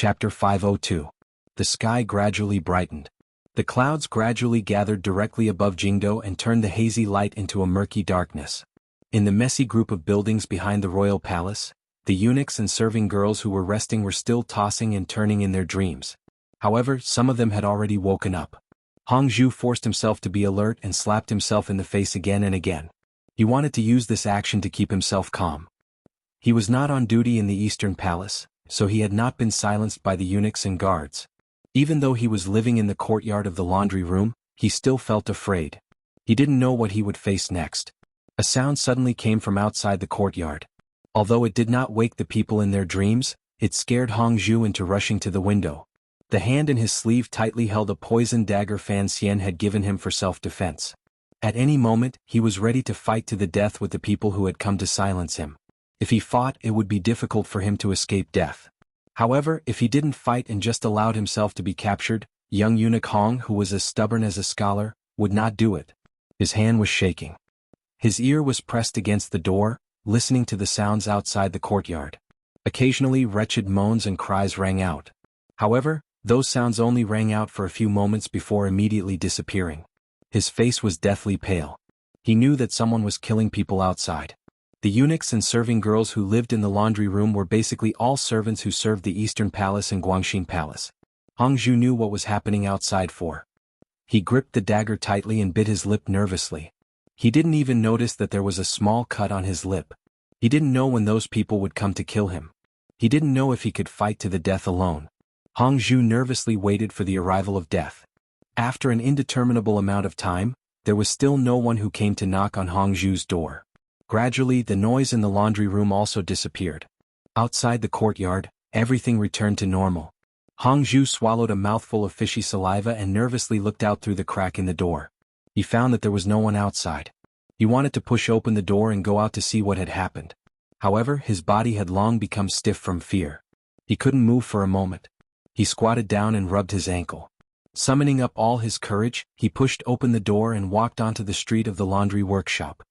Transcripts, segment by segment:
Chapter 502. The sky gradually brightened. The clouds gradually gathered directly above Jingdo and turned the hazy light into a murky darkness. In the messy group of buildings behind the royal palace, the eunuchs and serving girls who were resting were still tossing and turning in their dreams. However, some of them had already woken up. Hongzhu forced himself to be alert and slapped himself in the face again and again. He wanted to use this action to keep himself calm. He was not on duty in the Eastern Palace, so he had not been silenced by the eunuchs and guards. Even though he was living in the courtyard of the laundry room, he still felt afraid. He didn't know what he would face next. A sound suddenly came from outside the courtyard. Although it did not wake the people in their dreams, it scared Hongzhu into rushing to the window. The hand in his sleeve tightly held a poisoned dagger Fan Xian had given him for self-defense. At any moment, he was ready to fight to the death with the people who had come to silence him. If he fought, it would be difficult for him to escape death. However, if he didn't fight and just allowed himself to be captured, young eunuch Hong, who was as stubborn as a scholar, would not do it. His hand was shaking. His ear was pressed against the door, listening to the sounds outside the courtyard. Occasionally, wretched moans and cries rang out. However, those sounds only rang out for a few moments before immediately disappearing. His face was deathly pale. He knew that someone was killing people outside. The eunuchs and serving girls who lived in the laundry room were basically all servants who served the Eastern Palace and Guangxin Palace. Hongzhu knew what was happening outside for. He gripped the dagger tightly and bit his lip nervously. He didn't even notice that there was a small cut on his lip. He didn't know when those people would come to kill him. He didn't know if he could fight to the death alone. Hongzhu nervously waited for the arrival of death. After an indeterminable amount of time, there was still no one who came to knock on Hongzhu's door. Gradually, the noise in the laundry room also disappeared. Outside the courtyard, everything returned to normal. Hongzhu swallowed a mouthful of fishy saliva and nervously looked out through the crack in the door. He found that there was no one outside. He wanted to push open the door and go out to see what had happened. However, his body had long become stiff from fear. He couldn't move for a moment. He squatted down and rubbed his ankle. Summoning up all his courage, he pushed open the door and walked onto the street of the laundry workshop.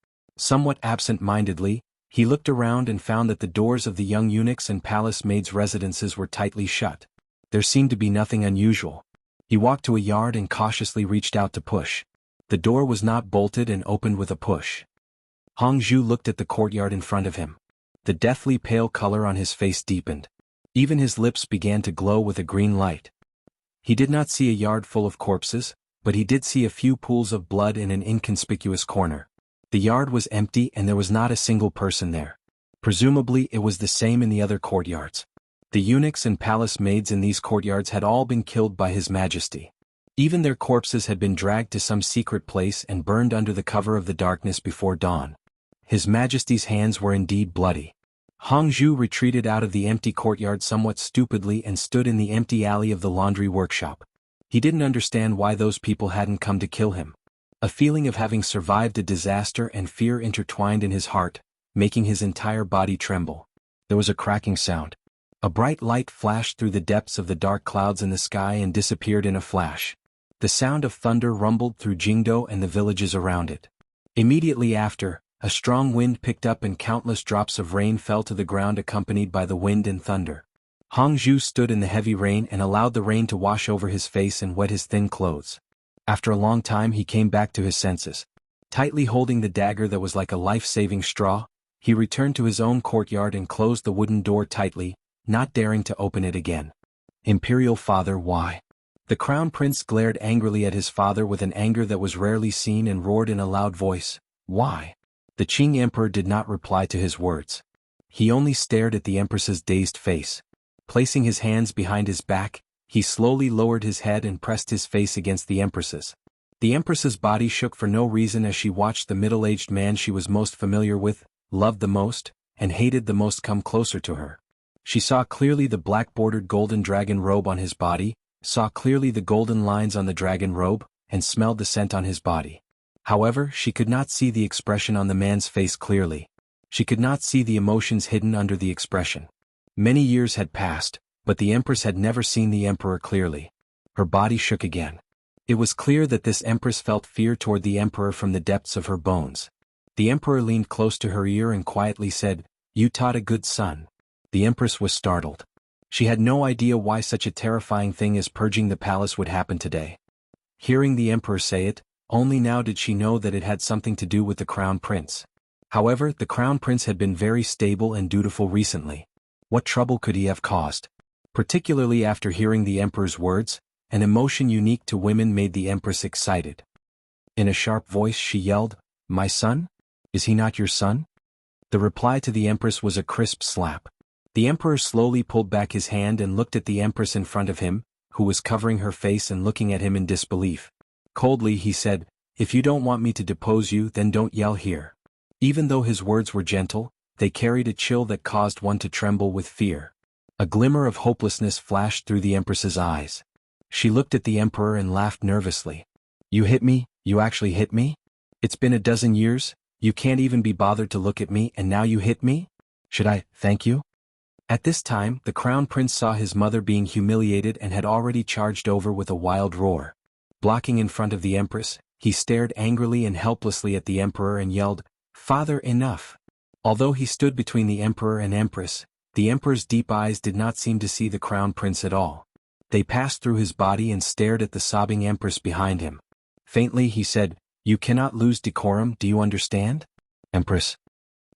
Somewhat absent-mindedly, he looked around and found that the doors of the young eunuchs and palace maids' residences were tightly shut. There seemed to be nothing unusual. He walked to a yard and cautiously reached out to push. The door was not bolted and opened with a push. Hongzhu looked at the courtyard in front of him. The deathly pale color on his face deepened. Even his lips began to glow with a green light. He did not see a yard full of corpses, but he did see a few pools of blood in an inconspicuous corner. The yard was empty and there was not a single person there. Presumably it was the same in the other courtyards. The eunuchs and palace maids in these courtyards had all been killed by His Majesty. Even their corpses had been dragged to some secret place and burned under the cover of the darkness before dawn. His Majesty's hands were indeed bloody. Hongzhu retreated out of the empty courtyard somewhat stupidly and stood in the empty alley of the laundry workshop. He didn't understand why those people hadn't come to kill him. A feeling of having survived a disaster and fear intertwined in his heart, making his entire body tremble. There was a cracking sound. A bright light flashed through the depths of the dark clouds in the sky and disappeared in a flash. The sound of thunder rumbled through Jingdo and the villages around it. Immediately after, a strong wind picked up and countless drops of rain fell to the ground accompanied by the wind and thunder. Hongzhu stood in the heavy rain and allowed the rain to wash over his face and wet his thin clothes. After a long time he came back to his senses. Tightly holding the dagger that was like a life-saving straw, he returned to his own courtyard and closed the wooden door tightly, not daring to open it again. Imperial Father, why? The Crown Prince glared angrily at his father with an anger that was rarely seen and roared in a loud voice, "Why?" The Qing Emperor did not reply to his words. He only stared at the Empress's dazed face. Placing his hands behind his back, he slowly lowered his head and pressed his face against the Empress's. The Empress's body shook for no reason as she watched the middle-aged man she was most familiar with, loved the most, and hated the most come closer to her. She saw clearly the black-bordered golden dragon robe on his body, saw clearly the golden lines on the dragon robe, and smelled the scent on his body. However, she could not see the expression on the man's face clearly. She could not see the emotions hidden under the expression. Many years had passed, but the Empress had never seen the Emperor clearly. Her body shook again. It was clear that this Empress felt fear toward the Emperor from the depths of her bones. The Emperor leaned close to her ear and quietly said, "You taught a good son." The Empress was startled. She had no idea why such a terrifying thing as purging the palace would happen today. Hearing the emperor say it, only now did she know that it had something to do with the crown prince. However, the crown prince had been very stable and dutiful recently. What trouble could he have caused? Particularly after hearing the emperor's words, an emotion unique to women made the empress excited. In a sharp voice she yelled, "My son? Is he not your son?" The reply to the empress was a crisp slap. The emperor slowly pulled back his hand and looked at the empress in front of him, who was covering her face and looking at him in disbelief. Coldly he said, "If you don't want me to depose you, then don't yell here." Even though his words were gentle, they carried a chill that caused one to tremble with fear. A glimmer of hopelessness flashed through the empress's eyes. She looked at the emperor and laughed nervously. "You hit me? You actually hit me? It's been a dozen years, you can't even be bothered to look at me and now you hit me? Should I thank you?" At this time, the crown prince saw his mother being humiliated and had already charged over with a wild roar. Blocking in front of the empress, he stared angrily and helplessly at the emperor and yelled, "Father, enough!" Although he stood between the emperor and empress, the emperor's deep eyes did not seem to see the crown prince at all. They passed through his body and stared at the sobbing empress behind him. Faintly he said, "You cannot lose decorum, do you understand? Empress."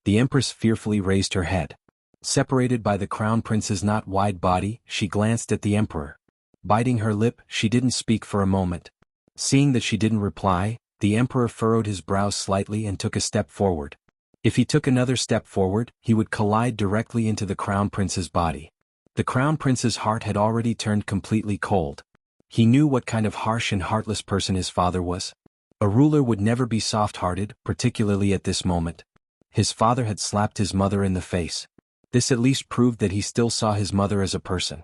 The empress fearfully raised her head. Separated by the crown prince's not wide body, she glanced at the emperor. Biting her lip, she didn't speak for a moment. Seeing that she didn't reply, the emperor furrowed his brows slightly and took a step forward. If he took another step forward, he would collide directly into the crown prince's body. The crown prince's heart had already turned completely cold. He knew what kind of harsh and heartless person his father was. A ruler would never be soft-hearted, particularly at this moment. His father had slapped his mother in the face. This at least proved that he still saw his mother as a person.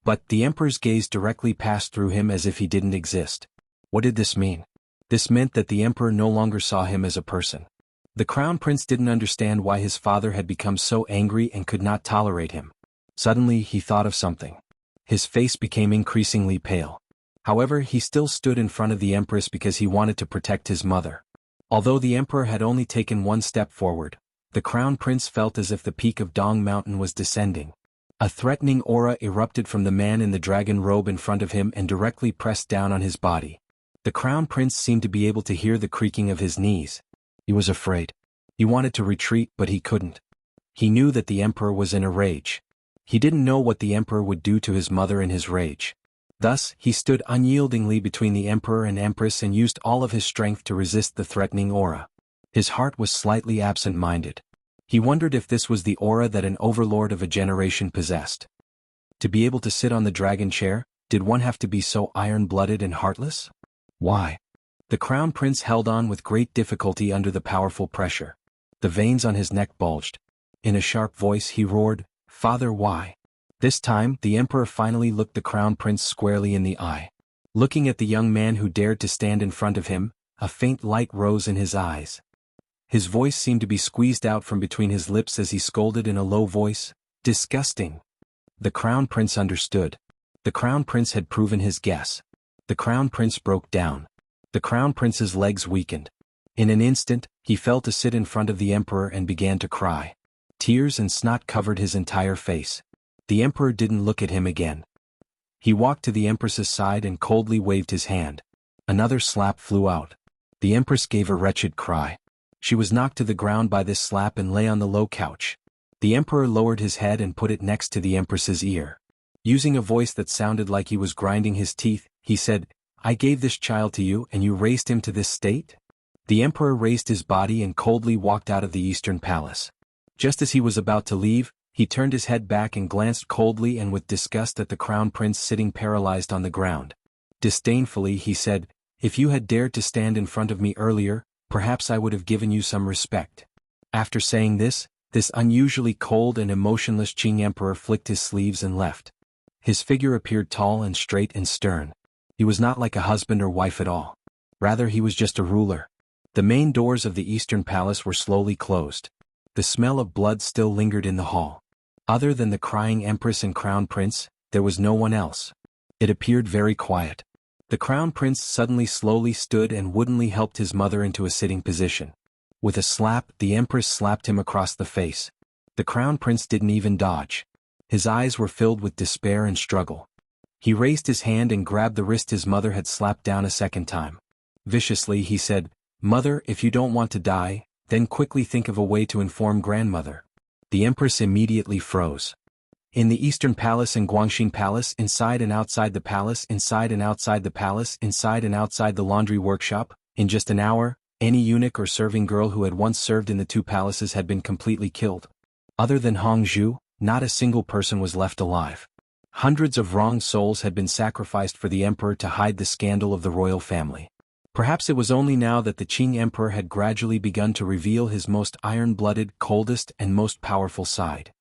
But the emperor's gaze directly passed through him as if he didn't exist. What did this mean? This meant that the emperor no longer saw him as a person. The crown prince didn't understand why his father had become so angry and could not tolerate him. Suddenly he thought of something. His face became increasingly pale. However, he still stood in front of the empress because he wanted to protect his mother. Although the emperor had only taken one step forward, the crown prince felt as if the peak of Dong Mountain was descending. A threatening aura erupted from the man in the dragon robe in front of him and directly pressed down on his body. The crown prince seemed to be able to hear the creaking of his knees. He was afraid. He wanted to retreat, but he couldn't. He knew that the emperor was in a rage. He didn't know what the emperor would do to his mother in his rage. Thus, he stood unyieldingly between the emperor and empress and used all of his strength to resist the threatening aura. His heart was slightly absent-minded. He wondered if this was the aura that an overlord of a generation possessed. To be able to sit on the dragon chair, did one have to be so iron-blooded and heartless? Why? The crown prince held on with great difficulty under the powerful pressure. The veins on his neck bulged. In a sharp voice he roared, "Father, why?" This time, the emperor finally looked the crown prince squarely in the eye. Looking at the young man who dared to stand in front of him, a faint light rose in his eyes. His voice seemed to be squeezed out from between his lips as he scolded in a low voice, "Disgusting." The crown prince understood. The crown prince had proven his guess. The crown prince broke down. The crown prince's legs weakened. In an instant, he fell to sit in front of the emperor and began to cry. Tears and snot covered his entire face. The emperor didn't look at him again. He walked to the empress's side and coldly waved his hand. Another slap flew out. The empress gave a wretched cry. She was knocked to the ground by this slap and lay on the low couch. The emperor lowered his head and put it next to the empress's ear. Using a voice that sounded like he was grinding his teeth, he said, "I gave this child to you and you raised him to this state?" The emperor raised his body and coldly walked out of the eastern palace. Just as he was about to leave, he turned his head back and glanced coldly and with disgust at the crown prince sitting paralyzed on the ground. Disdainfully he said, "If you had dared to stand in front of me earlier, perhaps I would have given you some respect." After saying this unusually cold and emotionless Qing emperor flicked his sleeves and left. His figure appeared tall and straight and stern. He was not like a husband or wife at all. Rather, he was just a ruler. The main doors of the eastern palace were slowly closed. The smell of blood still lingered in the hall. Other than the crying empress and crown prince, there was no one else. It appeared very quiet. The crown prince suddenly slowly stood and woodenly helped his mother into a sitting position. With a slap, the empress slapped him across the face. The crown prince didn't even dodge. His eyes were filled with despair and struggle. He raised his hand and grabbed the wrist his mother had slapped down a second time. Viciously he said, "Mother, if you don't want to die, then quickly think of a way to inform grandmother." The Empress immediately froze. In the Eastern Palace and Guangxin Palace, inside and outside the palace, inside and outside the palace, inside and outside the laundry workshop, in just an hour, any eunuch or serving girl who had once served in the two palaces had been completely killed. Other than Hong Zhu, not a single person was left alive. Hundreds of wronged souls had been sacrificed for the emperor to hide the scandal of the royal family. Perhaps it was only now that the Qing emperor had gradually begun to reveal his most iron-blooded, coldest, and most powerful side.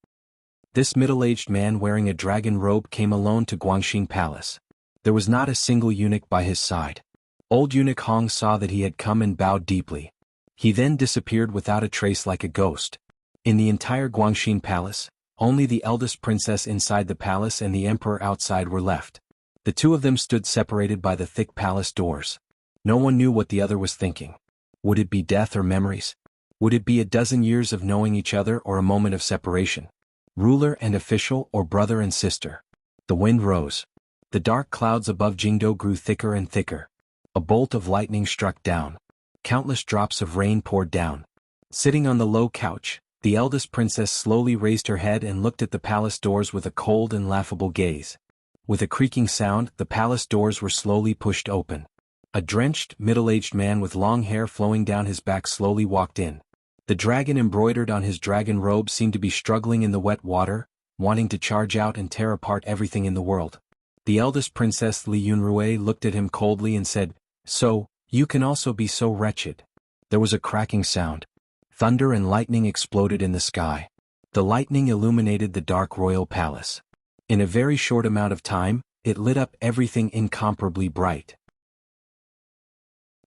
This middle-aged man wearing a dragon robe came alone to Guangxin Palace. There was not a single eunuch by his side. Old eunuch Hong saw that he had come and bowed deeply. He then disappeared without a trace like a ghost. In the entire Guangxin Palace, only the eldest princess inside the palace and the emperor outside were left. The two of them stood separated by the thick palace doors. No one knew what the other was thinking. Would it be death or memories? Would it be a dozen years of knowing each other or a moment of separation? Ruler and official or brother and sister? The wind rose. The dark clouds above Jingdo grew thicker and thicker. A bolt of lightning struck down. Countless drops of rain poured down. Sitting on the low couch, the eldest princess slowly raised her head and looked at the palace doors with a cold and laughable gaze. With a creaking sound, the palace doors were slowly pushed open. A drenched, middle-aged man with long hair flowing down his back slowly walked in. The dragon embroidered on his dragon robe seemed to be struggling in the wet water, wanting to charge out and tear apart everything in the world. The eldest princess Li Yunrui looked at him coldly and said, "So, you can also be so wretched." There was a cracking sound. Thunder and lightning exploded in the sky. The lightning illuminated the dark royal palace. In a very short amount of time, it lit up everything incomparably bright.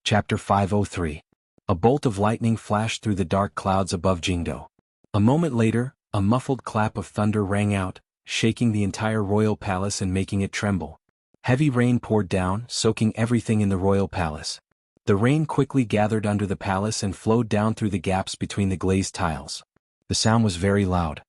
Chapter 503. A bolt of lightning flashed through the dark clouds above Jingdo. A moment later, a muffled clap of thunder rang out, shaking the entire royal palace and making it tremble. Heavy rain poured down, soaking everything in the royal palace. The rain quickly gathered under the palace and flowed down through the gaps between the glazed tiles. The sound was very loud.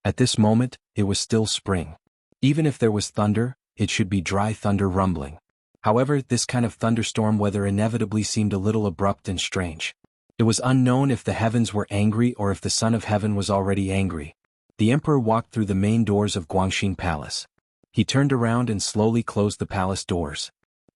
At this moment, it was still spring. Even if there was thunder, it should be dry thunder rumbling. However, this kind of thunderstorm weather inevitably seemed a little abrupt and strange. It was unknown if the heavens were angry or if the Son of Heaven was already angry. The emperor walked through the main doors of Guangxin Palace. He turned around and slowly closed the palace doors.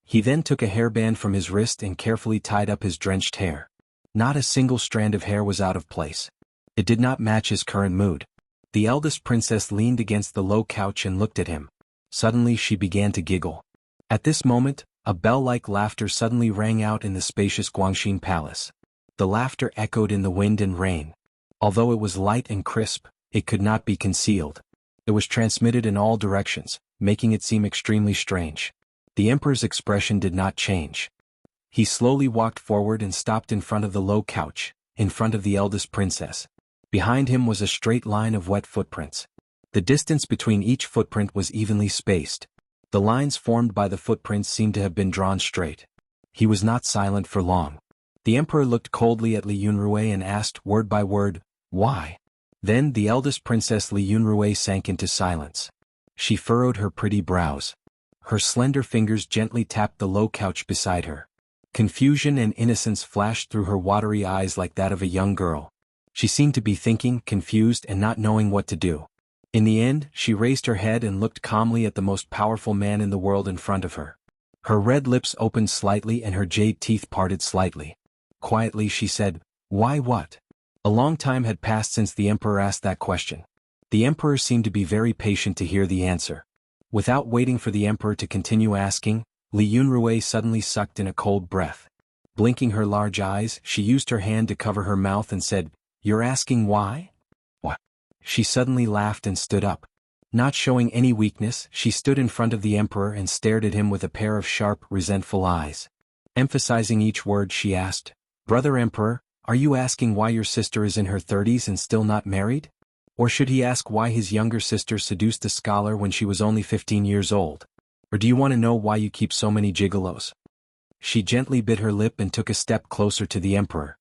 He then took a hairband from his wrist and carefully tied up his drenched hair. Not a single strand of hair was out of place. It did not match his current mood. The eldest princess leaned against the low couch and looked at him. Suddenly she began to giggle. At this moment, a bell-like laughter suddenly rang out in the spacious Guangxin Palace. The laughter echoed in the wind and rain. Although it was light and crisp, it could not be concealed. It was transmitted in all directions, making it seem extremely strange. The emperor's expression did not change. He slowly walked forward and stopped in front of the low couch, in front of the eldest princess. Behind him was a straight line of wet footprints. The distance between each footprint was evenly spaced. The lines formed by the footprints seemed to have been drawn straight. He was not silent for long. The emperor looked coldly at Li Yunrui and asked, word by word, "Why?" Then the eldest princess Li Yunrui sank into silence. She furrowed her pretty brows. Her slender fingers gently tapped the low couch beside her. Confusion and innocence flashed through her watery eyes like that of a young girl. She seemed to be thinking, confused and not knowing what to do. In the end, she raised her head and looked calmly at the most powerful man in the world in front of her. Her red lips opened slightly and her jade teeth parted slightly. Quietly she said, "Why what?" A long time had passed since the emperor asked that question. The emperor seemed to be very patient to hear the answer. Without waiting for the emperor to continue asking, Li Yunrui suddenly sucked in a cold breath. Blinking her large eyes, she used her hand to cover her mouth and said, "You're asking why?" "What?" She suddenly laughed and stood up. Not showing any weakness, she stood in front of the emperor and stared at him with a pair of sharp, resentful eyes. Emphasizing each word, she asked, "Brother Emperor, are you asking why your sister is in her 30s and still not married? Or should he ask why his younger sister seduced a scholar when she was only 15 years old? Or do you want to know why you keep so many gigolos?" She gently bit her lip and took a step closer to the emperor.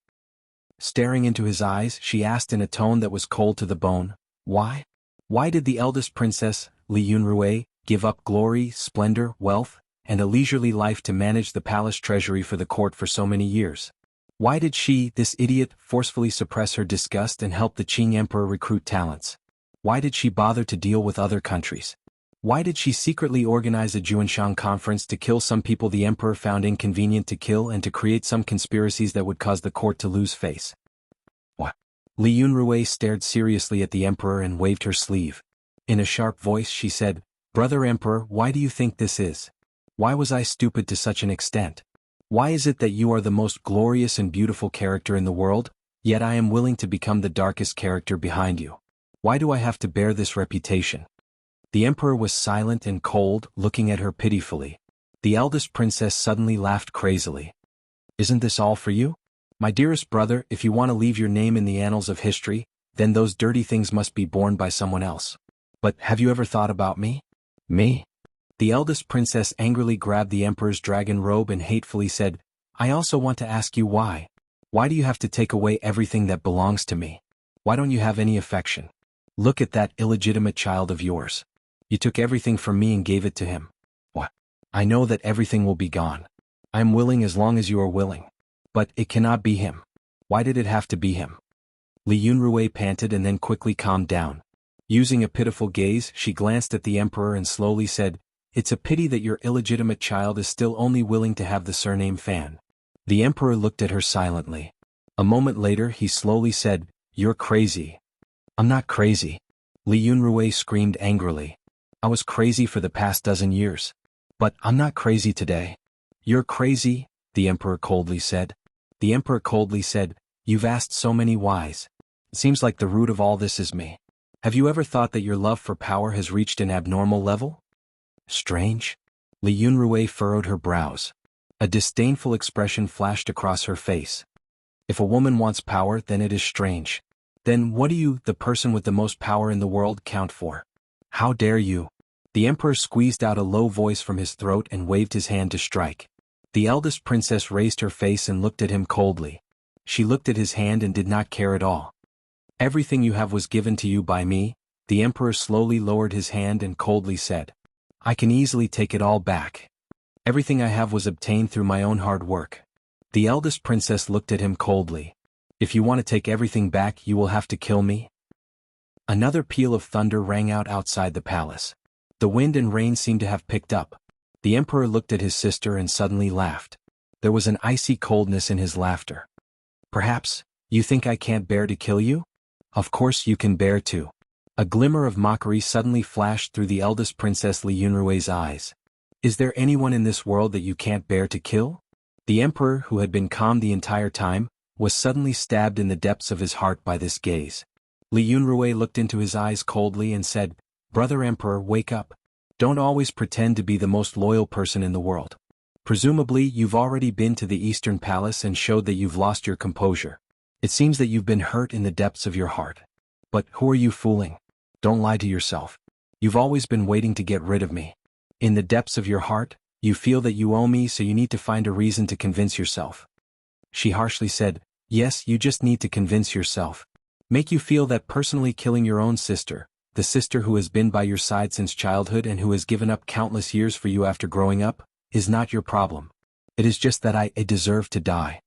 Staring into his eyes, she asked in a tone that was cold to the bone, "Why? Why did the eldest princess, Li Yunrui, give up glory, splendor, wealth, and a leisurely life to manage the palace treasury for the court for so many years? Why did she, this idiot, forcefully suppress her disgust and help the Qing emperor recruit talents? Why did she bother to deal with other countries? Why did she secretly organize a Juanshan conference to kill some people the emperor found inconvenient to kill and to create some conspiracies that would cause the court to lose face? What? Li Yunrui stared seriously at the emperor and waved her sleeve. In a sharp voice she said, "Brother Emperor, why do you think this is? Why was I stupid to such an extent? Why is it that you are the most glorious and beautiful character in the world, yet I am willing to become the darkest character behind you? Why do I have to bear this reputation?" The emperor was silent and cold, looking at her pitifully. The eldest princess suddenly laughed crazily. "Isn't this all for you? My dearest brother, if you want to leave your name in the annals of history, then those dirty things must be borne by someone else. But have you ever thought about me? Me?" The eldest princess angrily grabbed the emperor's dragon robe and hatefully said, "I also want to ask you why. Why do you have to take away everything that belongs to me? Why don't you have any affection? Look at that illegitimate child of yours. You took everything from me and gave it to him. What? I know that everything will be gone. I am willing as long as you are willing. But it cannot be him. Why did it have to be him?" Li Yunrui panted and then quickly calmed down. Using a pitiful gaze, she glanced at the emperor and slowly said, "It's a pity that your illegitimate child is still only willing to have the surname Fan." The emperor looked at her silently. A moment later he slowly said, "You're crazy." "I'm not crazy." Li Yunrui screamed angrily. "I was crazy for the past dozen years. But I'm not crazy today." "You're crazy," the emperor coldly said. The emperor coldly said, "You've asked so many whys. It seems like the root of all this is me. Have you ever thought that your love for power has reached an abnormal level?" "Strange?" Li Yunrui furrowed her brows. A disdainful expression flashed across her face. "If a woman wants power, then it is strange. Then what do you, the person with the most power in the world, count for? How dare you?" The emperor squeezed out a low voice from his throat and waved his hand to strike. The eldest princess raised her face and looked at him coldly. She looked at his hand and did not care at all. "Everything you have was given to you by me," the emperor slowly lowered his hand and coldly said. "I can easily take it all back. Everything I have was obtained through my own hard work." The eldest princess looked at him coldly. "If you want to take everything back, you will have to kill me." Another peal of thunder rang out outside the palace. The wind and rain seemed to have picked up. The emperor looked at his sister and suddenly laughed. There was an icy coldness in his laughter. "Perhaps, you think I can't bear to kill you? Of course you can bear to." A glimmer of mockery suddenly flashed through the eldest princess Li Yunrui's eyes. "Is there anyone in this world that you can't bear to kill?" The emperor, who had been calm the entire time, was suddenly stabbed in the depths of his heart by this gaze. Li Yunrui looked into his eyes coldly and said, "Brother Emperor, wake up. Don't always pretend to be the most loyal person in the world. Presumably you've already been to the Eastern Palace and showed that you've lost your composure. It seems that you've been hurt in the depths of your heart. But who are you fooling? Don't lie to yourself. You've always been waiting to get rid of me. In the depths of your heart, you feel that you owe me, so you need to find a reason to convince yourself." She harshly said, "Yes, you just need to convince yourself. Make you feel that personally killing your own sister, the sister who has been by your side since childhood and who has given up countless years for you after growing up, is not your problem. It is just that I deserve to die."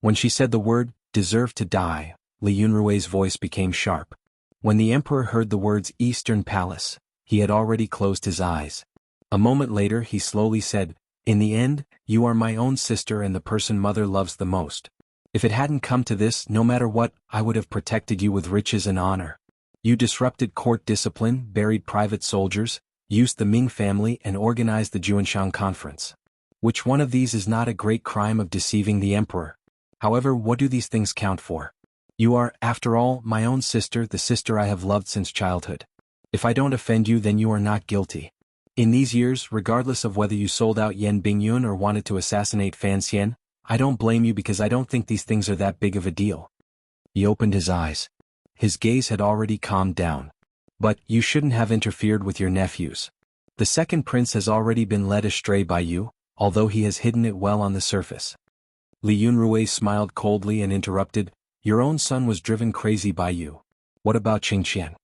When she said the word, "deserve to die," Li Yunrui's voice became sharp. When the emperor heard the words Eastern Palace, he had already closed his eyes. A moment later he slowly said, "In the end, you are my own sister and the person mother loves the most. If it hadn't come to this, no matter what, I would have protected you with riches and honor. You disrupted court discipline, buried private soldiers, used the Ming family and organized the Juanshan conference. Which one of these is not a great crime of deceiving the emperor? However, what do these things count for? You are, after all, my own sister, the sister I have loved since childhood. If I don't offend you, then you are not guilty. In these years, regardless of whether you sold out Yan Bingyun or wanted to assassinate Fan Xian, I don't blame you because I don't think these things are that big of a deal." He opened his eyes. His gaze had already calmed down. "But you shouldn't have interfered with your nephews. The second prince has already been led astray by you, although he has hidden it well on the surface." Li Yunrui smiled coldly and interrupted, "Your own son was driven crazy by you. What about Qingqian?"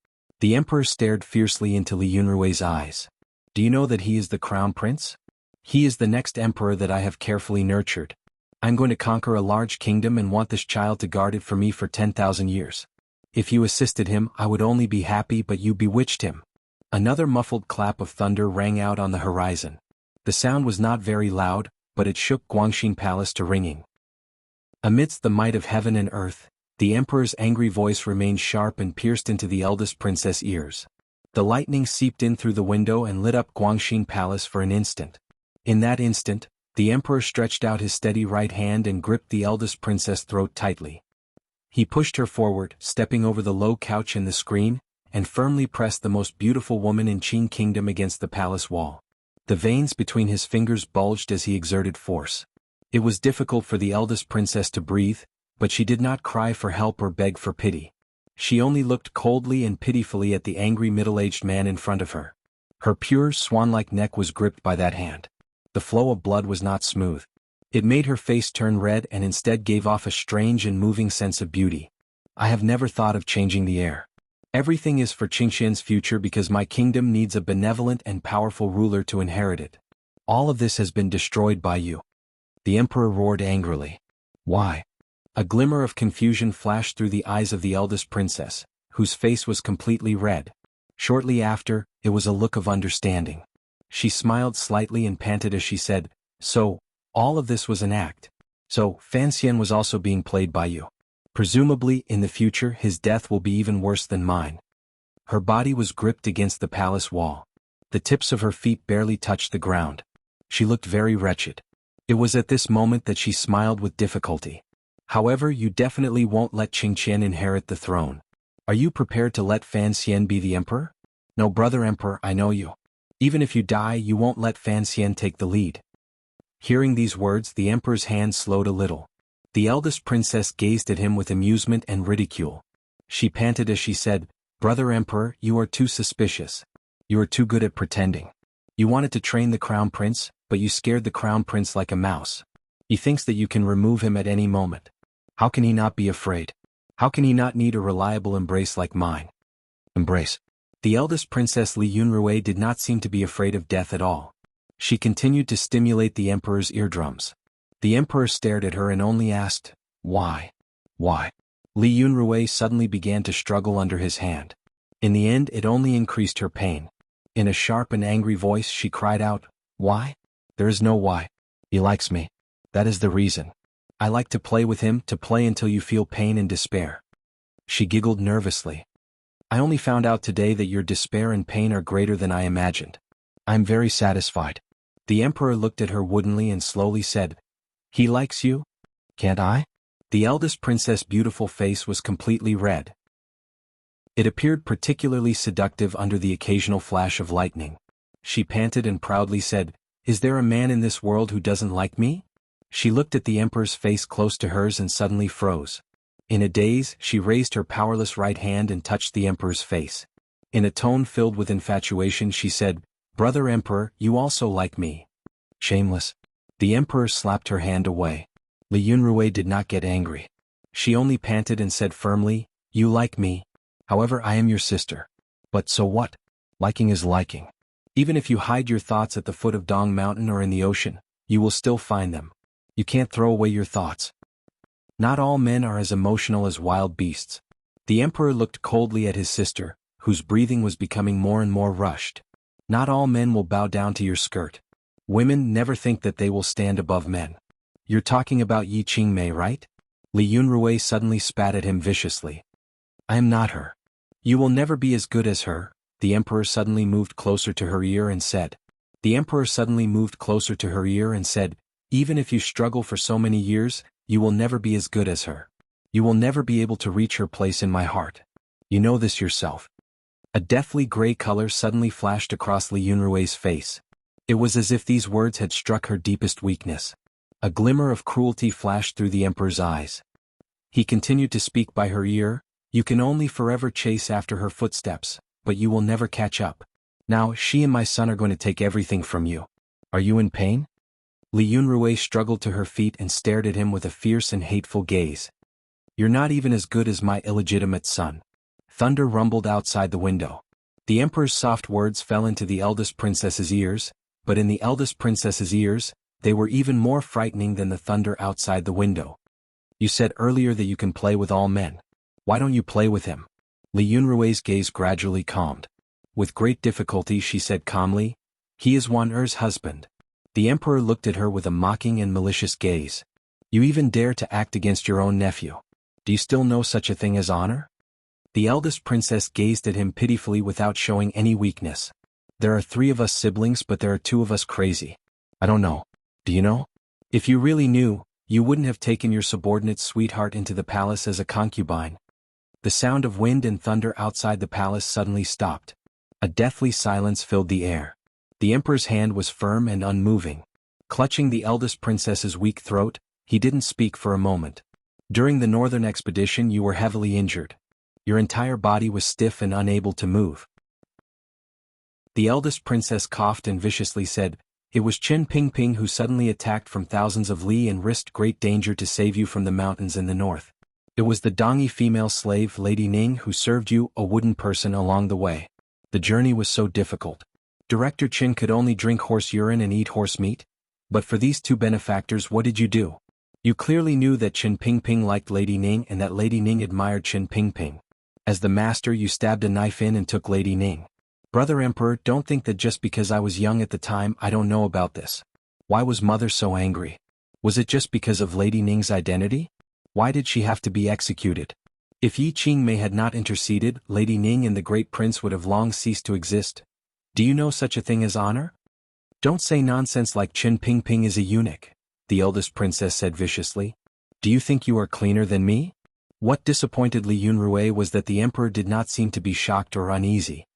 The emperor stared fiercely into Li Yunrui's eyes. Do you know that he is the crown prince? He is the next emperor that I have carefully nurtured. I'm going to conquer a large kingdom and want this child to guard it for me for 10,000 years. If you assisted him, I would only be happy, but you bewitched him. Another muffled clap of thunder rang out on the horizon. The sound was not very loud, but it shook Guangxin Palace to ringing. Amidst the might of heaven and earth, the emperor's angry voice remained sharp and pierced into the eldest princess' ears. The lightning seeped in through the window and lit up Guangxin Palace for an instant. In that instant, the emperor stretched out his steady right hand and gripped the eldest princess' throat tightly. He pushed her forward, stepping over the low couch and the screen, and firmly pressed the most beautiful woman in Qing Kingdom against the palace wall. The veins between his fingers bulged as he exerted force. It was difficult for the eldest princess to breathe, but she did not cry for help or beg for pity. She only looked coldly and pitifully at the angry middle-aged man in front of her. Her pure, swan-like neck was gripped by that hand. The flow of blood was not smooth. It made her face turn red and instead gave off a strange and moving sense of beauty. I have never thought of changing the heir. Everything is for Qingxian's future because my kingdom needs a benevolent and powerful ruler to inherit it. All of this has been destroyed by you. The emperor roared angrily. Why? A glimmer of confusion flashed through the eyes of the eldest princess, whose face was completely red. Shortly after, it was a look of understanding. She smiled slightly and panted as she said, So, all of this was an act. So, Fan Xian was also being played by you. Presumably, in the future, his death will be even worse than mine. Her body was gripped against the palace wall. The tips of her feet barely touched the ground. She looked very wretched. It was at this moment that she smiled with difficulty. However, you definitely won't let Qingqian inherit the throne. Are you prepared to let Fan Xian be the emperor? No, brother emperor, I know you. Even if you die, you won't let Fan Xian take the lead. Hearing these words, the emperor's hand slowed a little. The eldest princess gazed at him with amusement and ridicule. She panted as she said, Brother emperor, you are too suspicious. You are too good at pretending. You wanted to train the crown prince, but you scared the crown prince like a mouse. He thinks that you can remove him at any moment. How can he not be afraid? How can he not need a reliable embrace like mine? Embrace. The eldest princess Li Yunrui did not seem to be afraid of death at all. She continued to stimulate the emperor's eardrums. The emperor stared at her and only asked, Why? Why? Li Yunrui suddenly began to struggle under his hand. In the end, it only increased her pain. In a sharp and angry voice, she cried out, Why? There is no why. He likes me. That is the reason. I like to play with him, to play until you feel pain and despair. She giggled nervously. I only found out today that your despair and pain are greater than I imagined. I am very satisfied. The emperor looked at her woodenly and slowly said, He likes you? Can't I? The eldest princess' beautiful face was completely red. It appeared particularly seductive under the occasional flash of lightning. She panted and proudly said, Is there a man in this world who doesn't like me? She looked at the emperor's face close to hers and suddenly froze. In a daze, she raised her powerless right hand and touched the emperor's face. In a tone filled with infatuation she said, Brother emperor, you also like me. Shameless. The emperor slapped her hand away. Li Yunrui did not get angry. She only panted and said firmly, You like me. However, I am your sister. But so what? Liking is liking. Even if you hide your thoughts at the foot of Dong Mountain or in the ocean, you will still find them. You can't throw away your thoughts. Not all men are as emotional as wild beasts. The emperor looked coldly at his sister, whose breathing was becoming more and more rushed. Not all men will bow down to your skirt. Women never think that they will stand above men. You're talking about Yi Qingmei, right? Li Yunrui suddenly spat at him viciously. I am not her. You will never be as good as her. The emperor suddenly moved closer to her ear and said. Even if you struggle for so many years, you will never be as good as her. You will never be able to reach her place in my heart. You know this yourself. A deathly gray color suddenly flashed across Li Yunrui's face. It was as if these words had struck her deepest weakness. A glimmer of cruelty flashed through the emperor's eyes. He continued to speak by her ear, You can only forever chase after her footsteps, but you will never catch up. Now she and my son are going to take everything from you. Are you in pain? Li Yunrui struggled to her feet and stared at him with a fierce and hateful gaze. You're not even as good as my illegitimate son. Thunder rumbled outside the window. The emperor's soft words fell into the eldest princess's ears, but in the eldest princess's ears, they were even more frightening than the thunder outside the window. You said earlier that you can play with all men. Why don't you play with him? Li Yunrui's gaze gradually calmed. With great difficulty she said calmly, he is Wan Er's husband. The emperor looked at her with a mocking and malicious gaze. You even dare to act against your own nephew. Do you still know such a thing as honor? The eldest princess gazed at him pitifully without showing any weakness. There are 3 of us siblings, but there are 2 of us crazy. I don't know. Do you know? If you really knew, you wouldn't have taken your subordinate's sweetheart into the palace as a concubine. The sound of wind and thunder outside the palace suddenly stopped. A deathly silence filled the air. The emperor's hand was firm and unmoving. Clutching the eldest princess's weak throat, he didn't speak for a moment. During the northern expedition you were heavily injured. Your entire body was stiff and unable to move. The eldest princess coughed and viciously said, it was Qin Pingping who suddenly attacked from thousands of li and risked great danger to save you from the mountains in the north. It was the Dongyi female slave Lady Ning who served you, a wooden person, along the way. The journey was so difficult. Director Qin could only drink horse urine and eat horse meat. But for these 2 benefactors, what did you do? You clearly knew that Qin Pingping liked Lady Ning and that Lady Ning admired Qin Pingping. As the master you stabbed a knife in and took Lady Ning. Brother Emperor, don't think that just because I was young at the time I don't know about this. Why was mother so angry? Was it just because of Lady Ning's identity? Why did she have to be executed? If Yi Qingmei had not interceded, Lady Ning and the great prince would have long ceased to exist. Do you know such a thing as honor? Don't say nonsense like Qin Pingping is a eunuch, the eldest princess said viciously. Do you think you are cleaner than me? What disappointed Li Yunrui was that the emperor did not seem to be shocked or uneasy.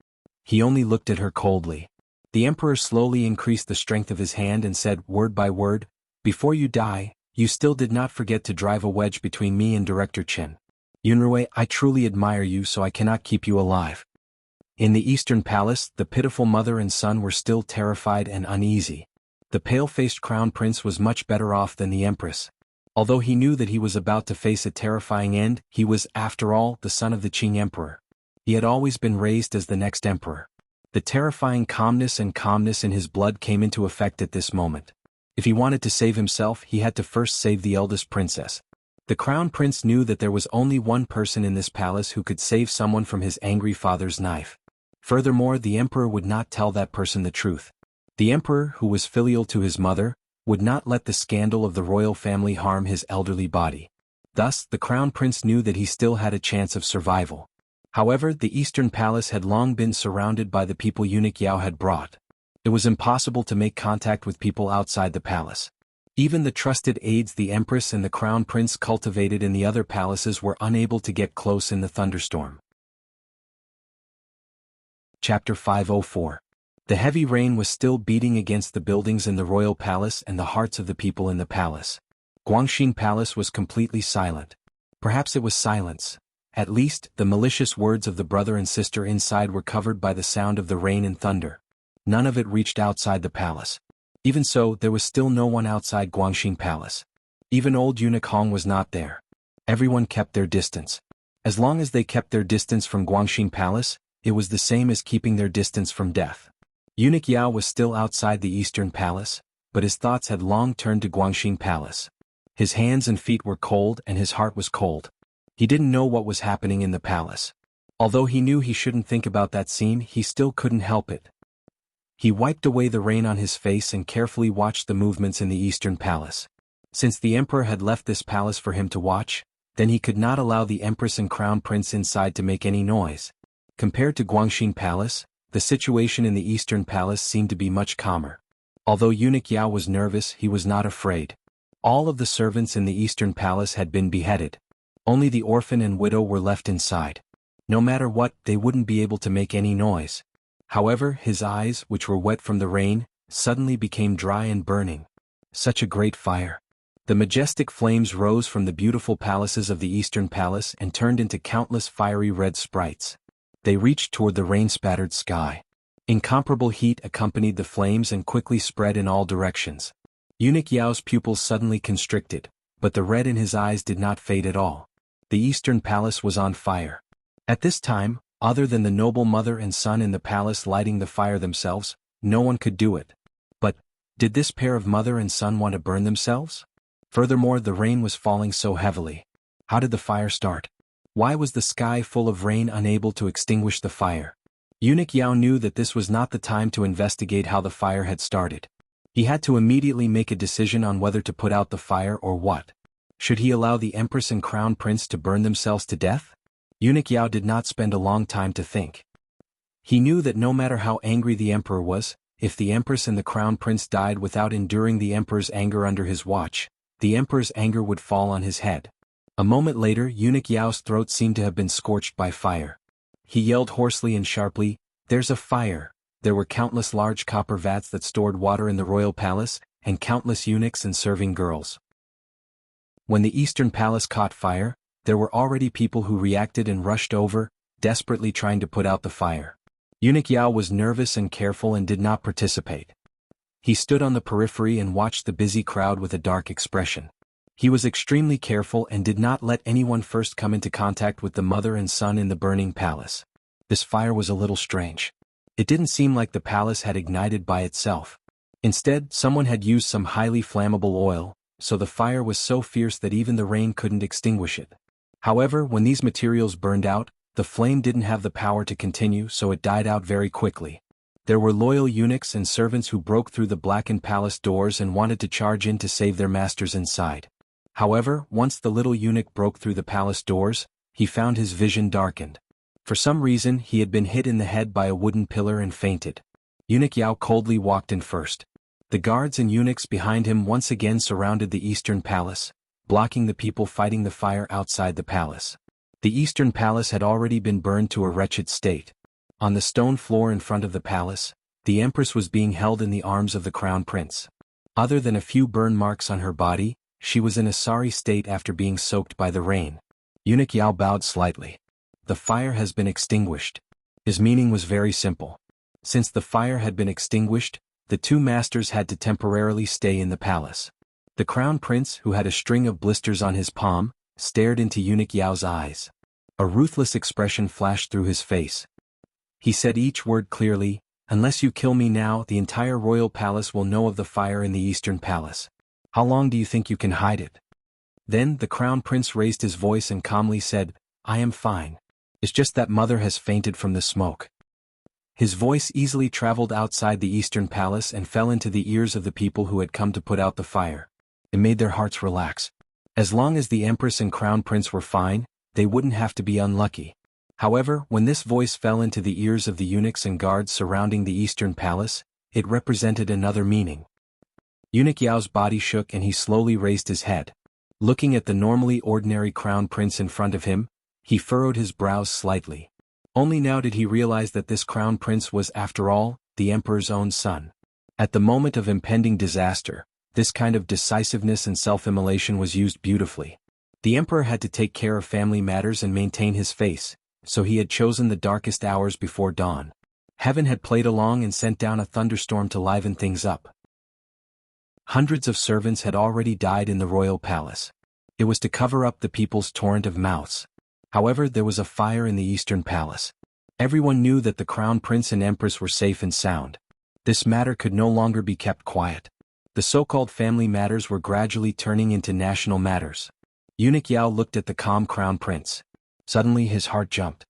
He only looked at her coldly. The emperor slowly increased the strength of his hand and said, word by word, before you die, you still did not forget to drive a wedge between me and Director Qin. Yunrui, I truly admire you, so I cannot keep you alive. In the eastern palace, the pitiful mother and son were still terrified and uneasy. The pale-faced crown prince was much better off than the empress. Although he knew that he was about to face a terrifying end, he was, after all, the son of the Qing emperor. He had always been raised as the next emperor. The terrifying calmness in his blood came into effect at this moment. If he wanted to save himself, he had to first save the eldest princess. The crown prince knew that there was only one person in this palace who could save someone from his angry father's knife. Furthermore, the emperor would not tell that person the truth. The emperor, who was filial to his mother, would not let the scandal of the royal family harm his elderly body. Thus, the crown prince knew that he still had a chance of survival. However, the eastern palace had long been surrounded by the people eunuch Yao had brought. It was impossible to make contact with people outside the palace. Even the trusted aides the empress and the crown prince cultivated in the other palaces were unable to get close in the thunderstorm. Chapter 504. The heavy rain was still beating against the buildings in the royal palace and the hearts of the people in the palace. Guangxin Palace was completely silent. Perhaps it was silence. At least, the malicious words of the brother and sister inside were covered by the sound of the rain and thunder. None of it reached outside the palace. Even so, there was still no one outside Guangxin Palace. Even old eunuch Hong was not there. Everyone kept their distance. As long as they kept their distance from Guangxin Palace, it was the same as keeping their distance from death. Eunuch Yao was still outside the eastern palace, but his thoughts had long turned to Guangxin Palace. His hands and feet were cold and his heart was cold. He didn't know what was happening in the palace. Although he knew he shouldn't think about that scene, he still couldn't help it. He wiped away the rain on his face and carefully watched the movements in the eastern palace. Since the emperor had left this palace for him to watch, then he could not allow the empress and crown prince inside to make any noise. Compared to Guangxin Palace, the situation in the eastern palace seemed to be much calmer. Although eunuch Yao was nervous, he was not afraid. All of the servants in the eastern palace had been beheaded. Only the orphan and widow were left inside. No matter what, they wouldn't be able to make any noise. However, his eyes, which were wet from the rain, suddenly became dry and burning. Such a great fire. The majestic flames rose from the beautiful palaces of the eastern palace and turned into countless fiery red sprites. They reached toward the rain-spattered sky. Incomparable heat accompanied the flames and quickly spread in all directions. Eunuch Yao's pupils suddenly constricted, but the red in his eyes did not fade at all. The eastern palace was on fire. At this time, other than the noble mother and son in the palace lighting the fire themselves, no one could do it. But, did this pair of mother and son want to burn themselves? Furthermore, the rain was falling so heavily. How did the fire start? Why was the sky full of rain unable to extinguish the fire? Eunuch Yao knew that this was not the time to investigate how the fire had started. He had to immediately make a decision on whether to put out the fire or what. Should he allow the Empress and Crown Prince to burn themselves to death? Eunuch Yao did not spend a long time to think. He knew that no matter how angry the Emperor was, if the Empress and the Crown Prince died without enduring the Emperor's anger under his watch, the Emperor's anger would fall on his head. A moment later, Eunuch Yao's throat seemed to have been scorched by fire. He yelled hoarsely and sharply, "There's a fire!" There were countless large copper vats that stored water in the royal palace, and countless eunuchs and serving girls. When the Eastern Palace caught fire, there were already people who reacted and rushed over, desperately trying to put out the fire. Eunuch Yao was nervous and careful and did not participate. He stood on the periphery and watched the busy crowd with a dark expression. He was extremely careful and did not let anyone first come into contact with the mother and son in the burning palace. This fire was a little strange. It didn't seem like the palace had ignited by itself. Instead, someone had used some highly flammable oil, so the fire was so fierce that even the rain couldn't extinguish it. However, when these materials burned out, the flame didn't have the power to continue, so it died out very quickly. There were loyal eunuchs and servants who broke through the blackened palace doors and wanted to charge in to save their masters inside. However, once the little eunuch broke through the palace doors, he found his vision darkened. For some reason, he had been hit in the head by a wooden pillar and fainted. Eunuch Yao coldly walked in first. The guards and eunuchs behind him once again surrounded the Eastern Palace, blocking the people fighting the fire outside the palace. The Eastern Palace had already been burned to a wretched state. On the stone floor in front of the palace, the Empress was being held in the arms of the Crown Prince. Other than a few burn marks on her body, she was in a sorry state after being soaked by the rain. Eunuch Yao bowed slightly. The fire has been extinguished. His meaning was very simple. Since the fire had been extinguished, the two masters had to temporarily stay in the palace. The Crown Prince, who had a string of blisters on his palm, stared into Eunuch Yao's eyes. A ruthless expression flashed through his face. He said each word clearly, "Unless you kill me now, the entire royal palace will know of the fire in the Eastern Palace. How long do you think you can hide it?" Then the Crown Prince raised his voice and calmly said, "I am fine. It's just that mother has fainted from the smoke." His voice easily traveled outside the Eastern Palace and fell into the ears of the people who had come to put out the fire. It made their hearts relax. As long as the Empress and Crown Prince were fine, they wouldn't have to be unlucky. However, when this voice fell into the ears of the eunuchs and guards surrounding the Eastern Palace, it represented another meaning. Eunuch Yao's body shook and he slowly raised his head. Looking at the normally ordinary Crown Prince in front of him, he furrowed his brows slightly. Only now did he realize that this Crown Prince was, after all, the Emperor's own son. At the moment of impending disaster, this kind of decisiveness and self-immolation was used beautifully. The Emperor had to take care of family matters and maintain his face, so he had chosen the darkest hours before dawn. Heaven had played along and sent down a thunderstorm to liven things up. Hundreds of servants had already died in the royal palace. It was to cover up the people's torrent of mouths. However, there was a fire in the Eastern Palace. Everyone knew that the Crown Prince and Empress were safe and sound. This matter could no longer be kept quiet. The so-called family matters were gradually turning into national matters. Eunuch Yao looked at the calm Crown Prince. Suddenly his heart jumped.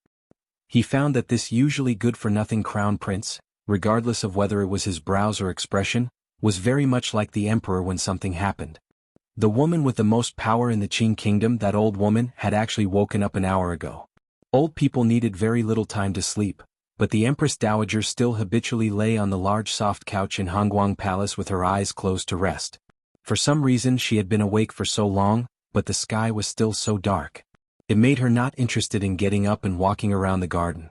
He found that this usually good-for-nothing Crown Prince, regardless of whether it was his brows or expression, was very much like the Emperor when something happened. The woman with the most power in the Qing kingdom, that old woman, had actually woken up an hour ago. Old people needed very little time to sleep, but the Empress Dowager still habitually lay on the large soft couch in Hongguang Palace with her eyes closed to rest. For some reason she had been awake for so long, but the sky was still so dark. It made her not interested in getting up and walking around the garden.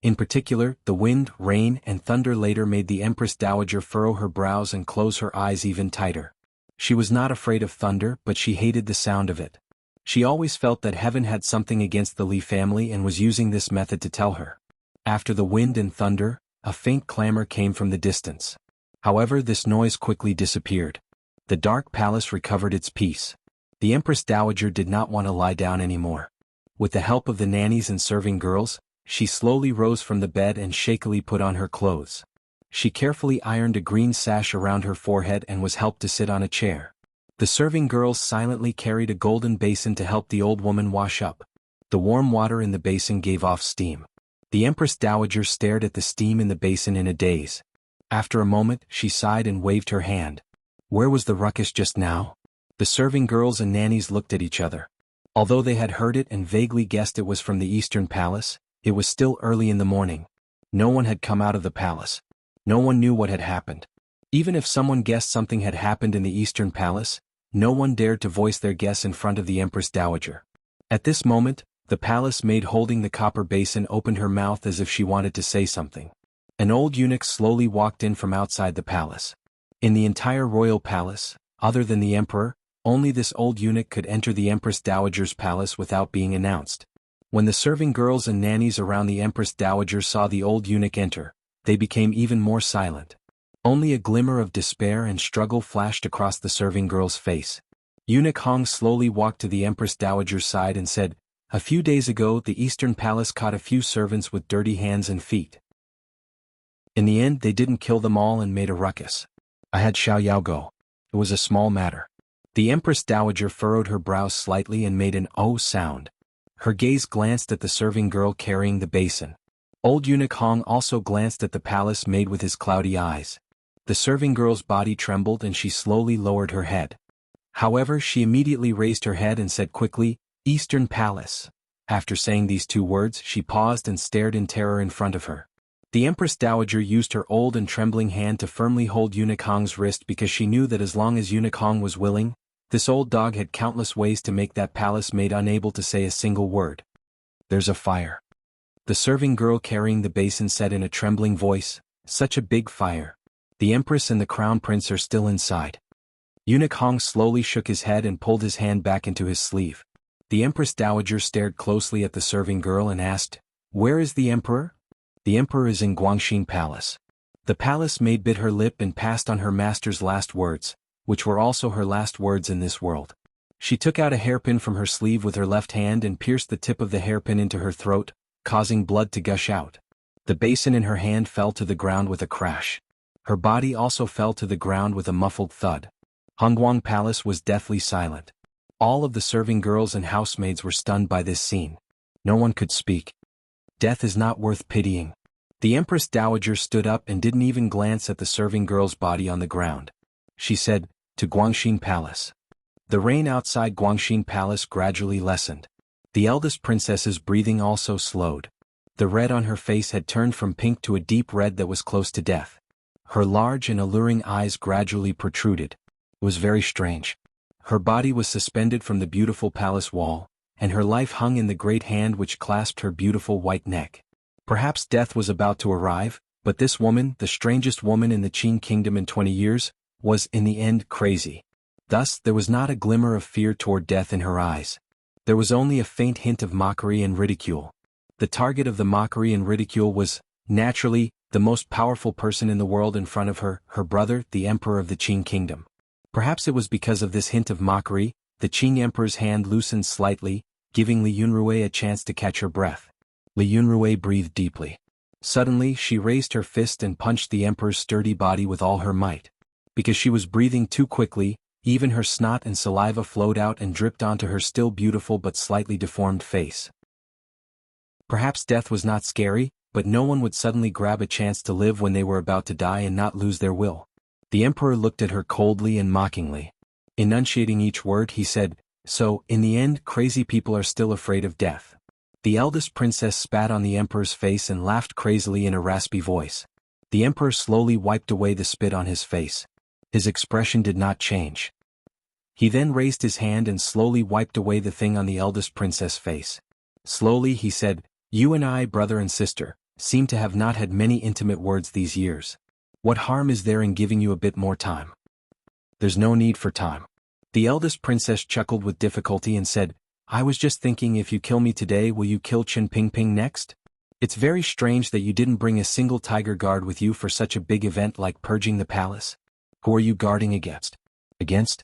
In particular, the wind, rain, and thunder later made the Empress Dowager furrow her brows and close her eyes even tighter. She was not afraid of thunder, but she hated the sound of it. She always felt that heaven had something against the Li family and was using this method to tell her. After the wind and thunder, a faint clamor came from the distance. However, this noise quickly disappeared. The dark palace recovered its peace. The Empress Dowager did not want to lie down anymore. With the help of the nannies and serving girls, she slowly rose from the bed and shakily put on her clothes. She carefully ironed a green sash around her forehead and was helped to sit on a chair. The serving girls silently carried a golden basin to help the old woman wash up. The warm water in the basin gave off steam. The Empress Dowager stared at the steam in the basin in a daze. After a moment, she sighed and waved her hand. Where was the ruckus just now? The serving girls and nannies looked at each other. Although they had heard it and vaguely guessed it was from the Eastern Palace, it was still early in the morning. No one had come out of the palace. No one knew what had happened. Even if someone guessed something had happened in the Eastern Palace, no one dared to voice their guess in front of the Empress Dowager. At this moment, the palace maid holding the copper basin opened her mouth as if she wanted to say something. An old eunuch slowly walked in from outside the palace. In the entire royal palace, other than the emperor, only this old eunuch could enter the Empress Dowager's palace without being announced. When the serving girls and nannies around the Empress Dowager saw the old eunuch enter, they became even more silent. Only a glimmer of despair and struggle flashed across the serving girl's face. Eunuch Hong slowly walked to the Empress Dowager's side and said, "A few days ago the Eastern Palace caught a few servants with dirty hands and feet. In the end they didn't kill them all and made a ruckus. I had Xiao Yao go. It was a small matter." The Empress Dowager furrowed her brows slightly and made an "oh" sound. Her gaze glanced at the serving girl carrying the basin. Old Eunuch Hong also glanced at the palace maid with his cloudy eyes. The serving girl's body trembled and she slowly lowered her head. However, she immediately raised her head and said quickly, "Eastern Palace." After saying these two words, she paused and stared in terror in front of her. The Empress Dowager used her old and trembling hand to firmly hold Eunuch Hong's wrist because she knew that as long as Eunuch Hong was willing, this old dog had countless ways to make that palace maid unable to say a single word. "There's a fire." The serving girl carrying the basin said in a trembling voice, "Such a big fire. The Empress and the Crown Prince are still inside." Eunuch Hong slowly shook his head and pulled his hand back into his sleeve. The Empress Dowager stared closely at the serving girl and asked, "Where is the Emperor?" "The Emperor is in Guangxin Palace." The palace maid bit her lip and passed on her master's last words, which were also her last words in this world. She took out a hairpin from her sleeve with her left hand and pierced the tip of the hairpin into her throat, causing blood to gush out. The basin in her hand fell to the ground with a crash. Her body also fell to the ground with a muffled thud. Hongguang Palace was deathly silent. All of the serving girls and housemaids were stunned by this scene. No one could speak. Death is not worth pitying. The Empress Dowager stood up and didn't even glance at the serving girl's body on the ground. She said, "To Guangxin Palace." The rain outside Guangxin Palace gradually lessened. The eldest princess's breathing also slowed. The red on her face had turned from pink to a deep red that was close to death. Her large and alluring eyes gradually protruded. It was very strange. Her body was suspended from the beautiful palace wall, and her life hung in the great hand which clasped her beautiful white neck. Perhaps death was about to arrive, but this woman, the strangest woman in the Qin kingdom in 20 years, was in the end crazy. Thus, there was not a glimmer of fear toward death in her eyes. There was only a faint hint of mockery and ridicule. The target of the mockery and ridicule was, naturally, the most powerful person in the world in front of her, her brother, the emperor of the Qin kingdom. Perhaps it was because of this hint of mockery, the Qin emperor's hand loosened slightly, giving Li Yunrui a chance to catch her breath. Li Yunrui breathed deeply. Suddenly, she raised her fist and punched the emperor's sturdy body with all her might. Because she was breathing too quickly, even her snot and saliva flowed out and dripped onto her still beautiful but slightly deformed face. Perhaps death was not scary, but no one would suddenly grab a chance to live when they were about to die and not lose their will. The emperor looked at her coldly and mockingly. Enunciating each word, he said, "So, in the end, crazy people are still afraid of death." The eldest princess spat on the emperor's face and laughed crazily in a raspy voice. The emperor slowly wiped away the spit on his face. His expression did not change. He then raised his hand and slowly wiped away the thing on the eldest princess' face. Slowly he said, "You and I, brother and sister, seem to have not had many intimate words these years. What harm is there in giving you a bit more time?" "There's no need for time." The eldest princess chuckled with difficulty and said, "I was just thinking, if you kill me today, will you kill Chen Pingping next? It's very strange that you didn't bring a single tiger guard with you for such a big event like purging the palace. Who are you guarding against?" "Against?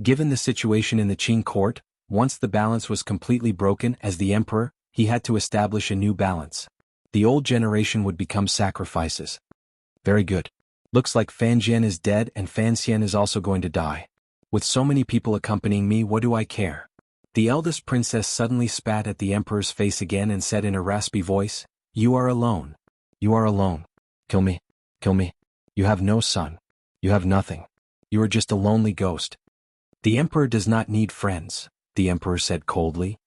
Given the situation in the Qin court, Once the balance was completely broken as the emperor, he had to establish a new balance. The old generation would become sacrifices. Very good. Looks like Fan Jian is dead and Fan Xian is also going to die. With so many people accompanying me, what do I care? The eldest princess suddenly spat at the emperor's face again and said in a raspy voice, "You are alone. You are alone. Kill me. Kill me. You have no son. You have nothing. You are just a lonely ghost." "The emperor does not need friends," the emperor said coldly.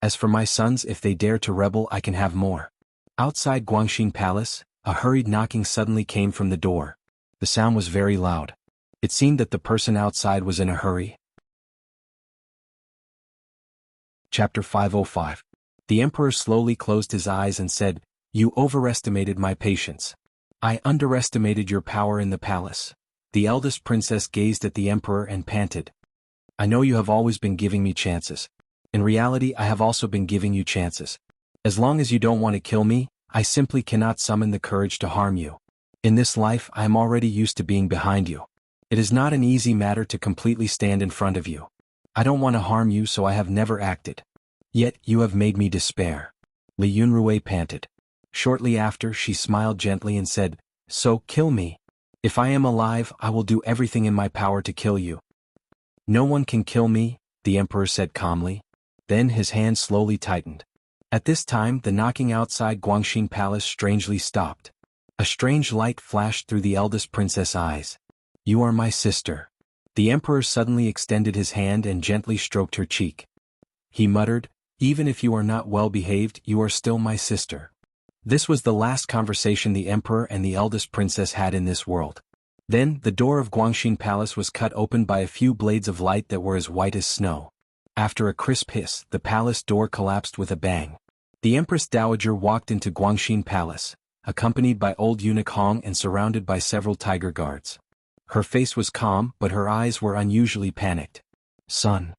"As for my sons, if they dare to rebel, I can have more." Outside Guangxin Palace, a hurried knocking suddenly came from the door. The sound was very loud. It seemed that the person outside was in a hurry. Chapter 505. The emperor slowly closed his eyes and said, "You overestimated my patience. I underestimated your power in the palace." The eldest princess gazed at the emperor and panted. "I know you have always been giving me chances. In reality, I have also been giving you chances. As long as you don't want to kill me, I simply cannot summon the courage to harm you. In this life, I am already used to being behind you. It is not an easy matter to completely stand in front of you. I don't want to harm you, so I have never acted. Yet you have made me despair." Li Yunrui panted. Shortly after, she smiled gently and said, "So kill me. If I am alive, I will do everything in my power to kill you." "No one can kill me," the emperor said calmly. Then his hand slowly tightened. At this time, the knocking outside Guangxin Palace strangely stopped. A strange light flashed through the eldest princess' eyes. "You are my sister." The emperor suddenly extended his hand and gently stroked her cheek. He muttered, "Even if you are not well behaved, you are still my sister." This was the last conversation the emperor and the eldest princess had in this world. Then, the door of Guangxin Palace was cut open by a few blades of light that were as white as snow. After a crisp hiss, the palace door collapsed with a bang. The Empress Dowager walked into Guangxin Palace, accompanied by old eunuch Hong and surrounded by several tiger guards. Her face was calm, but her eyes were unusually panicked. "Son."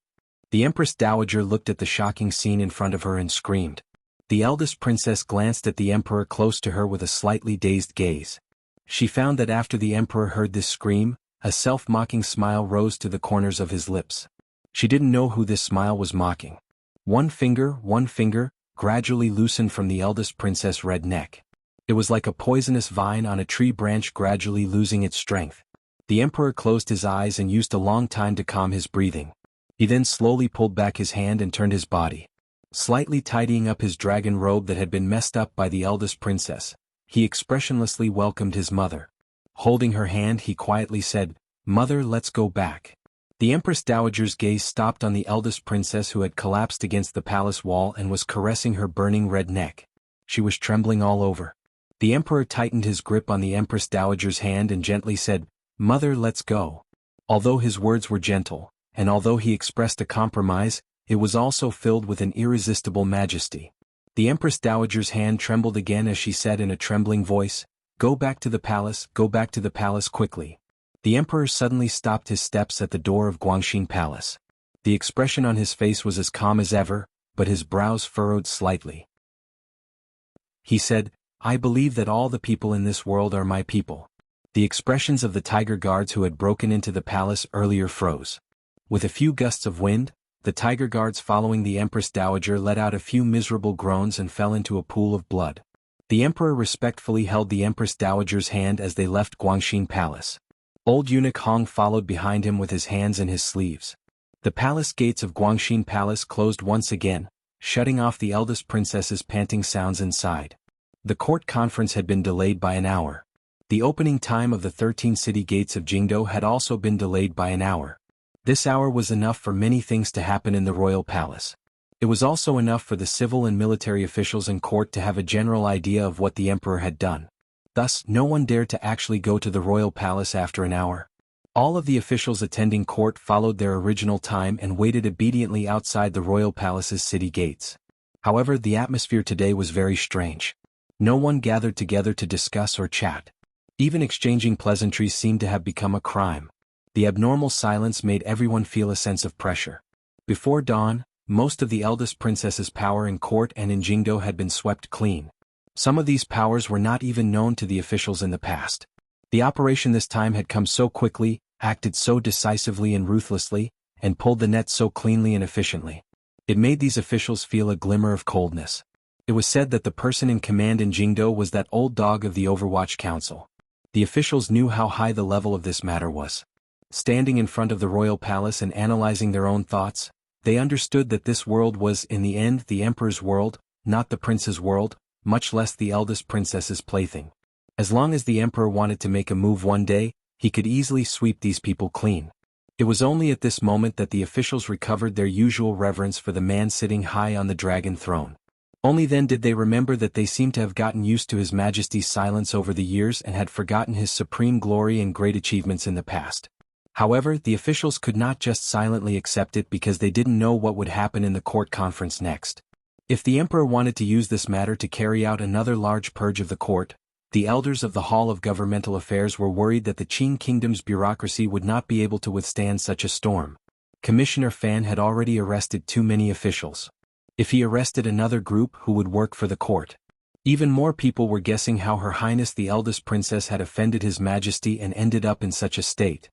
The Empress Dowager looked at the shocking scene in front of her and screamed. The eldest princess glanced at the emperor close to her with a slightly dazed gaze. She found that after the emperor heard this scream, a self-mocking smile rose to the corners of his lips. She didn't know who this smile was mocking. One finger, gradually loosened from the eldest princess' red neck. It was like a poisonous vine on a tree branch gradually losing its strength. The emperor closed his eyes and used a long time to calm his breathing. He then slowly pulled back his hand and turned his body. Slightly tidying up his dragon robe that had been messed up by the eldest princess, he expressionlessly welcomed his mother. Holding her hand, he quietly said, "Mother, let's go back." The Empress Dowager's gaze stopped on the eldest princess who had collapsed against the palace wall and was caressing her burning red neck. She was trembling all over. The emperor tightened his grip on the Empress Dowager's hand and gently said, "Mother, let's go." Although his words were gentle, and although he expressed a compromise, it was also filled with an irresistible majesty. The Empress Dowager's hand trembled again as she said in a trembling voice, go back to the palace quickly." The emperor suddenly stopped his steps at the door of Guangxin Palace. The expression on his face was as calm as ever, but his brows furrowed slightly. He said, "I believe that all the people in this world are my people." The expressions of the tiger guards who had broken into the palace earlier froze. With a few gusts of wind, the tiger guards following the Empress Dowager let out a few miserable groans and fell into a pool of blood. The emperor respectfully held the Empress Dowager's hand as they left Guangxin Palace. Old eunuch Hong followed behind him with his hands in his sleeves. The palace gates of Guangxin Palace closed once again, shutting off the eldest princess's panting sounds inside. The court conference had been delayed by an hour. The opening time of the 13 city gates of Jingdo had also been delayed by an hour. This hour was enough for many things to happen in the royal palace. It was also enough for the civil and military officials in court to have a general idea of what the emperor had done. Thus, no one dared to actually go to the royal palace after an hour. All of the officials attending court followed their original time and waited obediently outside the royal palace's city gates. However, the atmosphere today was very strange. No one gathered together to discuss or chat. Even exchanging pleasantries seemed to have become a crime. The abnormal silence made everyone feel a sense of pressure. Before dawn, most of the eldest princess's power in court and in Jingdo had been swept clean. Some of these powers were not even known to the officials in the past. The operation this time had come so quickly, acted so decisively and ruthlessly, and pulled the net so cleanly and efficiently. It made these officials feel a glimmer of coldness. It was said that the person in command in Jingdo was that old dog of the Overwatch Council. The officials knew how high the level of this matter was. Standing in front of the royal palace and analyzing their own thoughts, they understood that this world was in the end the emperor's world, not the prince's world, much less the eldest princess's plaything. As long as the emperor wanted to make a move one day, he could easily sweep these people clean. It was only at this moment that the officials recovered their usual reverence for the man sitting high on the dragon throne. Only then did they remember that they seemed to have gotten used to His Majesty's silence over the years and had forgotten his supreme glory and great achievements in the past. However, the officials could not just silently accept it because they didn't know what would happen in the court conference next. If the emperor wanted to use this matter to carry out another large purge of the court, the elders of the Hall of Governmental Affairs were worried that the Qing Kingdom's bureaucracy would not be able to withstand such a storm. Commissioner Fan had already arrested too many officials. If he arrested another group, who would work for the court? Even more people were guessing how Her Highness the eldest princess had offended His Majesty and ended up in such a state.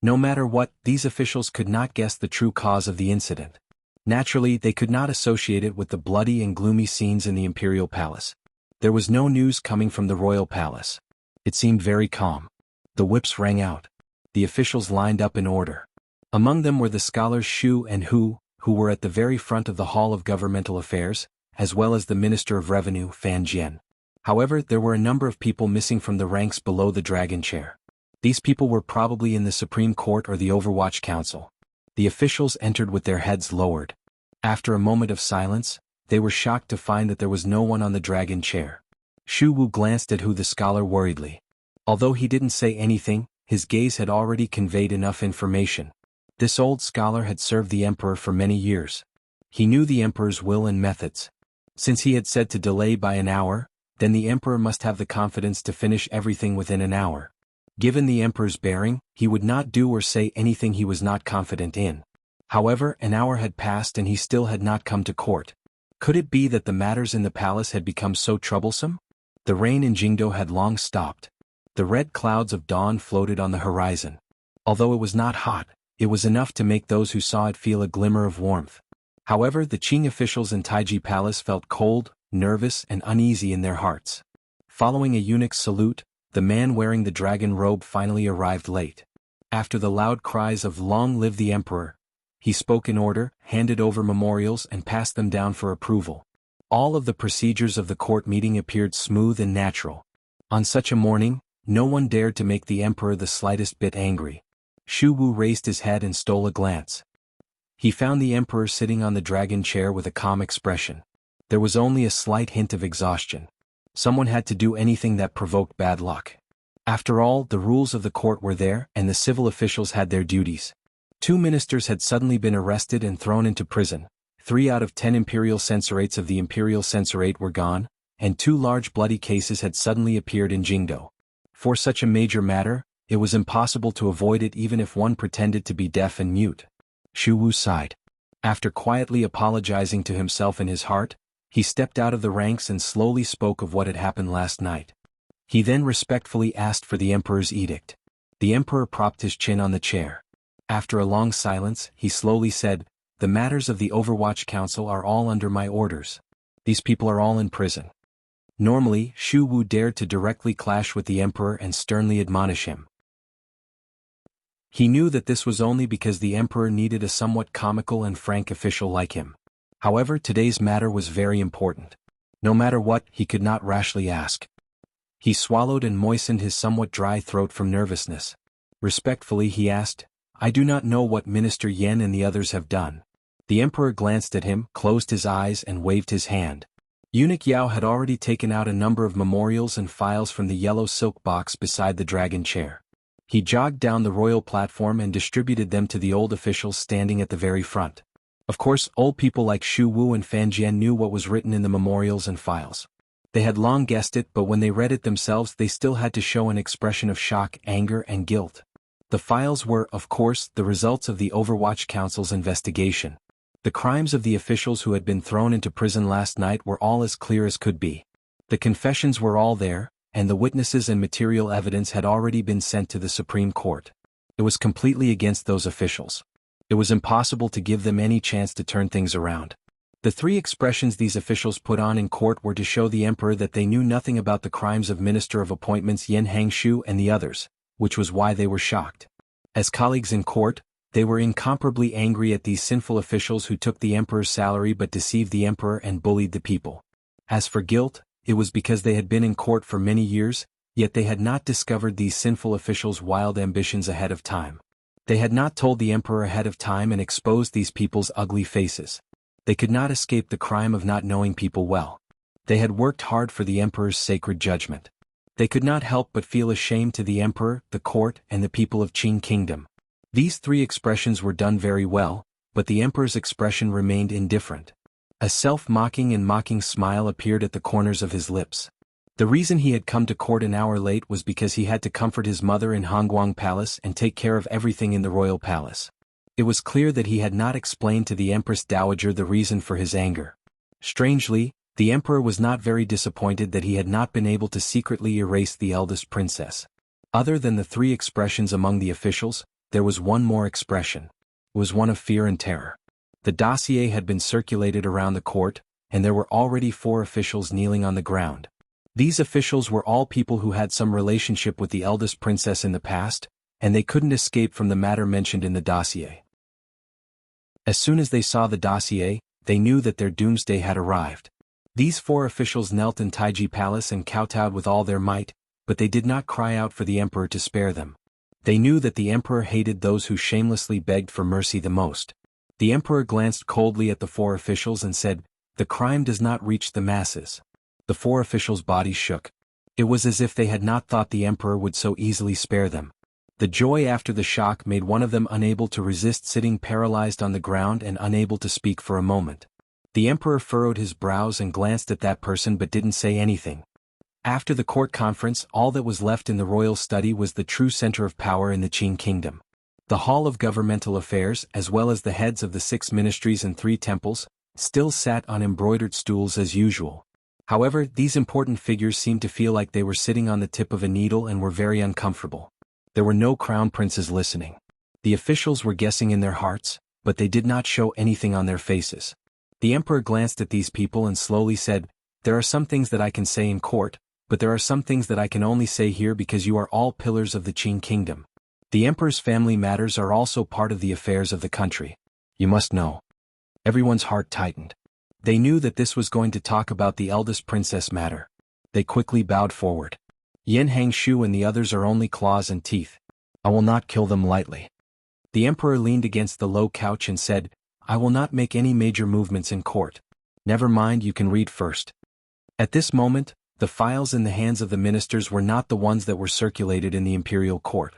No matter what, these officials could not guess the true cause of the incident. Naturally, they could not associate it with the bloody and gloomy scenes in the imperial palace. There was no news coming from the royal palace. It seemed very calm. The whips rang out. The officials lined up in order. Among them were the scholars Shu and Hu, who were at the very front of the Hall of Governmental Affairs, as well as the Minister of Revenue, Fan Jian. However, there were a number of people missing from the ranks below the dragon chair. These people were probably in the Supreme Court or the Overwatch Council. The officials entered with their heads lowered. After a moment of silence, they were shocked to find that there was no one on the dragon chair. Shu Wu glanced at Hu the scholar worriedly. Although he didn't say anything, his gaze had already conveyed enough information. This old scholar had served the emperor for many years. He knew the emperor's will and methods. Since he had said to delay by an hour, then the emperor must have the confidence to finish everything within an hour. Given the emperor's bearing, he would not do or say anything he was not confident in. However, an hour had passed and he still had not come to court. Could it be that the matters in the palace had become so troublesome? The rain in Jingdo had long stopped. The red clouds of dawn floated on the horizon. Although it was not hot, it was enough to make those who saw it feel a glimmer of warmth. However, the Qing officials in Taiji Palace felt cold, nervous, and uneasy in their hearts. Following a eunuch's salute, the man wearing the dragon robe finally arrived late. After the loud cries of "Long live the Emperor," he spoke in order, handed over memorials and passed them down for approval. All of the procedures of the court meeting appeared smooth and natural. On such a morning, no one dared to make the emperor the slightest bit angry. Shu Wu raised his head and stole a glance. He found the emperor sitting on the dragon chair with a calm expression. There was only a slight hint of exhaustion. Someone had to do anything that provoked bad luck. After all, the rules of the court were there, and the civil officials had their duties. 2 ministers had suddenly been arrested and thrown into prison. 3 out of 10 imperial censorates of the imperial censorate were gone, and 2 large bloody cases had suddenly appeared in Jingdo. For such a major matter, it was impossible to avoid it even if one pretended to be deaf and mute. Shu Wu sighed. After quietly apologizing to himself in his heart, he stepped out of the ranks and slowly spoke of what had happened last night. He then respectfully asked for the emperor's edict. The emperor propped his chin on the chair. After a long silence, he slowly said, "The matters of the Overwatch Council are all under my orders. These people are all in prison." Normally, Shu Wu dared to directly clash with the emperor and sternly admonish him. He knew that this was only because the emperor needed a somewhat comical and frank official like him. However, today's matter was very important. No matter what, he could not rashly ask. He swallowed and moistened his somewhat dry throat from nervousness. Respectfully he asked, "I do not know what Minister Yen and the others have done." The emperor glanced at him, closed his eyes and waved his hand. Eunuch Yao had already taken out a number of memorials and files from the yellow silk box beside the dragon chair. He jogged down the royal platform and distributed them to the old officials standing at the very front. Of course, old people like Shu Wu and Fan Jian knew what was written in the memorials and files. They had long guessed it, but when they read it themselves they still had to show an expression of shock, anger, and guilt. The files were, of course, the results of the Overwatch Council's investigation. The crimes of the officials who had been thrown into prison last night were all as clear as could be. The confessions were all there, and the witnesses and material evidence had already been sent to the Supreme Court. It was completely against those officials. It was impossible to give them any chance to turn things around. The three expressions these officials put on in court were to show the emperor that they knew nothing about the crimes of Minister of Appointments Yan Hangshu and the others, which was why they were shocked. As colleagues in court, they were incomparably angry at these sinful officials who took the emperor's salary but deceived the emperor and bullied the people. As for guilt, it was because they had been in court for many years, yet they had not discovered these sinful officials' wild ambitions ahead of time. They had not told the emperor ahead of time and exposed these people's ugly faces. They could not escape the crime of not knowing people well. They had worked hard for the emperor's sacred judgment. They could not help but feel ashamed to the emperor, the court, and the people of Qing Kingdom. These three expressions were done very well, but the emperor's expression remained indifferent. A self-mocking and mocking smile appeared at the corners of his lips. The reason he had come to court an hour late was because he had to comfort his mother in Hongguang Palace and take care of everything in the royal palace. It was clear that he had not explained to the Empress Dowager the reason for his anger. Strangely, the emperor was not very disappointed that he had not been able to secretly erase the eldest princess. Other than the three expressions among the officials, there was one more expression. It was one of fear and terror. The dossier had been circulated around the court, and there were already 4 officials kneeling on the ground. These officials were all people who had some relationship with the eldest princess in the past, and they couldn't escape from the matter mentioned in the dossier. As soon as they saw the dossier, they knew that their doomsday had arrived. These 4 officials knelt in Taiji Palace and kowtowed with all their might, but they did not cry out for the emperor to spare them. They knew that the emperor hated those who shamelessly begged for mercy the most. The emperor glanced coldly at the 4 officials and said, "The crime does not reach the masses." The 4 officials' bodies shook. It was as if they had not thought the emperor would so easily spare them. The joy after the shock made one of them unable to resist sitting paralyzed on the ground and unable to speak for a moment. The emperor furrowed his brows and glanced at that person but didn't say anything. After the court conference, all that was left in the royal study was the true center of power in the Qing kingdom. The Hall of Governmental Affairs, as well as the heads of the 6 ministries and 3 temples, still sat on embroidered stools as usual. However, these important figures seemed to feel like they were sitting on the tip of a needle and were very uncomfortable. There were no crown princes listening. The officials were guessing in their hearts, but they did not show anything on their faces. The emperor glanced at these people and slowly said, "There are some things that I can say in court, but there are some things that I can only say here because you are all pillars of the Qing kingdom. The emperor's family matters are also part of the affairs of the country. You must know." Everyone's heart tightened. They knew that this was going to talk about the eldest princess matter. They quickly bowed forward. "Yan Hangshu and the others are only claws and teeth. I will not kill them lightly." The emperor leaned against the low couch and said, "I will not make any major movements in court. Never mind, you can read first." At this moment, the files in the hands of the ministers were not the ones that were circulated in the imperial court.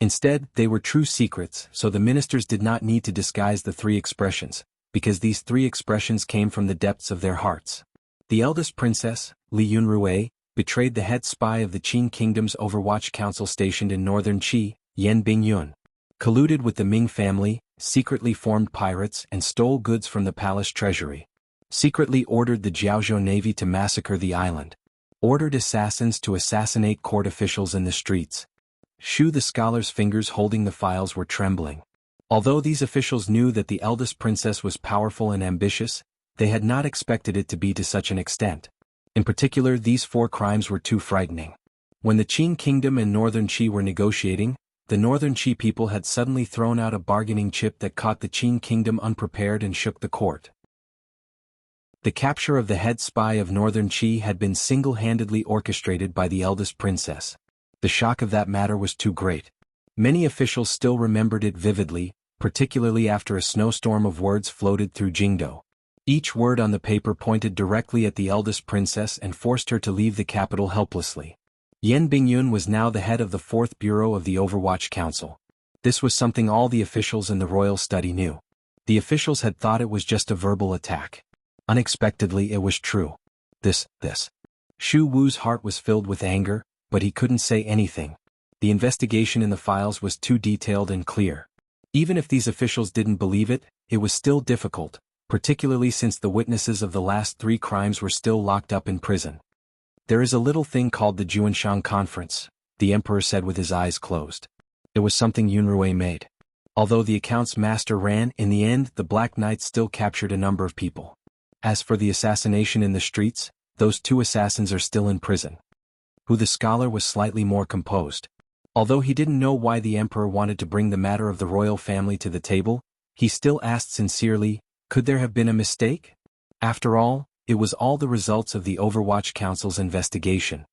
Instead, they were true secrets, so the ministers did not need to disguise the 3 expressions, because these 3 expressions came from the depths of their hearts. The eldest princess, Li Yunrui, betrayed the head spy of the Qing kingdom's Overwatch Council stationed in northern Qi, Yan Bingyun, colluded with the Ming family, secretly formed pirates and stole goods from the palace treasury, secretly ordered the Jiaozhou navy to massacre the island, ordered assassins to assassinate court officials in the streets. Shu the scholar's fingers holding the files were trembling. Although these officials knew that the eldest princess was powerful and ambitious, they had not expected it to be to such an extent. In particular, these 4 crimes were too frightening. When the Qing kingdom and northern Qi were negotiating, the northern Qi people had suddenly thrown out a bargaining chip that caught the Qing kingdom unprepared and shook the court. The capture of the head spy of northern Qi had been single-handedly orchestrated by the eldest princess. The shock of that matter was too great. Many officials still remembered it vividly, particularly after a snowstorm of words floated through Jingdo. Each word on the paper pointed directly at the eldest princess and forced her to leave the capital helplessly. Yan Bingyun was now the head of the 4th Bureau of the Overwatch Council. This was something all the officials in the royal study knew. The officials had thought it was just a verbal attack. Unexpectedly, it was true. This. Shu Wu's heart was filled with anger, but he couldn't say anything. The investigation in the files was too detailed and clear. Even if these officials didn't believe it, it was still difficult, particularly since the witnesses of the last 3 crimes were still locked up in prison. "There is a little thing called the Juanshan Conference," the emperor said with his eyes closed. It was something Yunrui made. Although the account's master ran, in the end the Black Knights still captured a number of people. As for the assassination in the streets, those 2 assassins are still in prison. Who the scholar was slightly more composed. Although he didn't know why the emperor wanted to bring the matter of the royal family to the table, he still asked sincerely, could there have been a mistake? After all, it was all the results of the Overwatch Council's investigation.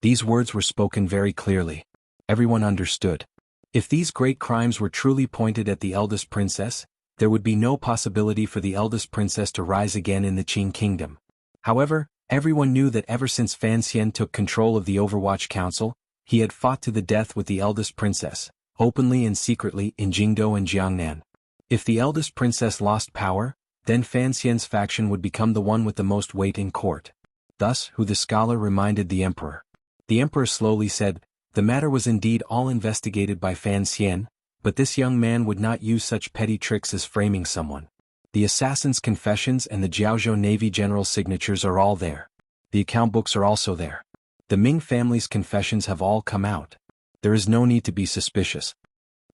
These words were spoken very clearly. Everyone understood. If these great crimes were truly pointed at the eldest princess, there would be no possibility for the eldest princess to rise again in the Qing kingdom. However, everyone knew that ever since Fan Xian took control of the Overwatch Council, he had fought to the death with the eldest princess, openly and secretly in Jingdo and Jiangnan. If the eldest princess lost power, then Fan Xian's faction would become the one with the most weight in court. Thus, who the scholar reminded the emperor. The emperor slowly said, the matter was indeed all investigated by Fan Xian, but this young man would not use such petty tricks as framing someone. The assassin's confessions and the Jiaozhou Navy general's signatures are all there. The account books are also there. The Ming family's confessions have all come out. There is no need to be suspicious.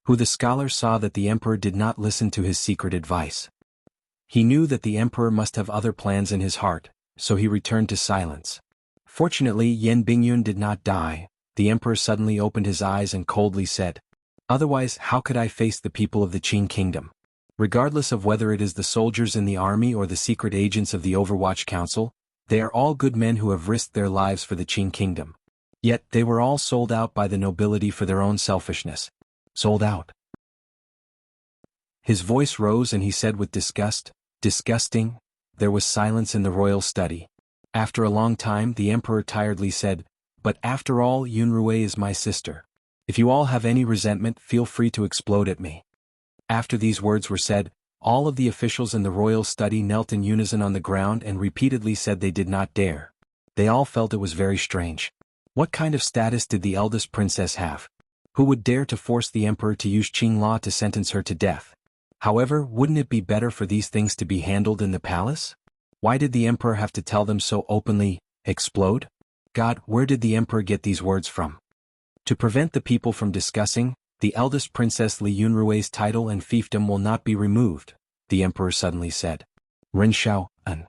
Who the scholar saw that the emperor did not listen to his secret advice. He knew that the emperor must have other plans in his heart, so he returned to silence. Fortunately, Yan Bingyun did not die. The emperor suddenly opened his eyes and coldly said, otherwise how could I face the people of the Qing kingdom? Regardless of whether it is the soldiers in the army or the secret agents of the Overwatch Council, they are all good men who have risked their lives for the Qing kingdom. Yet they were all sold out by the nobility for their own selfishness. Sold out. His voice rose and he said with disgust, disgusting. There was silence in the royal study. After a long time the emperor tiredly said, but after all Yunrui is my sister. If you all have any resentment, feel free to explode at me. After these words were said, all of the officials in the royal study knelt in unison on the ground and repeatedly said they did not dare. They all felt it was very strange. What kind of status did the eldest princess have? Who would dare to force the emperor to use Qing law to sentence her to death? However, wouldn't it be better for these things to be handled in the palace? Why did the emperor have to tell them so openly, explode? God, where did the emperor get these words from? To prevent the people from discussing, the eldest princess Li Yunrui's title and fiefdom will not be removed, the emperor suddenly said. Ren Xiao-en.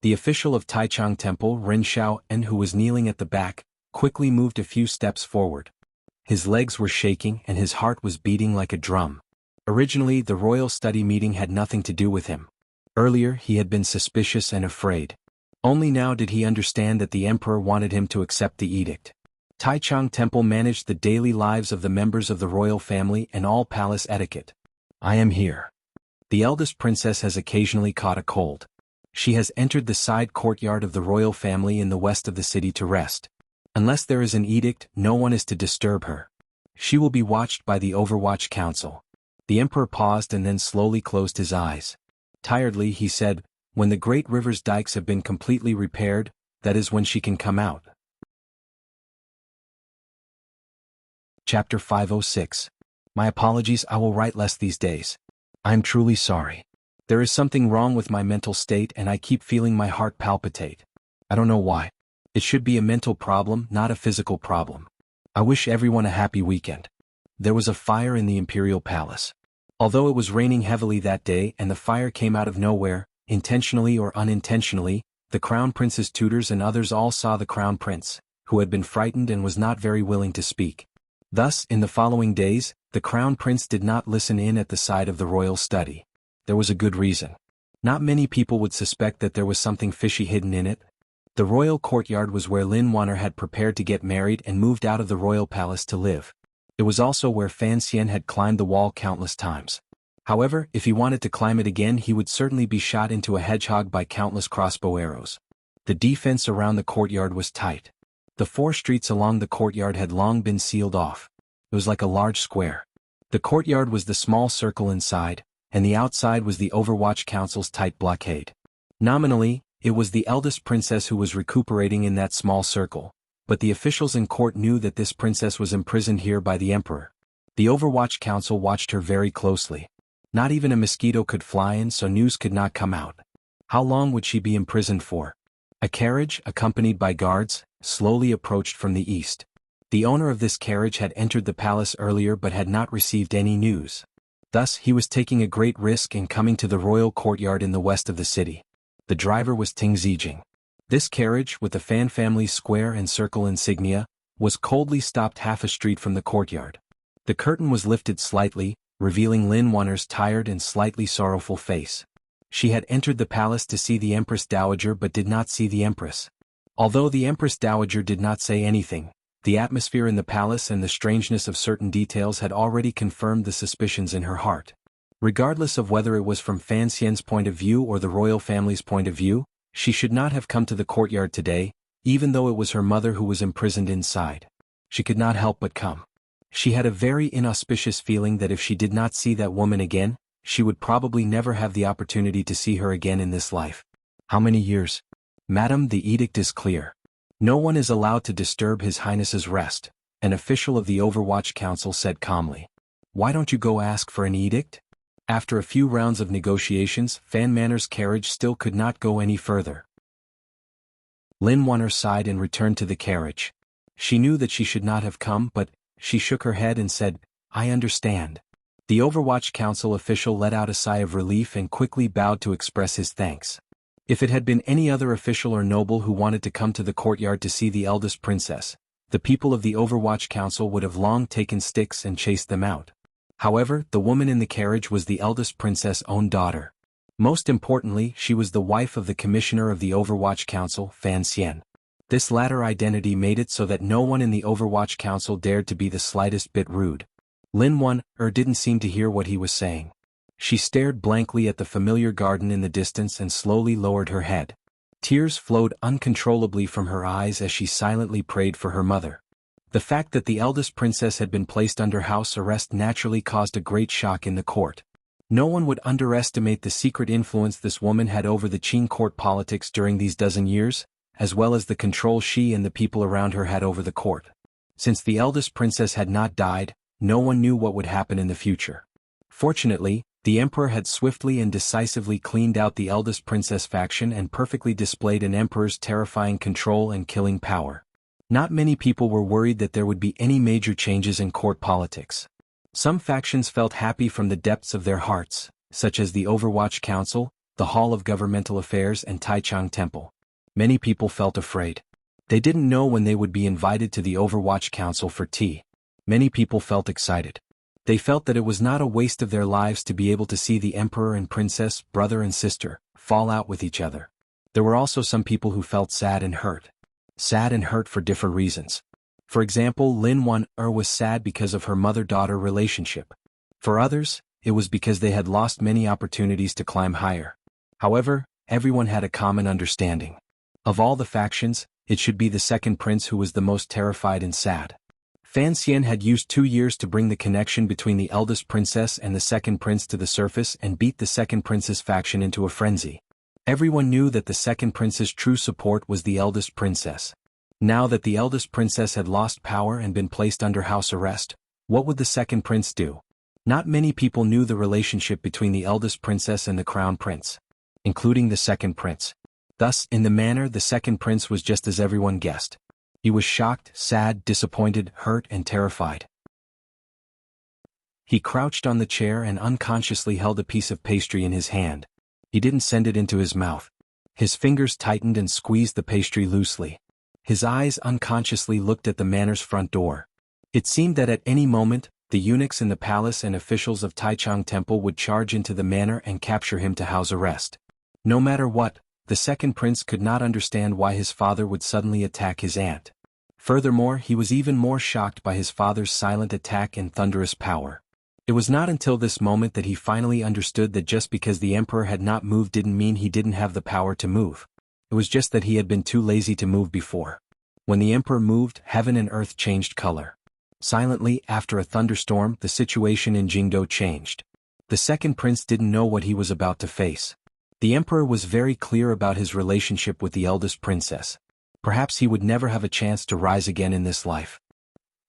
The official of Taichung Temple, Ren Xiao-en, who was kneeling at the back, quickly moved a few steps forward. His legs were shaking and his heart was beating like a drum. Originally, the royal study meeting had nothing to do with him. Earlier, he had been suspicious and afraid. Only now did he understand that the emperor wanted him to accept the edict. Taichung Temple managed the daily lives of the members of the royal family and all palace etiquette. I am here. The eldest princess has occasionally caught a cold. She has entered the side courtyard of the royal family in the west of the city to rest. Unless there is an edict, no one is to disturb her. She will be watched by the Overwatch Council. The emperor paused and then slowly closed his eyes. Tiredly he said, when the great river's dikes have been completely repaired, that is when she can come out. Chapter 506. My apologies, I will write less these days. I am truly sorry. There is something wrong with my mental state and I keep feeling my heart palpitate. I don't know why. It should be a mental problem, not a physical problem. I wish everyone a happy weekend. There was a fire in the imperial palace. Although it was raining heavily that day and the fire came out of nowhere, intentionally or unintentionally, the crown prince's tutors and others all saw the crown prince, who had been frightened and was not very willing to speak. Thus, in the following days, the crown prince did not listen in at the side of the royal study. There was a good reason. Not many people would suspect that there was something fishy hidden in it. The royal courtyard was where Lin Wanner had prepared to get married and moved out of the royal palace to live. It was also where Fan Xian had climbed the wall countless times. However, if he wanted to climb it again, he would certainly be shot into a hedgehog by countless crossbow arrows. The defense around the courtyard was tight. The 4 streets along the courtyard had long been sealed off. It was like a large square. The courtyard was the small circle inside, and the outside was the Overwatch Council's tight blockade. Nominally, it was the eldest princess who was recuperating in that small circle, but the officials in court knew that this princess was imprisoned here by the emperor. The Overwatch Council watched her very closely. Not even a mosquito could fly in, so news could not come out. How long would she be imprisoned for? A carriage, accompanied by guards, slowly approached from the east. The owner of this carriage had entered the palace earlier but had not received any news. Thus he was taking a great risk in coming to the royal courtyard in the west of the city. The driver was Ting Zijing. This carriage, with the Fan family's square and circle insignia, was coldly stopped half a street from the courtyard. The curtain was lifted slightly, revealing Lin Wanner's tired and slightly sorrowful face. She had entered the palace to see the Empress Dowager but did not see the Empress. Although the Empress Dowager did not say anything, the atmosphere in the palace and the strangeness of certain details had already confirmed the suspicions in her heart. Regardless of whether it was from Fan Xian's point of view or the royal family's point of view, she should not have come to the courtyard today, even though it was her mother who was imprisoned inside. She could not help but come. She had a very inauspicious feeling that if she did not see that woman again, she would probably never have the opportunity to see her again in this life. How many years? Madam, the edict is clear. No one is allowed to disturb His Highness's rest, an official of the Overwatch Council said calmly. Why don't you go ask for an edict? After a few rounds of negotiations, Fan Manor's carriage still could not go any further. Lin Wanner sighed and returned to the carriage. She knew that she should not have come, but she shook her head and said, I understand. The Overwatch Council official let out a sigh of relief and quickly bowed to express his thanks. If it had been any other official or noble who wanted to come to the courtyard to see the eldest princess, the people of the Overwatch Council would have long taken sticks and chased them out. However, the woman in the carriage was the eldest princess' own daughter. Most importantly, she was the wife of the commissioner of the Overwatch Council, Fan Xian. This latter identity made it so that no one in the Overwatch Council dared to be the slightest bit rude. Lin Wanner didn't seem to hear what he was saying. She stared blankly at the familiar garden in the distance and slowly lowered her head. Tears flowed uncontrollably from her eyes as she silently prayed for her mother. The fact that the eldest princess had been placed under house arrest naturally caused a great shock in the court. No one would underestimate the secret influence this woman had over the Qing court politics during these dozen years, as well as the control she and the people around her had over the court. Since the eldest princess had not died, no one knew what would happen in the future. Fortunately, the emperor had swiftly and decisively cleaned out the eldest princess faction and perfectly displayed an emperor's terrifying control and killing power. Not many people were worried that there would be any major changes in court politics. Some factions felt happy from the depths of their hearts, such as the Overwatch Council, the Hall of Governmental Affairs and Taichung Temple. Many people felt afraid. They didn't know when they would be invited to the Overwatch Council for tea. Many people felt excited. They felt that it was not a waste of their lives to be able to see the emperor and princess, brother and sister, fall out with each other. There were also some people who felt sad and hurt. Sad and hurt for different reasons. For example, Lin Wanner was sad because of her mother-daughter relationship. For others, it was because they had lost many opportunities to climb higher. However, everyone had a common understanding. Of all the factions, it should be the second prince who was the most terrified and sad. Fan Xian had used 2 years to bring the connection between the eldest princess and the second prince to the surface and beat the second prince's faction into a frenzy. Everyone knew that the second prince's true support was the eldest princess. Now that the eldest princess had lost power and been placed under house arrest, what would the second prince do? Not many people knew the relationship between the eldest princess and the crown prince, including the second prince. Thus, in the manner, the second prince was just as everyone guessed. He was shocked, sad, disappointed, hurt, and terrified. He crouched on the chair and unconsciously held a piece of pastry in his hand. He didn't send it into his mouth. His fingers tightened and squeezed the pastry loosely. His eyes unconsciously looked at the manor's front door. It seemed that at any moment, the eunuchs in the palace and officials of Taichung Temple would charge into the manor and capture him to house arrest. No matter what, the second prince could not understand why his father would suddenly attack his aunt. Furthermore, he was even more shocked by his father's silent attack and thunderous power. It was not until this moment that he finally understood that just because the emperor had not moved didn't mean he didn't have the power to move. It was just that he had been too lazy to move before. When the emperor moved, heaven and earth changed color. Silently, after a thunderstorm, the situation in Jingdo changed. The second prince didn't know what he was about to face. The emperor was very clear about his relationship with the eldest princess. Perhaps he would never have a chance to rise again in this life.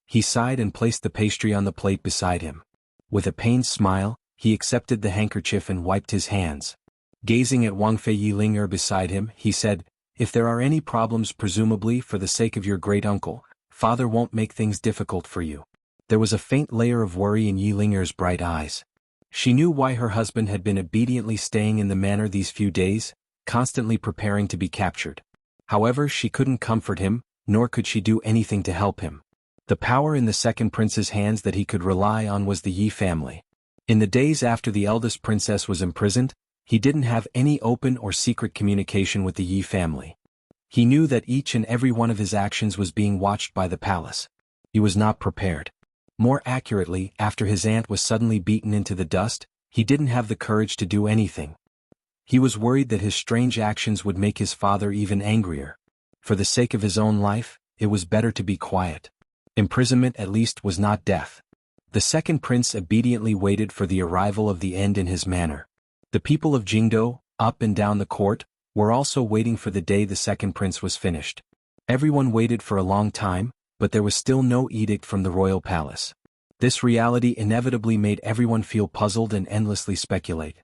He sighed and placed the pastry on the plate beside him. With a pained smile, he accepted the handkerchief and wiped his hands. Gazing at Wang Fei Yilinger beside him, he said, "If there are any problems presumably for the sake of your great uncle, Father won't make things difficult for you. There was a faint layer of worry in Yi Linger's bright eyes. She knew why her husband had been obediently staying in the manor these few days, constantly preparing to be captured. However, she couldn't comfort him, nor could she do anything to help him. The power in the second prince's hands that he could rely on was the Yi family. In the days after the eldest princess was imprisoned, he didn't have any open or secret communication with the Yi family. He knew that each and every one of his actions was being watched by the palace. He was not prepared. More accurately, after his aunt was suddenly beaten into the dust, he didn't have the courage to do anything. He was worried that his strange actions would make his father even angrier. For the sake of his own life, it was better to be quiet. Imprisonment at least was not death. The second prince obediently waited for the arrival of the end in his manor. The people of Jingdo, up and down the court, were also waiting for the day the second prince was finished. Everyone waited for a long time, but there was still no edict from the royal palace. This reality inevitably made everyone feel puzzled and endlessly speculate.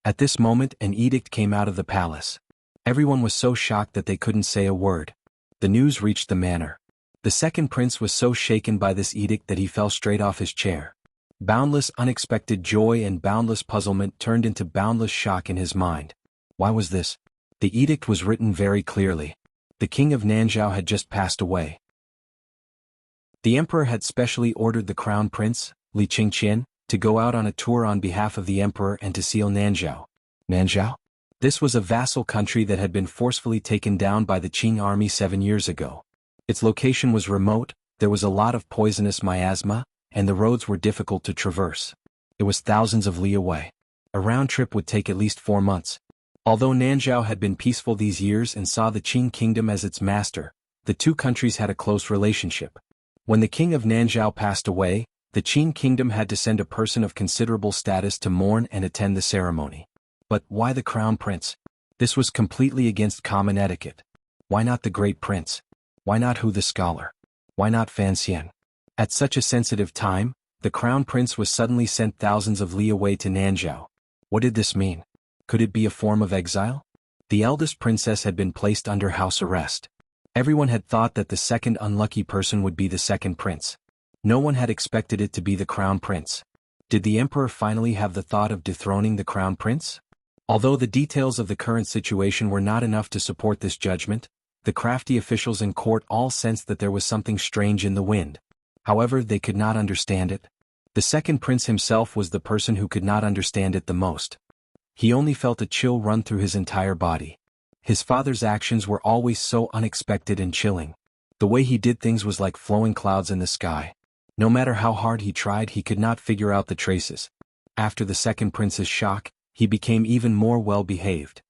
At this moment an edict came out of the palace. Everyone was so shocked that they couldn't say a word. The news reached the manor. The second prince was so shaken by this edict that he fell straight off his chair. Boundless unexpected joy and boundless puzzlement turned into boundless shock in his mind. Why was this? The edict was written very clearly. The king of Nanzhao had just passed away. The emperor had specially ordered the crown prince, Li Qingqian, to go out on a tour on behalf of the emperor and to seal Nanzhao. Nanzhao? This was a vassal country that had been forcefully taken down by the Qing army 7 years ago. Its location was remote, there was a lot of poisonous miasma, and the roads were difficult to traverse. It was thousands of li away. A round trip would take at least 4 months. Although Nanzhao had been peaceful these years and saw the Qing kingdom as its master, the two countries had a close relationship. When the king of Nanzhao passed away, the Qing kingdom had to send a person of considerable status to mourn and attend the ceremony. But why the crown prince? This was completely against common etiquette. Why not the great prince? Why not Hu the scholar? Why not Fan Xian? At such a sensitive time, the crown prince was suddenly sent thousands of li away to Nanzhao. What did this mean? Could it be a form of exile? The eldest princess had been placed under house arrest. Everyone had thought that the second unlucky person would be the second prince. No one had expected it to be the crown prince. Did the emperor finally have the thought of dethroning the crown prince? Although the details of the current situation were not enough to support this judgment, the crafty officials in court all sensed that there was something strange in the wind. However, they could not understand it. The second prince himself was the person who could not understand it the most. He only felt a chill run through his entire body. His father's actions were always so unexpected and chilling. The way he did things was like flowing clouds in the sky. No matter how hard he tried, he could not figure out the traces. After the second prince's shock, he became even more well-behaved.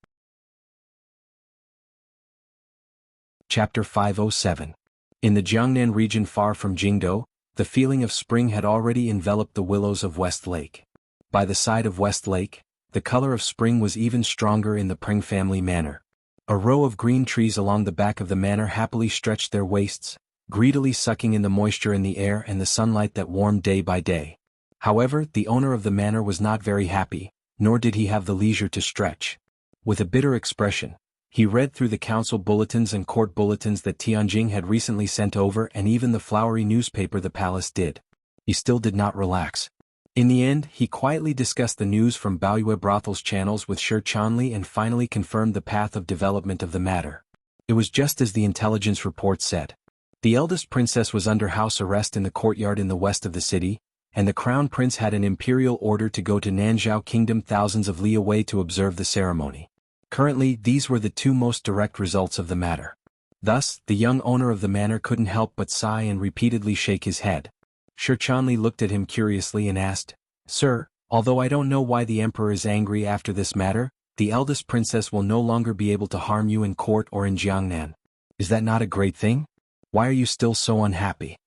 Chapter 507. In the Jiangnan region far from Jingdo, the feeling of spring had already enveloped the willows of West Lake. By the side of West Lake, the color of spring was even stronger in the Pring family manor. A row of green trees along the back of the manor happily stretched their wastes, greedily sucking in the moisture in the air and the sunlight that warmed day by day. However, the owner of the manor was not very happy, nor did he have the leisure to stretch. With a bitter expression, he read through the council bulletins and court bulletins that Tianjing had recently sent over and even the flowery newspaper the palace did. He still did not relax. In the end, he quietly discussed the news from Baoyue Brothel's channels with Shi Chanli and finally confirmed the path of development of the matter. It was just as the intelligence report said. The eldest princess was under house arrest in the courtyard in the west of the city, and the crown prince had an imperial order to go to Nanzhao Kingdom thousands of li away to observe the ceremony. Currently, these were the two most direct results of the matter. Thus, the young owner of the manor couldn't help but sigh and repeatedly shake his head. Shi Chanli looked at him curiously and asked, "Sir, although I don't know why the emperor is angry after this matter, the eldest princess will no longer be able to harm you in court or in Jiangnan. Is that not a great thing? Why are you still so unhappy?"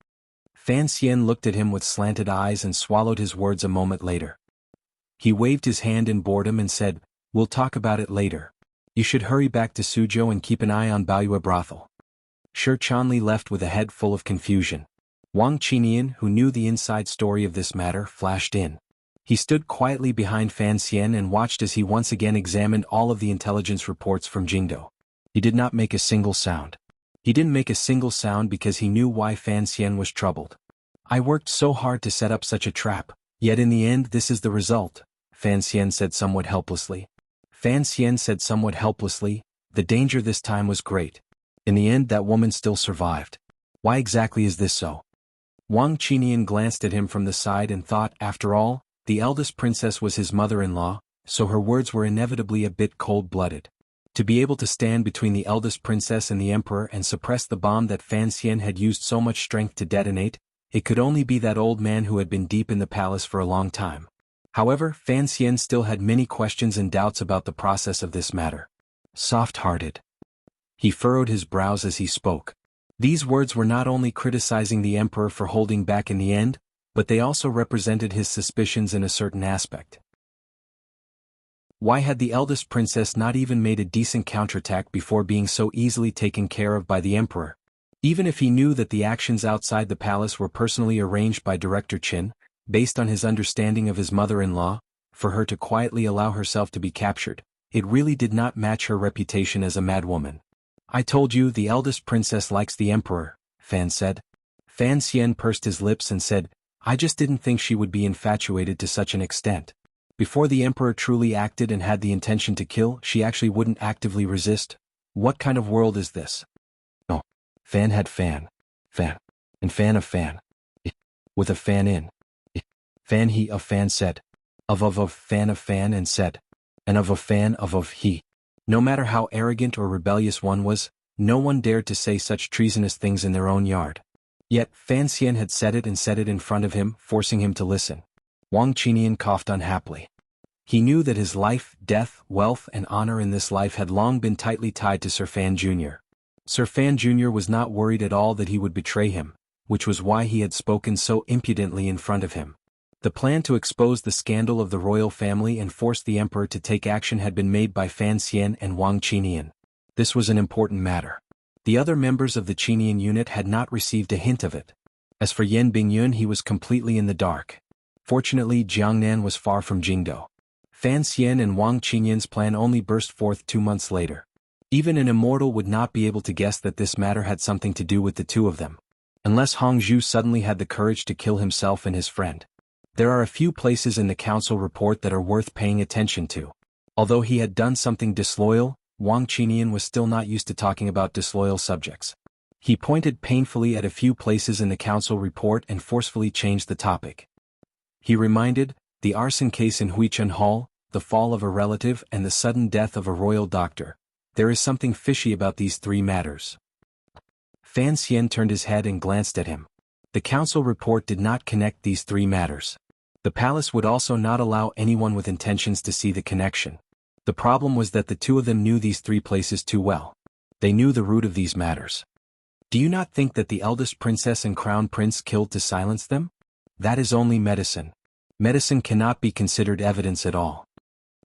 Fan Xian looked at him with slanted eyes and swallowed his words a moment later. He waved his hand in boredom and said, "We'll talk about it later. You should hurry back to Suzhou and keep an eye on Baoyue Brothel." Shi Chanli left with a head full of confusion. Wang Qinian, who knew the inside story of this matter, flashed in. He stood quietly behind Fan Xian and watched as he once again examined all of the intelligence reports from Jingdo. He did not make a single sound. He didn't make a single sound because he knew why Fan Xian was troubled. I worked so hard to set up such a trap, yet in the end this is the result, Fan Xian said somewhat helplessly. The danger this time was great. In the end that woman still survived. Why exactly is this so? Wang Qinian glanced at him from the side and thought, after all, the eldest princess was his mother-in-law, so her words were inevitably a bit cold-blooded. To be able to stand between the eldest princess and the emperor and suppress the bomb that Fan Xian had used so much strength to detonate, it could only be that old man who had been deep in the palace for a long time. However, Fan Xian still had many questions and doubts about the process of this matter. Soft-hearted. He furrowed his brows as he spoke. These words were not only criticizing the emperor for holding back in the end, but they also represented his suspicions in a certain aspect. Why had the eldest princess not even made a decent counterattack before being so easily taken care of by the emperor? Even if he knew that the actions outside the palace were personally arranged by Director Qin, based on his understanding of his mother-in-law, for her to quietly allow herself to be captured, it really did not match her reputation as a madwoman. I told you the eldest princess likes the emperor, Fan said. Fan Xian pursed his lips and said, I just didn't think she would be infatuated to such an extent. Before the emperor truly acted and had the intention to kill, she actually wouldn't actively resist. What kind of world is this? Oh, Fan had Fan, and Fan of Fan. With a Fan in. Fan he of Fan said. Of Fan of Fan and said. And of a Fan of he. No matter how arrogant or rebellious one was, no one dared to say such treasonous things in their own yard. Yet, Fan Xian had said it in front of him, forcing him to listen. Wang Qinian coughed unhappily. He knew that his life, death, wealth and honor in this life had long been tightly tied to Sir Fan Jr. Sir Fan Jr. was not worried at all that he would betray him, which was why he had spoken so impudently in front of him. The plan to expose the scandal of the royal family and force the emperor to take action had been made by Fan Xian and Wang Qinian. This was an important matter. The other members of the Qinian unit had not received a hint of it. As for Yan Bingyun, he was completely in the dark. Fortunately, Jiangnan was far from Jingdo. Fan Xian and Wang Qinian's plan only burst forth 2 months later. Even an immortal would not be able to guess that this matter had something to do with the two of them. Unless Hongzhu suddenly had the courage to kill himself and his friend. There are a few places in the council report that are worth paying attention to. Although he had done something disloyal, Wang Qinian was still not used to talking about disloyal subjects. He pointed painfully at a few places in the council report and forcefully changed the topic. He reminded, the arson case in Huichun Hall, the fall of a relative and the sudden death of a royal doctor. There is something fishy about these 3 matters. Fan Xian turned his head and glanced at him. The council report did not connect these 3 matters. The palace would also not allow anyone with intentions to see the connection. The problem was that the two of them knew these 3 places too well. They knew the root of these matters. Do you not think that the eldest princess and crown prince killed to silence them? That is only medicine. Medicine cannot be considered evidence at all.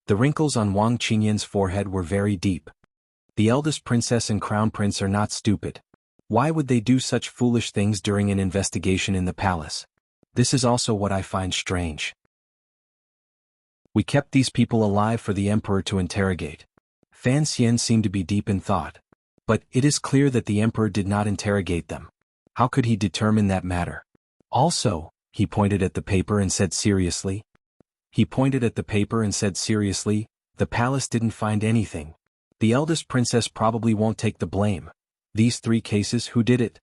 The wrinkles on Wang Qinian's forehead were very deep. The eldest princess and crown prince are not stupid. Why would they do such foolish things during an investigation in the palace? This is also what I find strange. We kept these people alive for the emperor to interrogate. Fan Xian seemed to be deep in thought. But it is clear that the emperor did not interrogate them. How could he determine that matter? Also, he pointed at the paper and said seriously. The palace didn't find anything. The eldest princess probably won't take the blame. These 3 cases, who did it?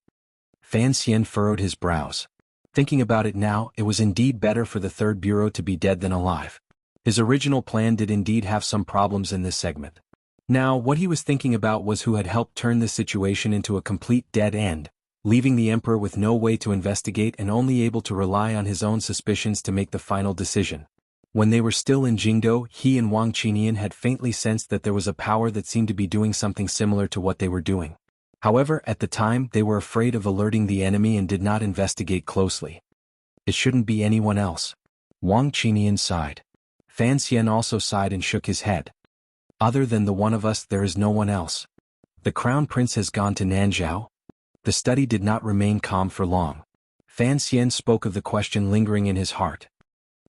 Fan Xian furrowed his brows. Thinking about it now, it was indeed better for the 3rd Bureau to be dead than alive. His original plan did indeed have some problems in this segment. Now, what he was thinking about was who had helped turn this situation into a complete dead end, leaving the emperor with no way to investigate and only able to rely on his own suspicions to make the final decision. When they were still in Jingdo, he and Wang Qinian had faintly sensed that there was a power that seemed to be doing something similar to what they were doing. However, at the time, they were afraid of alerting the enemy and did not investigate closely. It shouldn't be anyone else. Wang Qinian sighed. Fan Xian also sighed and shook his head. Other than the one of us, there is no one else. The crown prince has gone to Nanzhao. The study did not remain calm for long. Fan Xian spoke of the question lingering in his heart.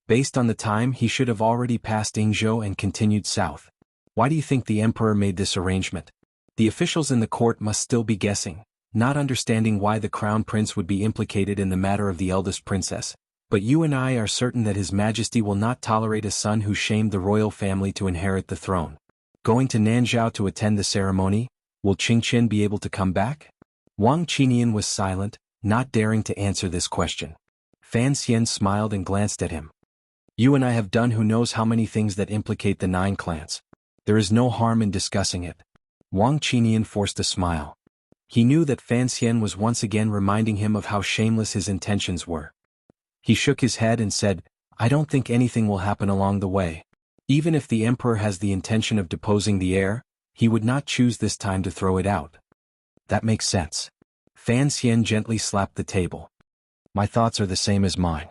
Based on the time, he should have already passed Yingzhou and continued south. Why do you think the emperor made this arrangement? The officials in the court must still be guessing. not understanding why the crown prince would be implicated in the matter of the eldest princess. But you and I are certain that His Majesty will not tolerate a son who shamed the royal family to inherit the throne. Going to Nanzhao to attend the ceremony, will Qingqian be able to come back? Wang Qinian was silent, not daring to answer this question. Fan Xian smiled and glanced at him. You and I have done who knows how many things that implicate the 9 clans. There is no harm in discussing it. Wang Qinian forced a smile. He knew that Fan Xian was once again reminding him of how shameless his intentions were. He shook his head and said, I don't think anything will happen along the way. Even if the emperor has the intention of deposing the heir, he would not choose this time to throw it out. That makes sense. Fan Xian gently slapped the table. My thoughts are the same as mine.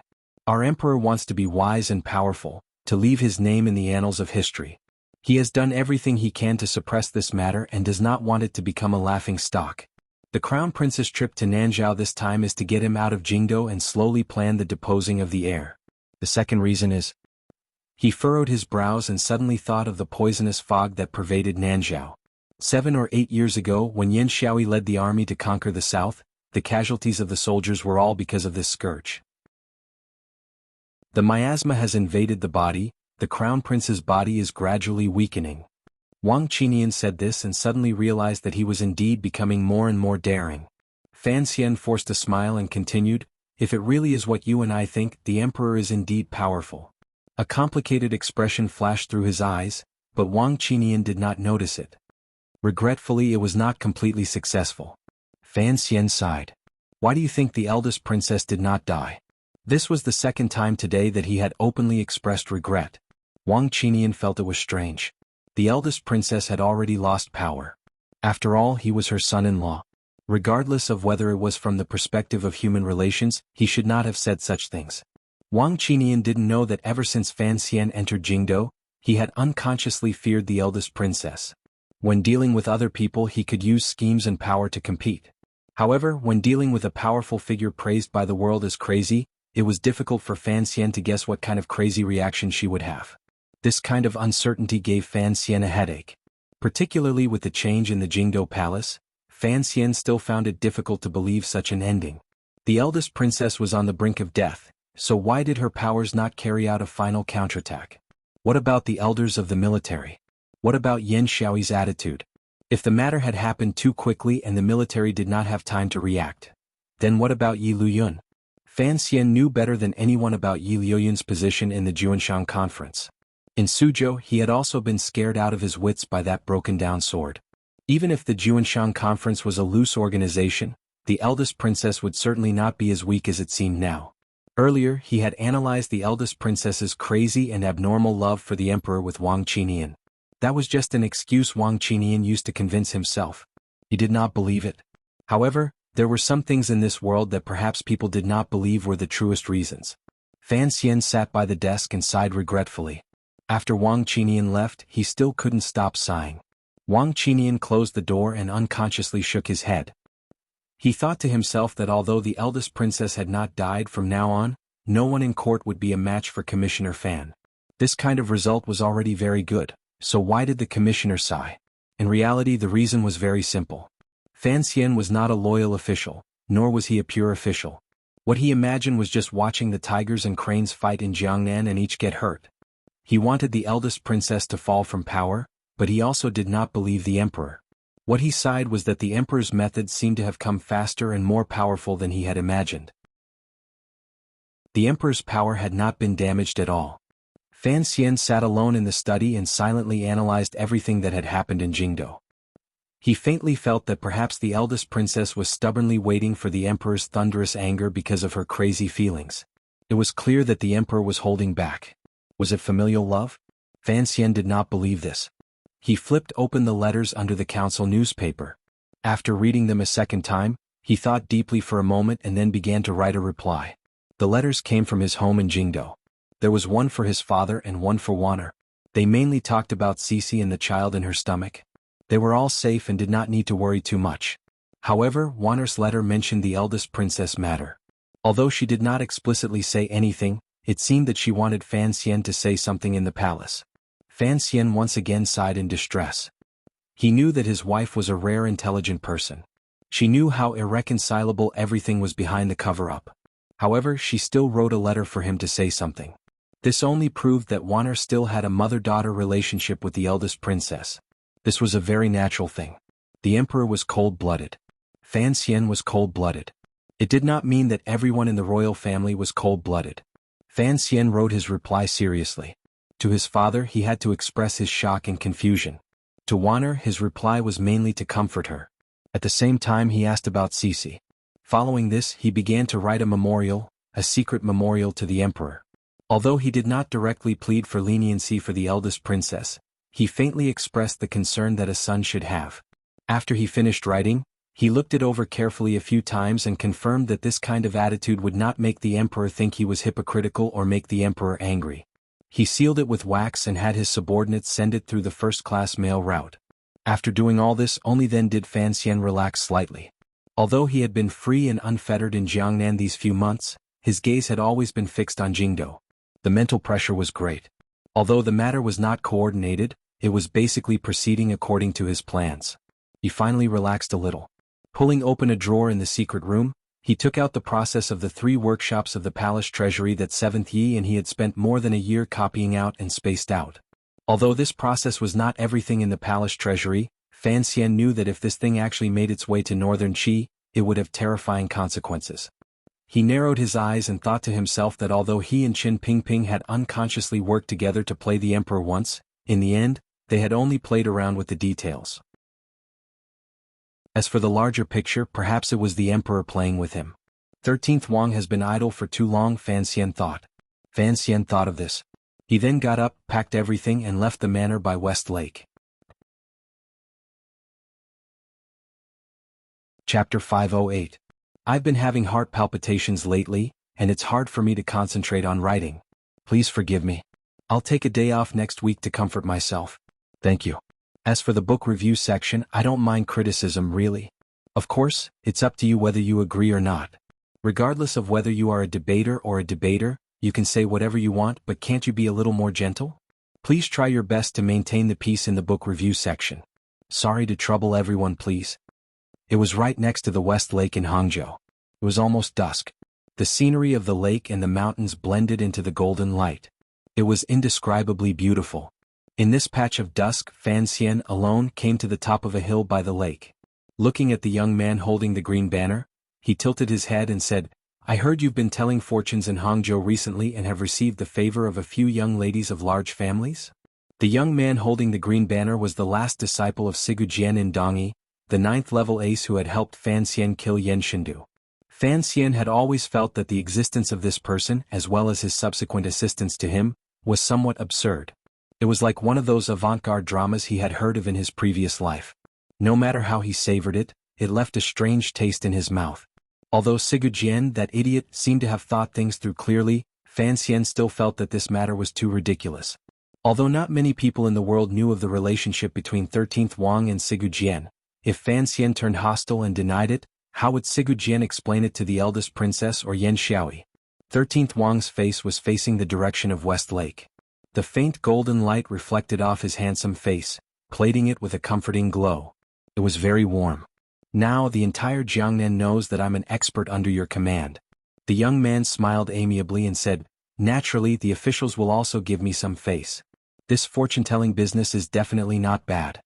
Our emperor wants to be wise and powerful, to leave his name in the annals of history. He has done everything he can to suppress this matter and does not want it to become a laughing stock. The crown prince's trip to Nanzhao this time is to get him out of Jingdo and slowly plan the deposing of the heir. The second reason is... He furrowed his brows and suddenly thought of the poisonous fog that pervaded Nanzhao. 7 or 8 years ago, when Yan Xiaoyi led the army to conquer the south, the casualties of the soldiers were all because of this scourge. The miasma has invaded the body, the crown prince's body is gradually weakening. Wang Qinian said this and suddenly realized that he was indeed becoming more and more daring. Fan Xian forced a smile and continued, if it really is what you and I think, the emperor is indeed powerful. A complicated expression flashed through his eyes, but Wang Qinian did not notice it. Regretfully, it was not completely successful. Fan Xian sighed. Why do you think the eldest princess did not die? This was the second time today that he had openly expressed regret. Wang Qinian felt it was strange. The eldest princess had already lost power. After all, he was her son-in-law. Regardless of whether it was from the perspective of human relations, he should not have said such things. Wang Qinian didn't know that ever since Fan Xian entered Jingdo, he had unconsciously feared the eldest princess. When dealing with other people, he could use schemes and power to compete. However, when dealing with a powerful figure praised by the world as crazy, it was difficult for Fan Xian to guess what kind of crazy reaction she would have. This kind of uncertainty gave Fan Xian a headache. Particularly with the change in the Jingdo palace, Fan Xian still found it difficult to believe such an ending. The eldest princess was on the brink of death, so why did her powers not carry out a final counterattack? What about the elders of the military? What about Yan Xiaoyi's attitude? If the matter had happened too quickly and the military did not have time to react, then what about Yi Luyun? Fan Xian knew better than anyone about Yi Luyun's position in the Juanshan conference. In Suzhou, he had also been scared out of his wits by that broken-down sword. Even if the Juanshan conference was a loose organization, the eldest princess would certainly not be as weak as it seemed now. Earlier, he had analyzed the eldest princess's crazy and abnormal love for the emperor with Wang Qinian. That was just an excuse Wang Qinian used to convince himself. He did not believe it. However, there were some things in this world that perhaps people did not believe were the truest reasons. Fan Xian sat by the desk and sighed regretfully. After Wang Qinian left, he still couldn't stop sighing. Wang Qinian closed the door and unconsciously shook his head. He thought to himself that although the eldest princess had not died from now on, no one in court would be a match for Commissioner Fan. This kind of result was already very good, so why did the commissioner sigh? In reality, the reason was very simple. Fan Xian was not a loyal official, nor was he a pure official. What he imagined was just watching the tigers and cranes fight in Jiangnan and each get hurt. He wanted the eldest princess to fall from power, but he also did not believe the emperor. What he sighed was that the emperor's methods seemed to have come faster and more powerful than he had imagined. The emperor's power had not been damaged at all. Fan Xian sat alone in the study and silently analyzed everything that had happened in Jingdo. He faintly felt that perhaps the eldest princess was stubbornly waiting for the emperor's thunderous anger because of her crazy feelings. It was clear that the emperor was holding back. Was it familial love? Fan Xian did not believe this. He flipped open the letters under the council newspaper. After reading them a second time, he thought deeply for a moment and then began to write a reply. The letters came from his home in Jingdo. There was one for his father and one for Wanner. They mainly talked about Cece and the child in her stomach. They were all safe and did not need to worry too much. However, Wanner's letter mentioned the eldest princess matter. Although she did not explicitly say anything, it seemed that she wanted Fan Xian to say something in the palace. Fan Xian once again sighed in distress. He knew that his wife was a rare intelligent person. She knew how irreconcilable everything was behind the cover-up. However, she still wrote a letter for him to say something. This only proved that Wanner still had a mother-daughter relationship with the eldest princess. This was a very natural thing. The emperor was cold-blooded. Fan Xian was cold-blooded. It did not mean that everyone in the royal family was cold-blooded. Fan Xian wrote his reply seriously. To his father he had to express his shock and confusion. To Wanner his reply was mainly to comfort her. At the same time he asked about Cece. Following this he began to write a memorial, a secret memorial to the emperor. Although he did not directly plead for leniency for the eldest princess, he faintly expressed the concern that a son should have. After he finished writing, he looked it over carefully a few times and confirmed that this kind of attitude would not make the emperor think he was hypocritical or make the emperor angry. He sealed it with wax and had his subordinates send it through the first-class mail route. After doing all this, only then did Fan Xian relax slightly. Although he had been free and unfettered in Jiangnan these few months, his gaze had always been fixed on Jingdo. The mental pressure was great. Although the matter was not coordinated, it was basically proceeding according to his plans. He finally relaxed a little. Pulling open a drawer in the secret room, he took out the process of the 3 workshops of the palace treasury that 7th Yi and he had spent more than a year copying out and spaced out. Although this process was not everything in the palace treasury, Fan Xian knew that if this thing actually made its way to northern Qi, it would have terrifying consequences. He narrowed his eyes and thought to himself that although he and Qin Pingping had unconsciously worked together to play the emperor once, in the end, they had only played around with the details. As for the larger picture, perhaps it was the emperor playing with him. 13th Wang has been idle for too long, Fan Xian thought. Fan Xian thought of this. He then got up, packed everything and left the manor by West Lake. Chapter 508. I've been having heart palpitations lately, and it's hard for me to concentrate on writing. Please forgive me. I'll take a day off next week to comfort myself. Thank you. As for the book review section, I don't mind criticism really. Of course, it's up to you whether you agree or not. Regardless of whether you are a debater or a debater, you can say whatever you want, but can't you be a little more gentle? Please try your best to maintain the peace in the book review section. Sorry to trouble everyone, please. It was right next to the West Lake in Hangzhou. It was almost dusk. The scenery of the lake and the mountains blended into the golden light. It was indescribably beautiful. In this patch of dusk, Fan Xian alone came to the top of a hill by the lake. Looking at the young man holding the green banner, he tilted his head and said, I heard you've been telling fortunes in Hangzhou recently and have received the favor of a few young ladies of large families? The young man holding the green banner was the last disciple of Sigu Jian in Dongyi, the 9th-level ace who had helped Fan Xian kill Yan Shindu. Fan Xian had always felt that the existence of this person, as well as his subsequent assistance to him, was somewhat absurd. It was like one of those avant-garde dramas he had heard of in his previous life. No matter how he savored it, it left a strange taste in his mouth. Although Sigu Jian, that idiot, seemed to have thought things through clearly, Fan Xian still felt that this matter was too ridiculous. Although not many people in the world knew of the relationship between 13th Wang and Sigu Jian, if Fan Xian turned hostile and denied it, how would Sigu Jian explain it to the eldest princess or Yan Xiaoyi? 13th Wang's face was facing the direction of West Lake. The faint golden light reflected off his handsome face, plating it with a comforting glow. It was very warm. Now the entire Jiangnan knows that I'm an expert under your command. The young man smiled amiably and said, naturally the officials will also give me some face. This fortune-telling business is definitely not bad.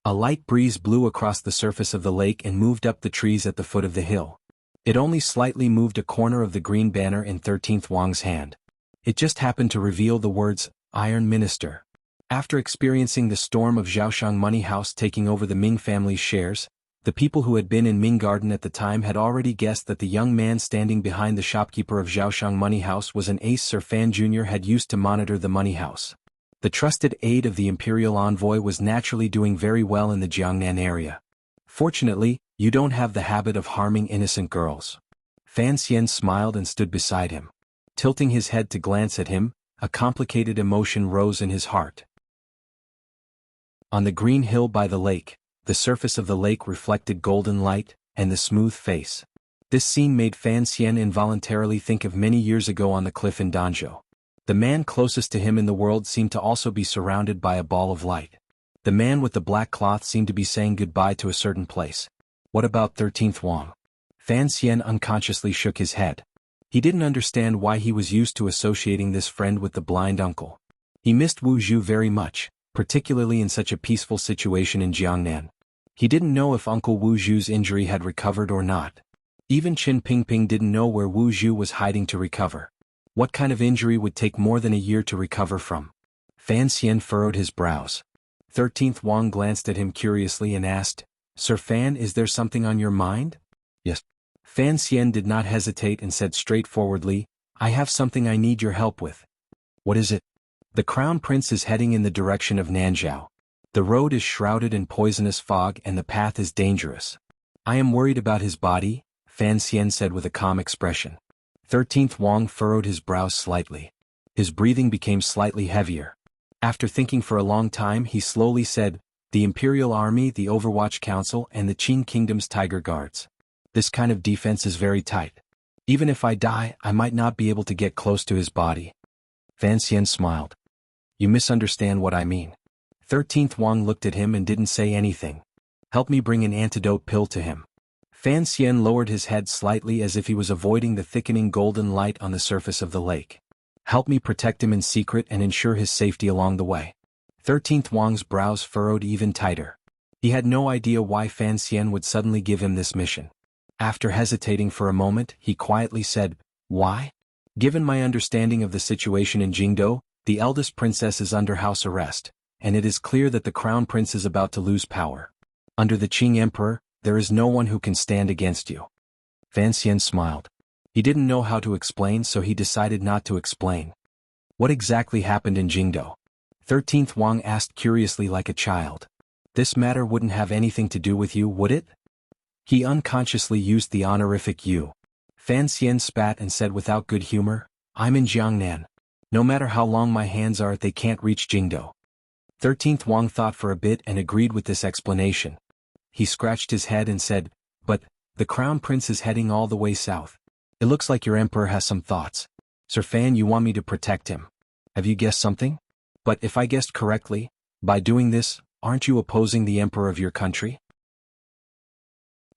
A light breeze blew across the surface of the lake and moved up the trees at the foot of the hill. It only slightly moved a corner of the green banner in 13th Wang's hand. It just happened to reveal the words, Iron Minister. After experiencing the storm of Zhaoshang Money House taking over the Ming family's shares, the people who had been in Ming Garden at the time had already guessed that the young man standing behind the shopkeeper of Zhaoshang Money House was an ace Sir Fan Jr. had used to monitor the money house. The trusted aide of the imperial envoy was naturally doing very well in the Jiangnan area. Fortunately, you don't have the habit of harming innocent girls. Fan Xian smiled and stood beside him. Tilting his head to glance at him, a complicated emotion rose in his heart. On the green hill by the lake, the surface of the lake reflected golden light, and the smooth face. This scene made Fan Xian involuntarily think of many years ago on the cliff in Danzhou. The man closest to him in the world seemed to also be surrounded by a ball of light. The man with the black cloth seemed to be saying goodbye to a certain place. What about 13th Wang? Fan Xian unconsciously shook his head. He didn't understand why he was used to associating this friend with the blind uncle. He missed Wu Zhu very much, particularly in such a peaceful situation in Jiangnan. He didn't know if Uncle Wu Zhu's injury had recovered or not. Even Qin Pingping didn't know where Wu Zhu was hiding to recover. What kind of injury would take more than a year to recover from? Fan Xian furrowed his brows. 13th Wang glanced at him curiously and asked, "Sir Fan, is there something on your mind?" "Yes." Fan Xian did not hesitate and said straightforwardly, "I have something I need your help with." "What is it?" "The Crown Prince is heading in the direction of Nanzhao. The road is shrouded in poisonous fog and the path is dangerous. I am worried about his body," Fan Xian said with a calm expression. 13th Wang furrowed his brows slightly. His breathing became slightly heavier. After thinking for a long time he slowly said, "The Imperial Army, the Overwatch Council and the Qin Kingdom's Tiger Guards. This kind of defense is very tight. Even if I die, I might not be able to get close to his body." Fan Xian smiled. "You misunderstand what I mean." 13th Wang looked at him and didn't say anything. "Help me bring an antidote pill to him." Fan Xian lowered his head slightly as if he was avoiding the thickening golden light on the surface of the lake. "Help me protect him in secret and ensure his safety along the way." 13th Wang's brows furrowed even tighter. He had no idea why Fan Xian would suddenly give him this mission. After hesitating for a moment, he quietly said, "Why? Given my understanding of the situation in Jingdo, the eldest princess is under house arrest, and it is clear that the crown prince is about to lose power. Under the Qing emperor, there is no one who can stand against you." Fan Xian smiled. He didn't know how to explain, so he decided not to explain. "What exactly happened in Jingdo?" 13th Wang asked curiously like a child. "This matter wouldn't have anything to do with you, would it?" He unconsciously used the honorific you. Fan Xian spat and said without good humor, "I'm in Jiangnan. No matter how long my hands are, they can't reach Jingdo." 13th Wang thought for a bit and agreed with this explanation. He scratched his head and said, "But, the crown prince is heading all the way south. It looks like your emperor has some thoughts. Sir Fan, you want me to protect him. Have you guessed something? But if I guessed correctly, by doing this, aren't you opposing the emperor of your country?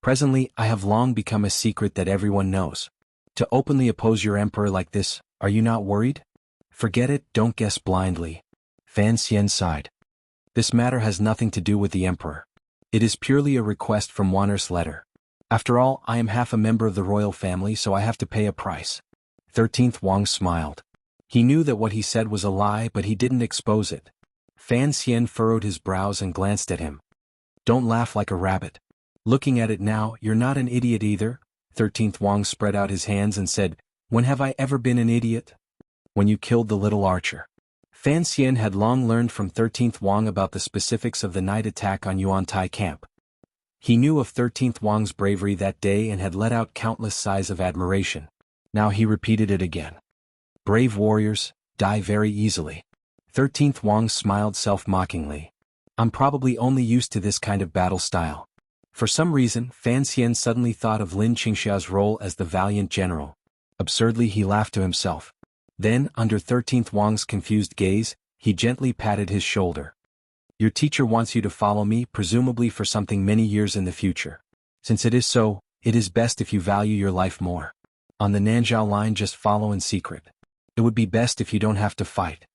Presently, I have long become a secret that everyone knows. To openly oppose your emperor like this, are you not worried? Forget it, don't guess blindly." Fan Xian sighed. "This matter has nothing to do with the emperor. It is purely a request from Wanner's letter. After all, I am half a member of the royal family, so I have to pay a price." 13th Wang smiled. He knew that what he said was a lie, but he didn't expose it. Fan Xian furrowed his brows and glanced at him. "Don't laugh like a rabbit. Looking at it now, you're not an idiot either." 13th Wang spread out his hands and said, "When have I ever been an idiot?" "When you killed the little archer." Fan Xian had long learned from 13th Wang about the specifics of the night attack on Yuantai camp. He knew of 13th Wang's bravery that day and had let out countless sighs of admiration. Now he repeated it again. "Brave warriors die very easily." 13th Wang smiled self-mockingly. "I'm probably only used to this kind of battle style." For some reason, Fan Xian suddenly thought of Lin Qingxia's role as the valiant general. Absurdly, he laughed to himself. Then, under 13th Wang's confused gaze, he gently patted his shoulder. "Your teacher wants you to follow me, presumably for something many years in the future. Since it is so, it is best if you value your life more. On the Nanzhao line, just follow in secret. It would be best if you don't have to fight."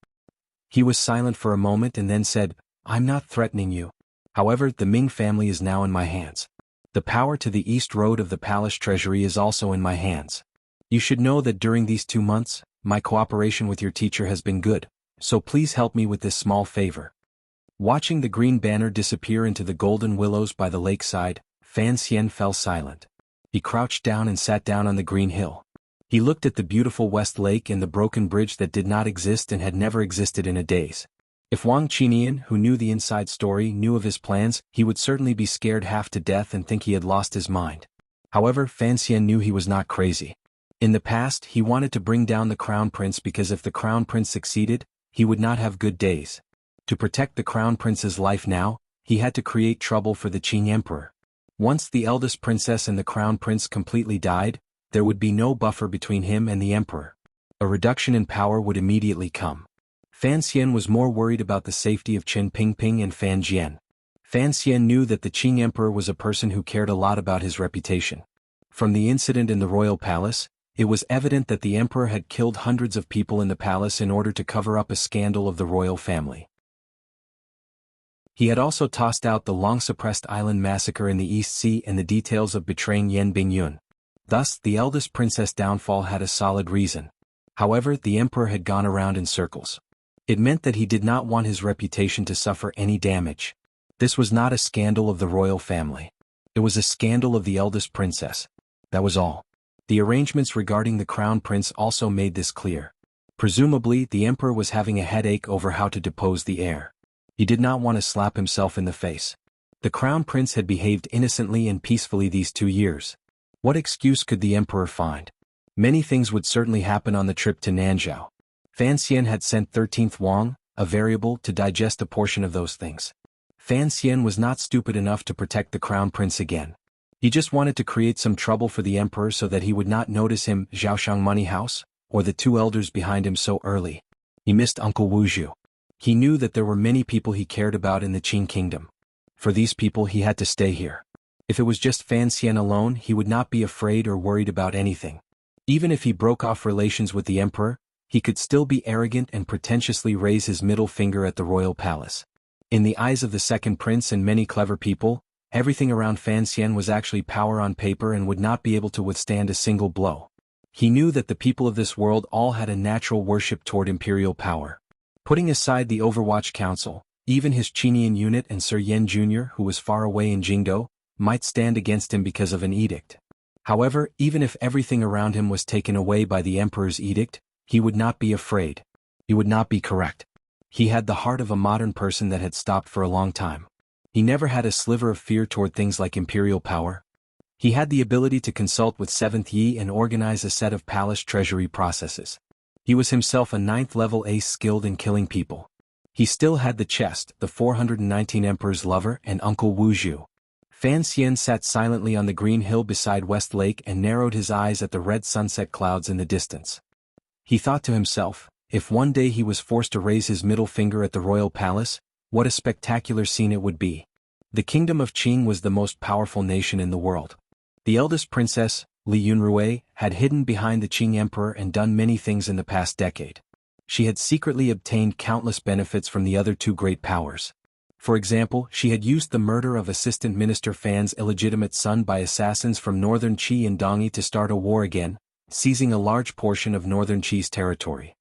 He was silent for a moment and then said, "I'm not threatening you. However, the Ming family is now in my hands. The power to the east road of the palace treasury is also in my hands. You should know that during these 2 months, my cooperation with your teacher has been good, so please help me with this small favor." Watching the green banner disappear into the golden willows by the lakeside, Fan Xian fell silent. He crouched down and sat down on the green hill. He looked at the beautiful West Lake and the broken bridge that did not exist and had never existed in a daze. If Wang Qinian, who knew the inside story, knew of his plans, he would certainly be scared half to death and think he had lost his mind. However, Fan Xian knew he was not crazy. In the past, he wanted to bring down the crown prince because if the crown prince succeeded, he would not have good days. To protect the crown prince's life now, he had to create trouble for the Qing emperor. Once the eldest princess and the crown prince completely died, there would be no buffer between him and the emperor. A reduction in power would immediately come. Fan Xian was more worried about the safety of Qin Pingping and Fan Jian. Fan Xian knew that the Qing emperor was a person who cared a lot about his reputation. From the incident in the royal palace, it was evident that the emperor had killed hundreds of people in the palace in order to cover up a scandal of the royal family. He had also tossed out the long-suppressed island massacre in the East Sea and the details of betraying Yan Bingyun. Thus, the eldest princess' downfall had a solid reason. However, the emperor had gone around in circles. It meant that he did not want his reputation to suffer any damage. This was not a scandal of the royal family. It was a scandal of the eldest princess. That was all. The arrangements regarding the crown prince also made this clear. Presumably, the emperor was having a headache over how to depose the heir. He did not want to slap himself in the face. The crown prince had behaved innocently and peacefully these 2 years. What excuse could the emperor find? Many things would certainly happen on the trip to Nanzhao. Fan Xian had sent 13th Wang, a variable, to digest a portion of those things. Fan Xian was not stupid enough to protect the crown prince again. He just wanted to create some trouble for the emperor so that he would not notice him, Zhaoshang Money House, or the 2 elders behind him so early. He missed Uncle Wuzhu. He knew that there were many people he cared about in the Qing kingdom. For these people he had to stay here. If it was just Fan Xian alone, he would not be afraid or worried about anything. Even if he broke off relations with the emperor, he could still be arrogant and pretentiously raise his middle finger at the royal palace. In the eyes of the second prince and many clever people, everything around Fan Xian was actually power on paper and would not be able to withstand a single blow. He knew that the people of this world all had a natural worship toward imperial power. Putting aside the Overwatch Council, even his Qinian unit and Sir Yen Jr., who was far away in Jingdo, might stand against him because of an edict. However, even if everything around him was taken away by the emperor's edict, he would not be afraid. He would not be correct. He had the heart of a modern person that had stopped for a long time. He never had a sliver of fear toward things like imperial power. He had the ability to consult with 7th Yi and organize a set of palace treasury processes. He was himself a 9th-level ace skilled in killing people. He still had the chest, the 419 Emperor's lover, and Uncle Wuzhu. Fan Xian sat silently on the green hill beside West Lake and narrowed his eyes at the red sunset clouds in the distance. He thought to himself, if one day he was forced to raise his middle finger at the royal palace, what a spectacular scene it would be. The kingdom of Qing was the most powerful nation in the world. The eldest princess, Li Yunrui, had hidden behind the Qing emperor and done many things in the past decade. She had secretly obtained countless benefits from the other 2 great powers. For example, she had used the murder of Assistant Minister Fan's illegitimate son by assassins from northern Qi and Dongyi to start a war again, seizing a large portion of northern Qi's territory.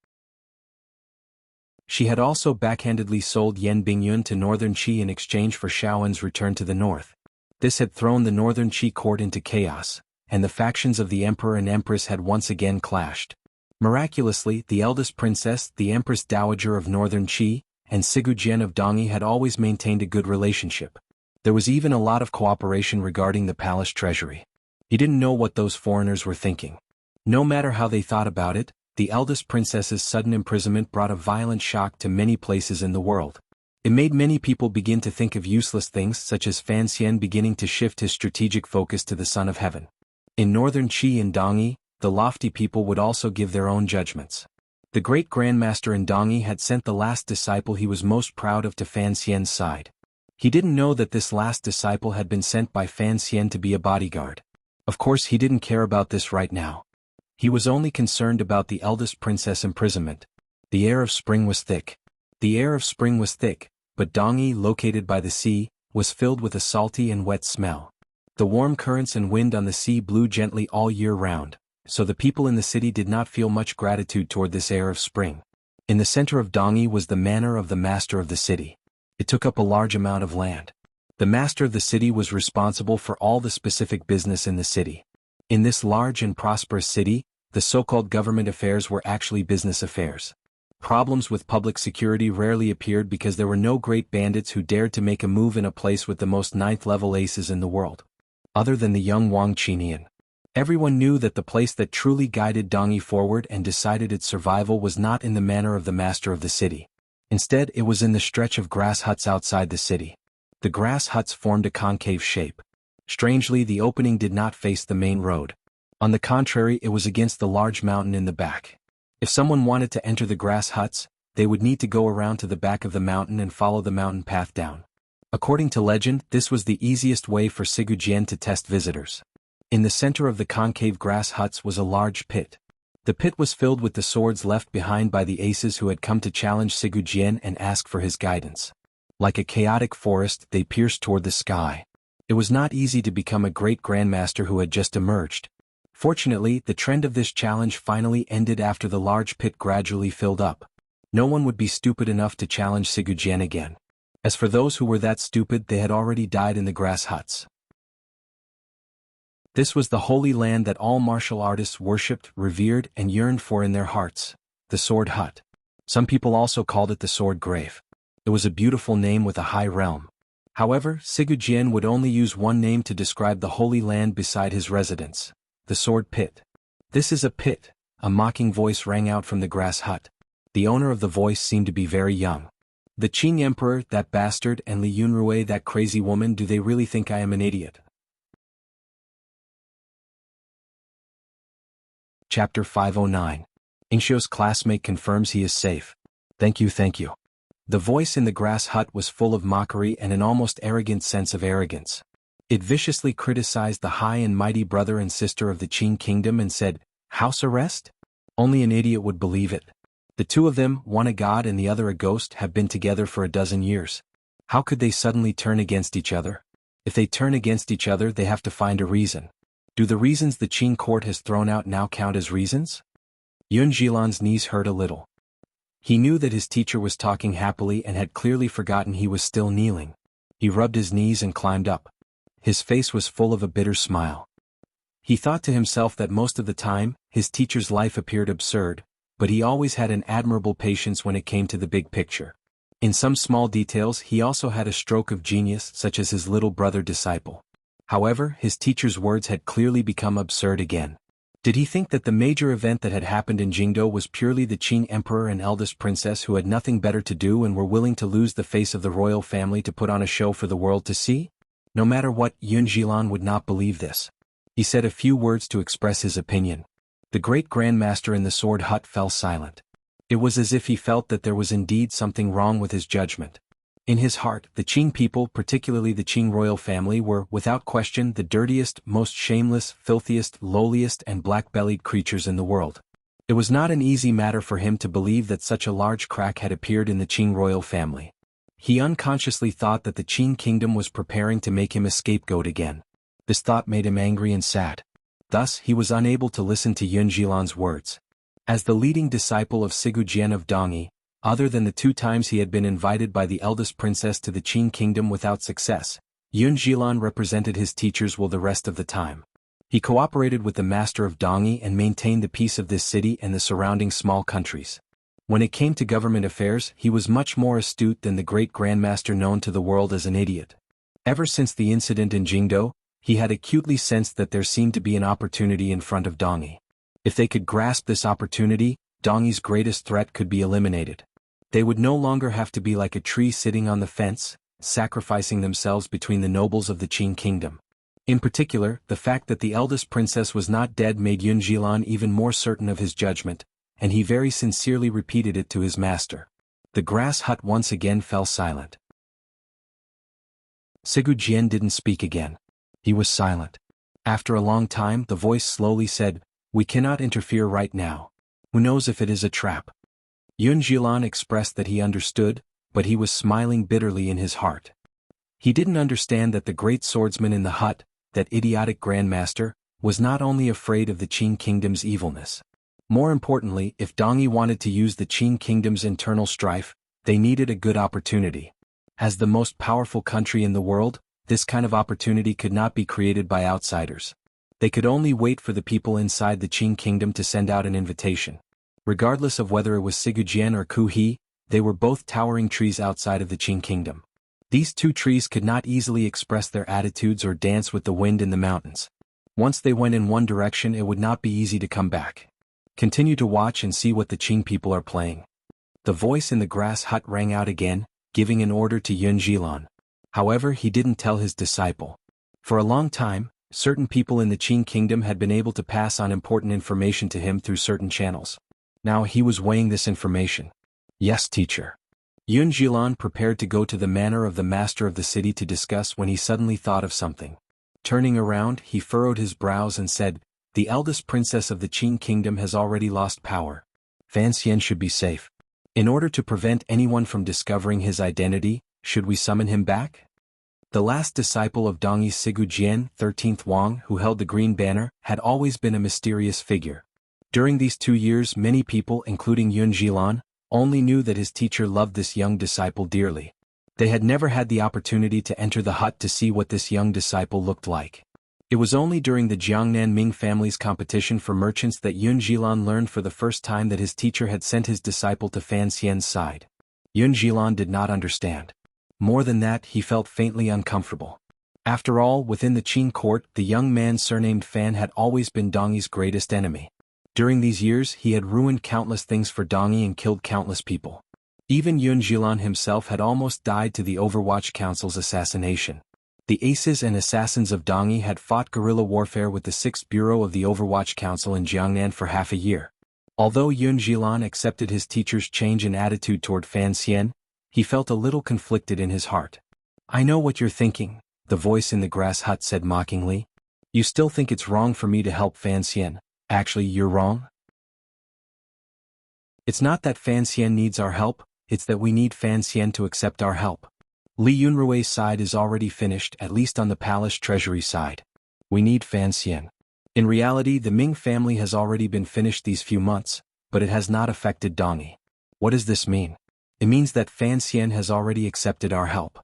She had also backhandedly sold Yan Bingyun to northern Qi in exchange for Shaoen's return to the north. This had thrown the northern Qi court into chaos, and the factions of the emperor and empress had once again clashed. Miraculously, the eldest princess, the Empress Dowager of northern Qi, and Sigu Jian of Dongyi had always maintained a good relationship. There was even a lot of cooperation regarding the palace treasury. He didn't know what those foreigners were thinking. No matter how they thought about it, the eldest princess's sudden imprisonment brought a violent shock to many places in the world. It made many people begin to think of useless things such as Fan Xian beginning to shift his strategic focus to the Son of Heaven. In northern Qi and Dongyi, the lofty people would also give their own judgments. The great grandmaster in Dongyi had sent the last disciple he was most proud of to Fan Xian's side. He didn't know that this last disciple had been sent by Fan Xian to be a bodyguard. Of course he didn't care about this right now. He was only concerned about the eldest princess' imprisonment. The air of spring was thick. The air of spring was thick, but Dongyi, located by the sea, was filled with a salty and wet smell. The warm currents and wind on the sea blew gently all year round, so the people in the city did not feel much gratitude toward this air of spring. In the center of Dongyi was the manor of the master of the city. It took up a large amount of land. The master of the city was responsible for all the specific business in the city. In this large and prosperous city, the so-called government affairs were actually business affairs. Problems with public security rarely appeared because there were no great bandits who dared to make a move in a place with the most 9th-level aces in the world. Other than the young Wang Qinian. Everyone knew that the place that truly guided Dongyi forward and decided its survival was not in the manor of the master of the city. Instead, it was in the stretch of grass huts outside the city. The grass huts formed a concave shape. Strangely, the opening did not face the main road. On the contrary, it was against the large mountain in the back. If someone wanted to enter the grass huts, they would need to go around to the back of the mountain and follow the mountain path down. According to legend, this was the easiest way for Sigujien to test visitors. In the center of the concave grass huts was a large pit. The pit was filled with the swords left behind by the aces who had come to challenge Sigujien and ask for his guidance. Like a chaotic forest, they pierced toward the sky. It was not easy to become a great grandmaster who had just emerged. Fortunately, the trend of this challenge finally ended after the large pit gradually filled up. No one would be stupid enough to challenge Sigujien again. As for those who were that stupid, they had already died in the grass huts. This was the holy land that all martial artists worshipped, revered, and yearned for in their hearts, the Sword Hut. Some people also called it the Sword Grave. It was a beautiful name with a high realm. However, Sigujien would only use one name to describe the holy land beside his residence, the Sword Pit. "This is a pit," a mocking voice rang out from the grass hut. The owner of the voice seemed to be very young. "The Qing Emperor, that bastard, and Li Yunrui, that crazy woman, do they really think I am an idiot?" Chapter 509. Inxio's classmate confirms he is safe. Thank you, thank you. The voice in the grass hut was full of mockery and an almost arrogant sense of arrogance. It viciously criticized the high and mighty brother and sister of the Qing kingdom and said, "House arrest? Only an idiot would believe it. The two of them, one a god and the other a ghost, have been together for a dozen years. How could they suddenly turn against each other? If they turn against each other, they have to find a reason. Do the reasons the Qing court has thrown out now count as reasons?" Yun Jilan's knees hurt a little. He knew that his teacher was talking happily and had clearly forgotten he was still kneeling. He rubbed his knees and climbed up. His face was full of a bitter smile. He thought to himself that most of the time, his teacher's life appeared absurd, but he always had an admirable patience when it came to the big picture. In some small details he also had a stroke of genius, such as his little brother disciple. However, his teacher's words had clearly become absurd again. Did he think that the major event that had happened in Jingdo was purely the Qing emperor and eldest princess who had nothing better to do and were willing to lose the face of the royal family to put on a show for the world to see? No matter what, Yun Jilan would not believe this. He said a few words to express his opinion. The great grandmaster in the sword hut fell silent. It was as if he felt that there was indeed something wrong with his judgment. In his heart, the Qing people, particularly the Qing royal family, were, without question, the dirtiest, most shameless, filthiest, lowliest, and black-bellied creatures in the world. It was not an easy matter for him to believe that such a large crack had appeared in the Qing royal family. He unconsciously thought that the Qing kingdom was preparing to make him a scapegoat again. This thought made him angry and sad. Thus, he was unable to listen to Yun Jilan's words. As the leading disciple of Sigujien of Dongyi, other than the 2 times he had been invited by the eldest princess to the Qing kingdom without success, Yun Jilan represented his teachers well the rest of the time. He cooperated with the master of Dongyi and maintained the peace of this city and the surrounding small countries. When it came to government affairs, he was much more astute than the great grandmaster known to the world as an idiot. Ever since the incident in Jingdo, he had acutely sensed that there seemed to be an opportunity in front of Dongyi. If they could grasp this opportunity, Dongyi's greatest threat could be eliminated. They would no longer have to be like a tree sitting on the fence, sacrificing themselves between the nobles of the Qing kingdom. In particular, the fact that the eldest princess was not dead made Yun Jilan even more certain of his judgment, and he very sincerely repeated it to his master. The grass hut once again fell silent. Sigujien didn't speak again. He was silent. After a long time, the voice slowly said, "We cannot interfere right now. Who knows if it is a trap?" Yun Jilan expressed that he understood, but he was smiling bitterly in his heart. He didn't understand that the great swordsman in the hut, that idiotic grandmaster, was not only afraid of the Qing kingdom's evilness. More importantly, if Dongyi wanted to use the Qing kingdom's internal strife, they needed a good opportunity. As the most powerful country in the world, this kind of opportunity could not be created by outsiders. They could only wait for the people inside the Qing kingdom to send out an invitation. Regardless of whether it was Sigujien or Ku He, they were both towering trees outside of the Qing kingdom. These 2 trees could not easily express their attitudes or dance with the wind in the mountains. Once they went in one direction, it would not be easy to come back. Continue to watch and see what the Qing people are playing. The voice in the grass hut rang out again, giving an order to Yun Jilan. However, he didn't tell his disciple. For a long time, certain people in the Qing kingdom had been able to pass on important information to him through certain channels. Now he was weighing this information. "Yes, teacher. Yun Jilan prepared to go to the manor of the master of the city to discuss when he suddenly thought of something. Turning around, he furrowed his brows and said, "The eldest princess of the Qing kingdom has already lost power. Fan Xian should be safe. In order to prevent anyone from discovering his identity, should we summon him back?" The last disciple of Dongyi Sigu Jian, 13th Wang, who held the green banner, had always been a mysterious figure. During these 2 years, many people, including Yun Jilan, only knew that his teacher loved this young disciple dearly. They had never had the opportunity to enter the hut to see what this young disciple looked like. It was only during the Jiangnan Ming family's competition for merchants that Yun Jilan learned for the first time that his teacher had sent his disciple to Fan Xian's side. Yun Jilan did not understand. More than that, he felt faintly uncomfortable. After all, within the Qing court, the young man surnamed Fan had always been Dongyi's greatest enemy. During these years, he had ruined countless things for Dongyi and killed countless people. Even Yun Jilan himself had almost died to the Overwatch Council's assassination. The aces and assassins of Dongyi had fought guerrilla warfare with the 6th Bureau of the Overwatch Council in Jiangnan for half a year. Although Yun Jilan accepted his teacher's change in attitude toward Fan Xian, he felt a little conflicted in his heart. "I know what you're thinking," the voice in the grass hut said mockingly. "You still think it's wrong for me to help Fan Xian. Actually, you're wrong. It's not that Fan Xian needs our help, it's that we need Fan Xian to accept our help. Li Yunrui's side is already finished, at least on the palace treasury side. We need Fan Xian. In reality, the Ming family has already been finished these few months, but it has not affected Dongyi. What does this mean? It means that Fan Xian has already accepted our help."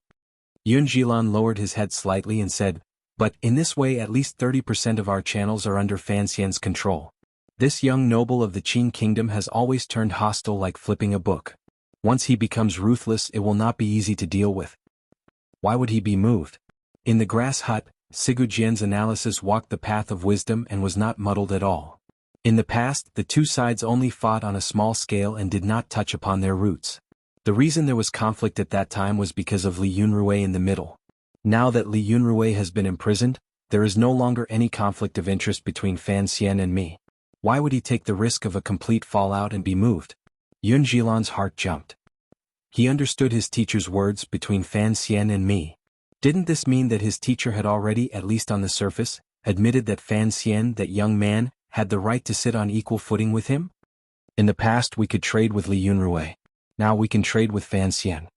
Yun Jilan lowered his head slightly and said, "But in this way at least 30% of our channels are under Fan Xian's control. This young noble of the Qing kingdom has always turned hostile like flipping a book. Once he becomes ruthless, it will not be easy to deal with." Why would he be moved? In the grass hut, Sigu Jian's analysis walked the path of wisdom and was not muddled at all. In the past, the two sides only fought on a small scale and did not touch upon their roots. The reason there was conflict at that time was because of Li Yunrui in the middle. Now that Li Yunrui has been imprisoned, there is no longer any conflict of interest between Fan Xian and me. Why would he take the risk of a complete fallout and be moved? Yun Jilan's heart jumped. He understood his teacher's words, between Fan Xian and me. Didn't this mean that his teacher had already, at least on the surface, admitted that Fan Xian, that young man, had the right to sit on equal footing with him? In the past we could trade with Li Yunrui. Now we can trade with Fan Xian.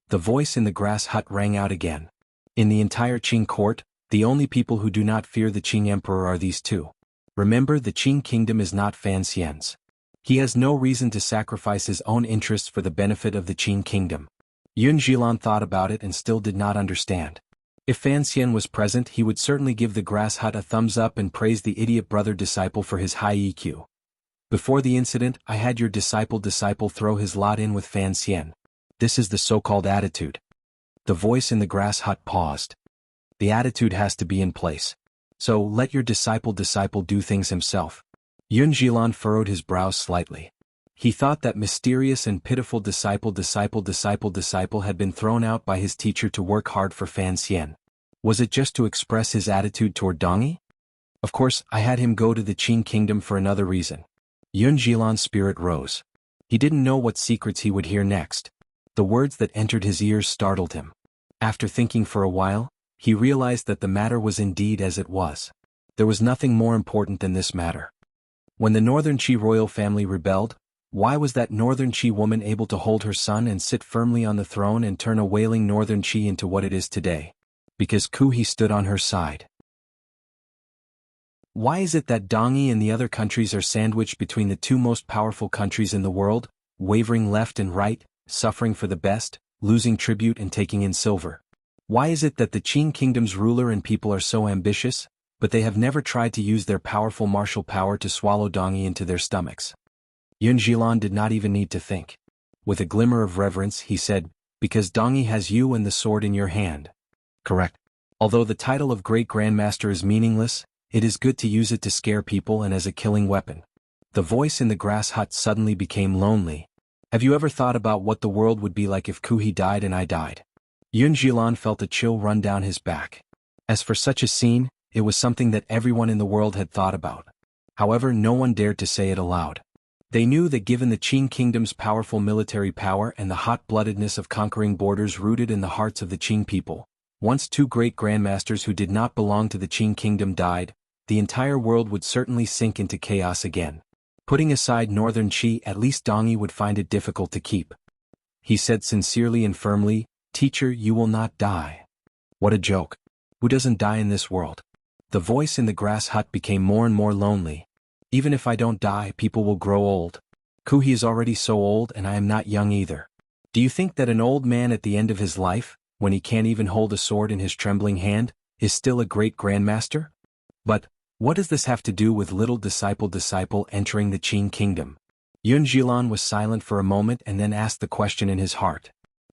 The voice in the grass hut rang out again. In the entire Qing court, the only people who do not fear the Qing emperor are these two. Remember, the Qing kingdom is not Fan Xian's. He has no reason to sacrifice his own interests for the benefit of the Qing kingdom. Yun Jilan thought about it and still did not understand. If Fan Xian was present, he would certainly give the grass hut a thumbs up and praise the idiot brother-disciple for his high EQ. Before the incident, I had your disciple throw his lot in with Fan Xian. This is the so-called attitude. The voice in the grass hut paused. The attitude has to be in place. So let your disciple do things himself. Yun Jilan furrowed his brows slightly. He thought that mysterious and pitiful disciple had been thrown out by his teacher to work hard for Fan Xian. Was it just to express his attitude toward Dongyi? Of course, I had him go to the Qing kingdom for another reason. Yun Jilan's spirit rose. He didn't know what secrets he would hear next. The words that entered his ears startled him. After thinking for a while, he realized that the matter was indeed as it was. There was nothing more important than this matter. When the Northern Qi royal family rebelled, why was that Northern Qi woman able to hold her son and sit firmly on the throne and turn a wailing Northern Qi into what it is today? Because He stood on her side. Why is it that Dongyi and the other countries are sandwiched between the two most powerful countries in the world, wavering left and right, suffering for the best, losing tribute and taking in silver? Why is it that the Qing kingdom's ruler and people are so ambitious, but they have never tried to use their powerful martial power to swallow Dongyi into their stomachs? Yun Jilan did not even need to think. With a glimmer of reverence, he said, "Because Dongyi has you and the sword in your hand." Correct. Although the title of Great Grandmaster is meaningless, it is good to use it to scare people and as a killing weapon. The voice in the grass hut suddenly became lonely. Have you ever thought about what the world would be like if He died and I died? Yun Jilan felt a chill run down his back. As for such a scene, it was something that everyone in the world had thought about. However, no one dared to say it aloud. They knew that given the Qing kingdom's powerful military power and the hot-bloodedness of conquering borders rooted in the hearts of the Qing people, once two great grandmasters who did not belong to the Qing kingdom died, the entire world would certainly sink into chaos again. Putting aside northern Qi, at least Dongyi would find it difficult to keep. He said sincerely and firmly, "Teacher, you will not die." What a joke. Who doesn't die in this world? The voice in the grass hut became more and more lonely. Even if I don't die, people will grow old. Kuhi is already so old and I am not young either. Do you think that an old man at the end of his life, when he can't even hold a sword in his trembling hand, is still a great grandmaster? But, what does this have to do with little disciple entering the Qing kingdom? Yun Jilan was silent for a moment and then asked the question in his heart.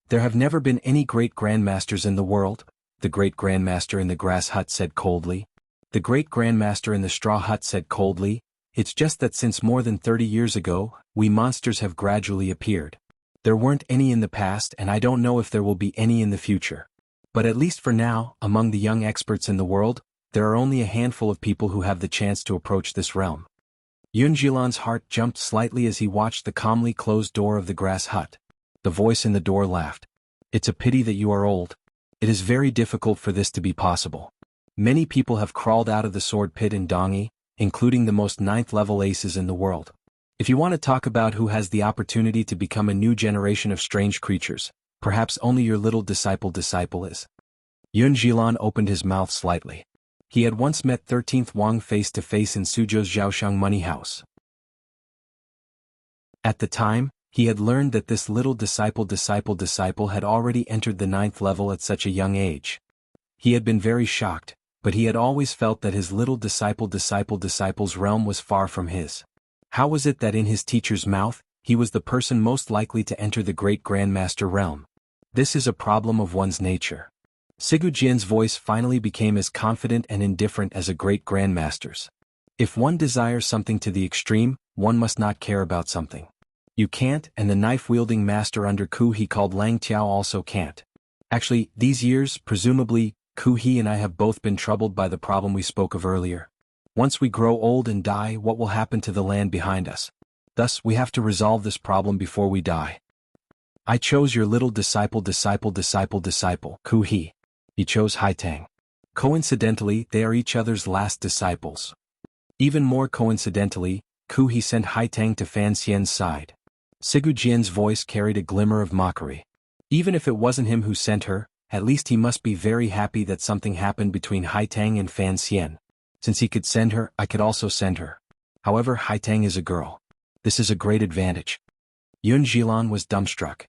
There have never been any great grandmasters in the world, the great grandmaster in the grass hut said coldly. The great grandmaster in the straw hut said coldly, "It's just that since more than 30 years ago, we monsters have gradually appeared. There weren't any in the past and I don't know if there will be any in the future. But at least for now, among the young experts in the world, there are only a handful of people who have the chance to approach this realm." Yun Jilan's heart jumped slightly as he watched the calmly closed door of the grass hut. The voice in the door laughed. "It's a pity that you are old. It is very difficult for this to be possible. Many people have crawled out of the sword pit in Dongyi, including the most 9th-level aces in the world. If you want to talk about who has the opportunity to become a new generation of strange creatures, perhaps only your little disciple is." Yun Jilan opened his mouth slightly. He had once met 13th Wang face-to-face in Suzhou's Zhaoshang money house. At the time, he had learned that this little disciple had already entered the 9th level at such a young age. He had been very shocked, but he had always felt that his little disciple's realm was far from his. How was it that in his teacher's mouth, he was the person most likely to enter the great grandmaster realm? This is a problem of one's nature. Sigu Jian's voice finally became as confident and indifferent as a great grandmaster's. If one desires something to the extreme, one must not care about something. You can't, and the knife-wielding master under Ku He called Lang Tiao also can't. Actually, these years, presumably, Ku He and I have both been troubled by the problem we spoke of earlier. Once we grow old and die, what will happen to the land behind us? Thus, we have to resolve this problem before we die. I chose your little disciple, Ku He. He chose Haitang. Coincidentally, they are each other's last disciples. Even more coincidentally, Ku He sent Haitang to Fan Xian's side. Sigu Jian's voice carried a glimmer of mockery. Even if it wasn't him who sent her, at least he must be very happy that something happened between Haitang and Fan Xian. Since he could send her, I could also send her. However, Haitang is a girl. This is a great advantage. Yun Jilan was dumbstruck.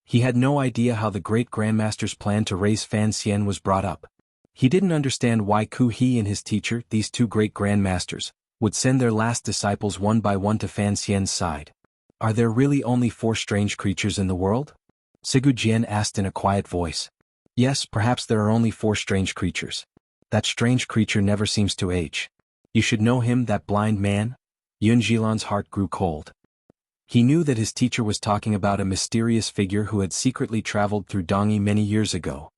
He had no idea how the great grandmaster's plan to raise Fan Xian was brought up. He didn't understand why Ku He and his teacher, these two great grandmasters, would send their last disciples one by one to Fan Xian's side. Are there really only 4 strange creatures in the world? Sigu Jian asked in a quiet voice. Yes, perhaps there are only 4 strange creatures. That strange creature never seems to age. You should know him, that blind man? Yun Jilan's heart grew cold. He knew that his teacher was talking about a mysterious figure who had secretly traveled through Dongyi many years ago.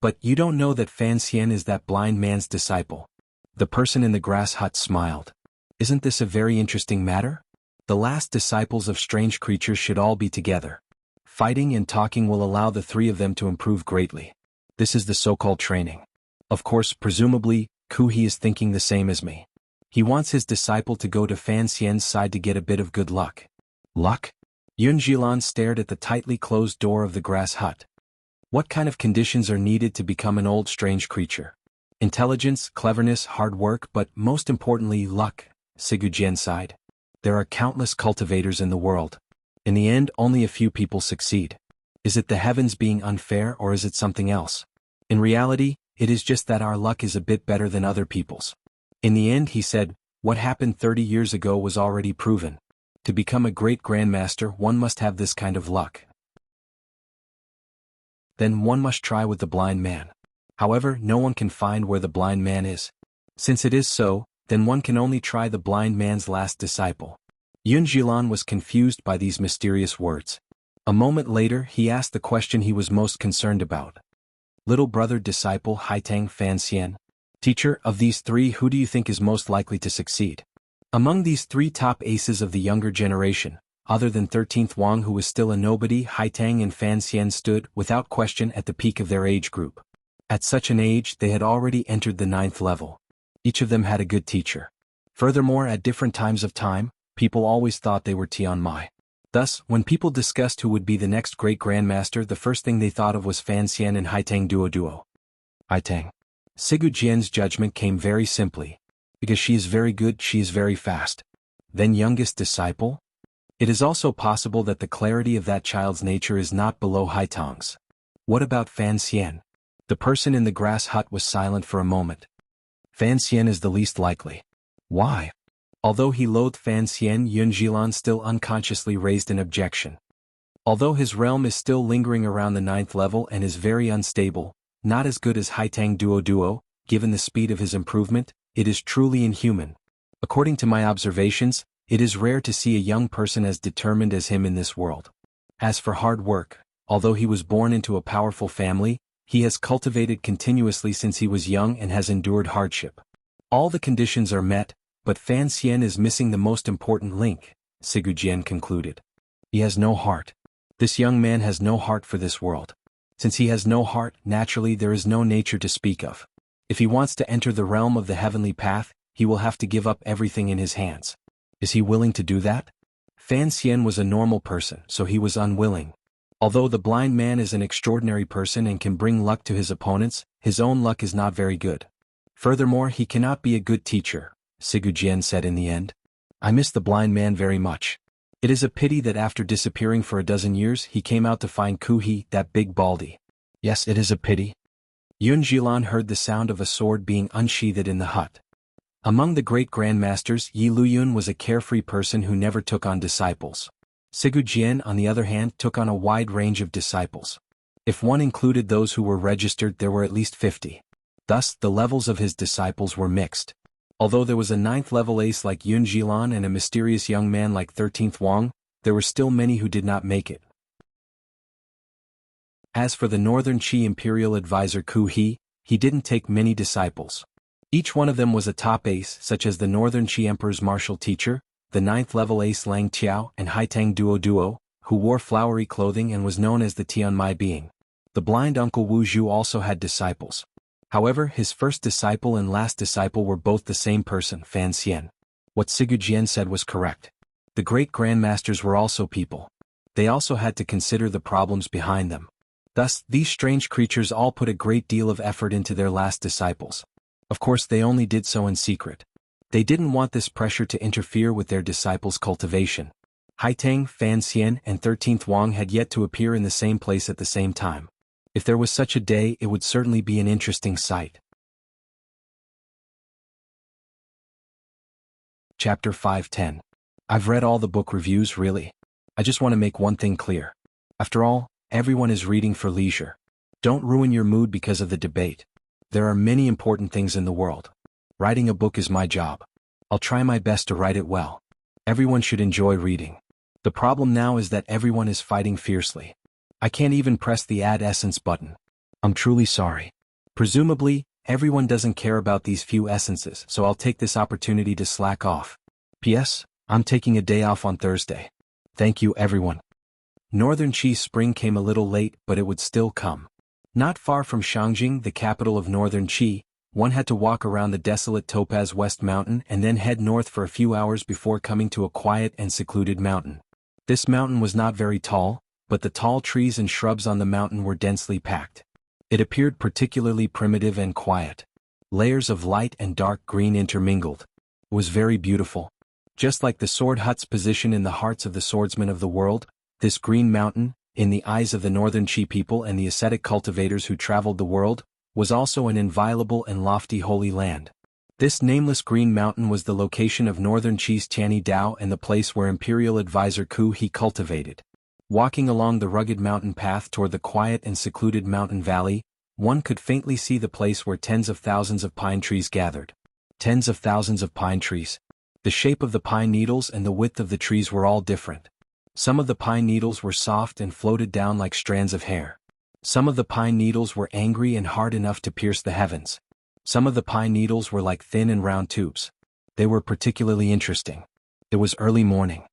But you don't know that Fan Xian is that blind man's disciple. The person in the grass hut smiled. Isn't this a very interesting matter? The last disciples of strange creatures should all be together. Fighting and talking will allow the 3 of them to improve greatly. This is the so-called training. Of course, presumably, Ku He is thinking the same as me. He wants his disciple to go to Fan Xian's side to get a bit of good luck. Luck? Yun Jilan stared at the tightly closed door of the grass hut. What kind of conditions are needed to become an old strange creature? Intelligence, cleverness, hard work, but most importantly, luck, Sigu Jian sighed. There are countless cultivators in the world. In the end, only a few people succeed. Is it the heavens being unfair or is it something else? In reality, it is just that our luck is a bit better than other people's. In the end, he said, what happened 30 years ago was already proven. To become a great grandmaster, one must have this kind of luck. Then one must try with the blind man. However, no one can find where the blind man is. Since it is so, then one can only try the blind man's last disciple. Yun Jilan was confused by these mysterious words. A moment later, he asked the question he was most concerned about. Little brother disciple Haitang Fan Xian. Teacher, of these 3, who do you think is most likely to succeed? Among these three top aces of the younger generation, other than 13th Wang who was still a nobody, Haitang and Fan Xian stood, without question, at the peak of their age group. At such an age they had already entered the 9th level. Each of them had a good teacher. Furthermore, at different times of time, people always thought they were Tian Mai. Thus, when people discussed who would be the next great grandmaster, the first thing they thought of was Fan Xian and Haitang duo. Haitang. Sigu Jian's judgment came very simply. Because she is very good, she is very fast. Then youngest disciple? It is also possible that the clarity of that child's nature is not below Haitang's. What about Fan Xian? The person in the grass hut was silent for a moment. Fan Xian is the least likely. Why? Although he loathed Fan Xian, Yun Jilan still unconsciously raised an objection. Although his realm is still lingering around the 9th level and is very unstable, not as good as Haitang duo, given the speed of his improvement, it is truly inhuman. According to my observations, it is rare to see a young person as determined as him in this world. As for hard work, although he was born into a powerful family, he has cultivated continuously since he was young and has endured hardship. All the conditions are met, but Fan Xian is missing the most important link, Sigu Jian concluded. He has no heart. This young man has no heart for this world. Since he has no heart, naturally there is no nature to speak of. If he wants to enter the realm of the heavenly path, he will have to give up everything in his hands. Is he willing to do that? Fan Xian was a normal person, so he was unwilling. Although the blind man is an extraordinary person and can bring luck to his opponents, his own luck is not very good. Furthermore, he cannot be a good teacher, Sigu Jian said in the end. I miss the blind man very much. It is a pity that after disappearing for a dozen years he came out to find Ku He, that big baldy. Yes, it is a pity. Yun Jilan heard the sound of a sword being unsheathed in the hut. Among the great grandmasters, Yi Luyun was a carefree person who never took on disciples. Sigu Jian, on the other hand, took on a wide range of disciples. If one included those who were registered, there were at least 50. Thus, the levels of his disciples were mixed. Although there was a 9th level ace like Yun Jilan and a mysterious young man like 13th Wang, there were still many who did not make it. As for the Northern Qi Imperial Advisor Ku He didn't take many disciples. Each one of them was a top ace, such as the Northern Qi Emperor's martial teacher, the 9th level ace Lang Tiao and Haitang duo, who wore flowery clothing and was known as the Tian Mai being. The blind uncle Wu Zhu also had disciples. However, his first disciple and last disciple were both the same person, Fan Xian. What Sigu Jian said was correct. The great grandmasters were also people. They also had to consider the problems behind them. Thus, these strange creatures all put a great deal of effort into their last disciples. Of course, they only did so in secret. They didn't want this pressure to interfere with their disciples' cultivation. Haitang, Fan Xian, and 13th Wang had yet to appear in the same place at the same time. If there was such a day, it would certainly be an interesting sight. Chapter 5:10. I've read all the book reviews, really. I just want to make one thing clear. After all, everyone is reading for leisure. Don't ruin your mood because of the debate. There are many important things in the world. Writing a book is my job. I'll try my best to write it well. Everyone should enjoy reading. The problem now is that everyone is fighting fiercely. I can't even press the add essence button. I'm truly sorry. Presumably, everyone doesn't care about these few essences, so I'll take this opportunity to slack off. P.S. I'm taking a day off on Thursday. Thank you, everyone. Northern Qi spring came a little late, but it would still come. Not far from Shangjing, the capital of Northern Qi, one had to walk around the desolate Topaz West Mountain and then head north for a few hours before coming to a quiet and secluded mountain. This mountain was not very tall, but the tall trees and shrubs on the mountain were densely packed. It appeared particularly primitive and quiet. Layers of light and dark green intermingled. It was very beautiful. Just like the sword hut's position in the hearts of the swordsmen of the world, this green mountain, in the eyes of the Northern Qi people and the ascetic cultivators who traveled the world, was also an inviolable and lofty holy land. This nameless green mountain was the location of Northern Qi's Tianyi Dao and the place where Imperial Advisor Ku He cultivated. Walking along the rugged mountain path toward the quiet and secluded mountain valley, one could faintly see the place where tens of thousands of pine trees gathered. Tens of thousands of pine trees. The shape of the pine needles and the width of the trees were all different. Some of the pine needles were soft and floated down like strands of hair. Some of the pine needles were angry and hard enough to pierce the heavens. Some of the pine needles were like thin and round tubes. They were particularly interesting. It was early morning.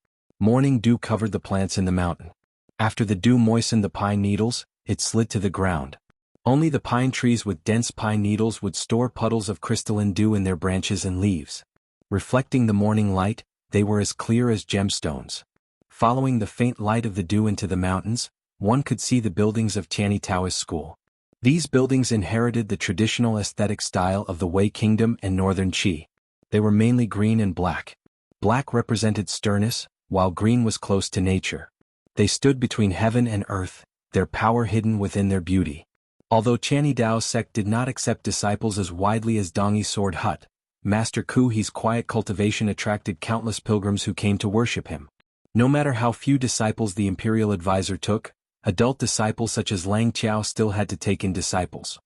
Morning dew covered the plants in the mountain. After the dew moistened the pine needles, it slid to the ground. Only the pine trees with dense pine needles would store puddles of crystalline dew in their branches and leaves. Reflecting the morning light, they were as clear as gemstones. Following the faint light of the dew into the mountains, one could see the buildings of Tianyi Taoist school. These buildings inherited the traditional aesthetic style of the Wei Kingdom and Northern Qi. They were mainly green and black. Black represented sternness, while green was close to nature. They stood between heaven and earth, their power hidden within their beauty. Although Tianyi Dao's sect did not accept disciples as widely as Dongyi's sword hut, Master Ku He's quiet cultivation attracted countless pilgrims who came to worship him. No matter how few disciples the imperial advisor took, adult disciples such as Lang Qiao still had to take in disciples.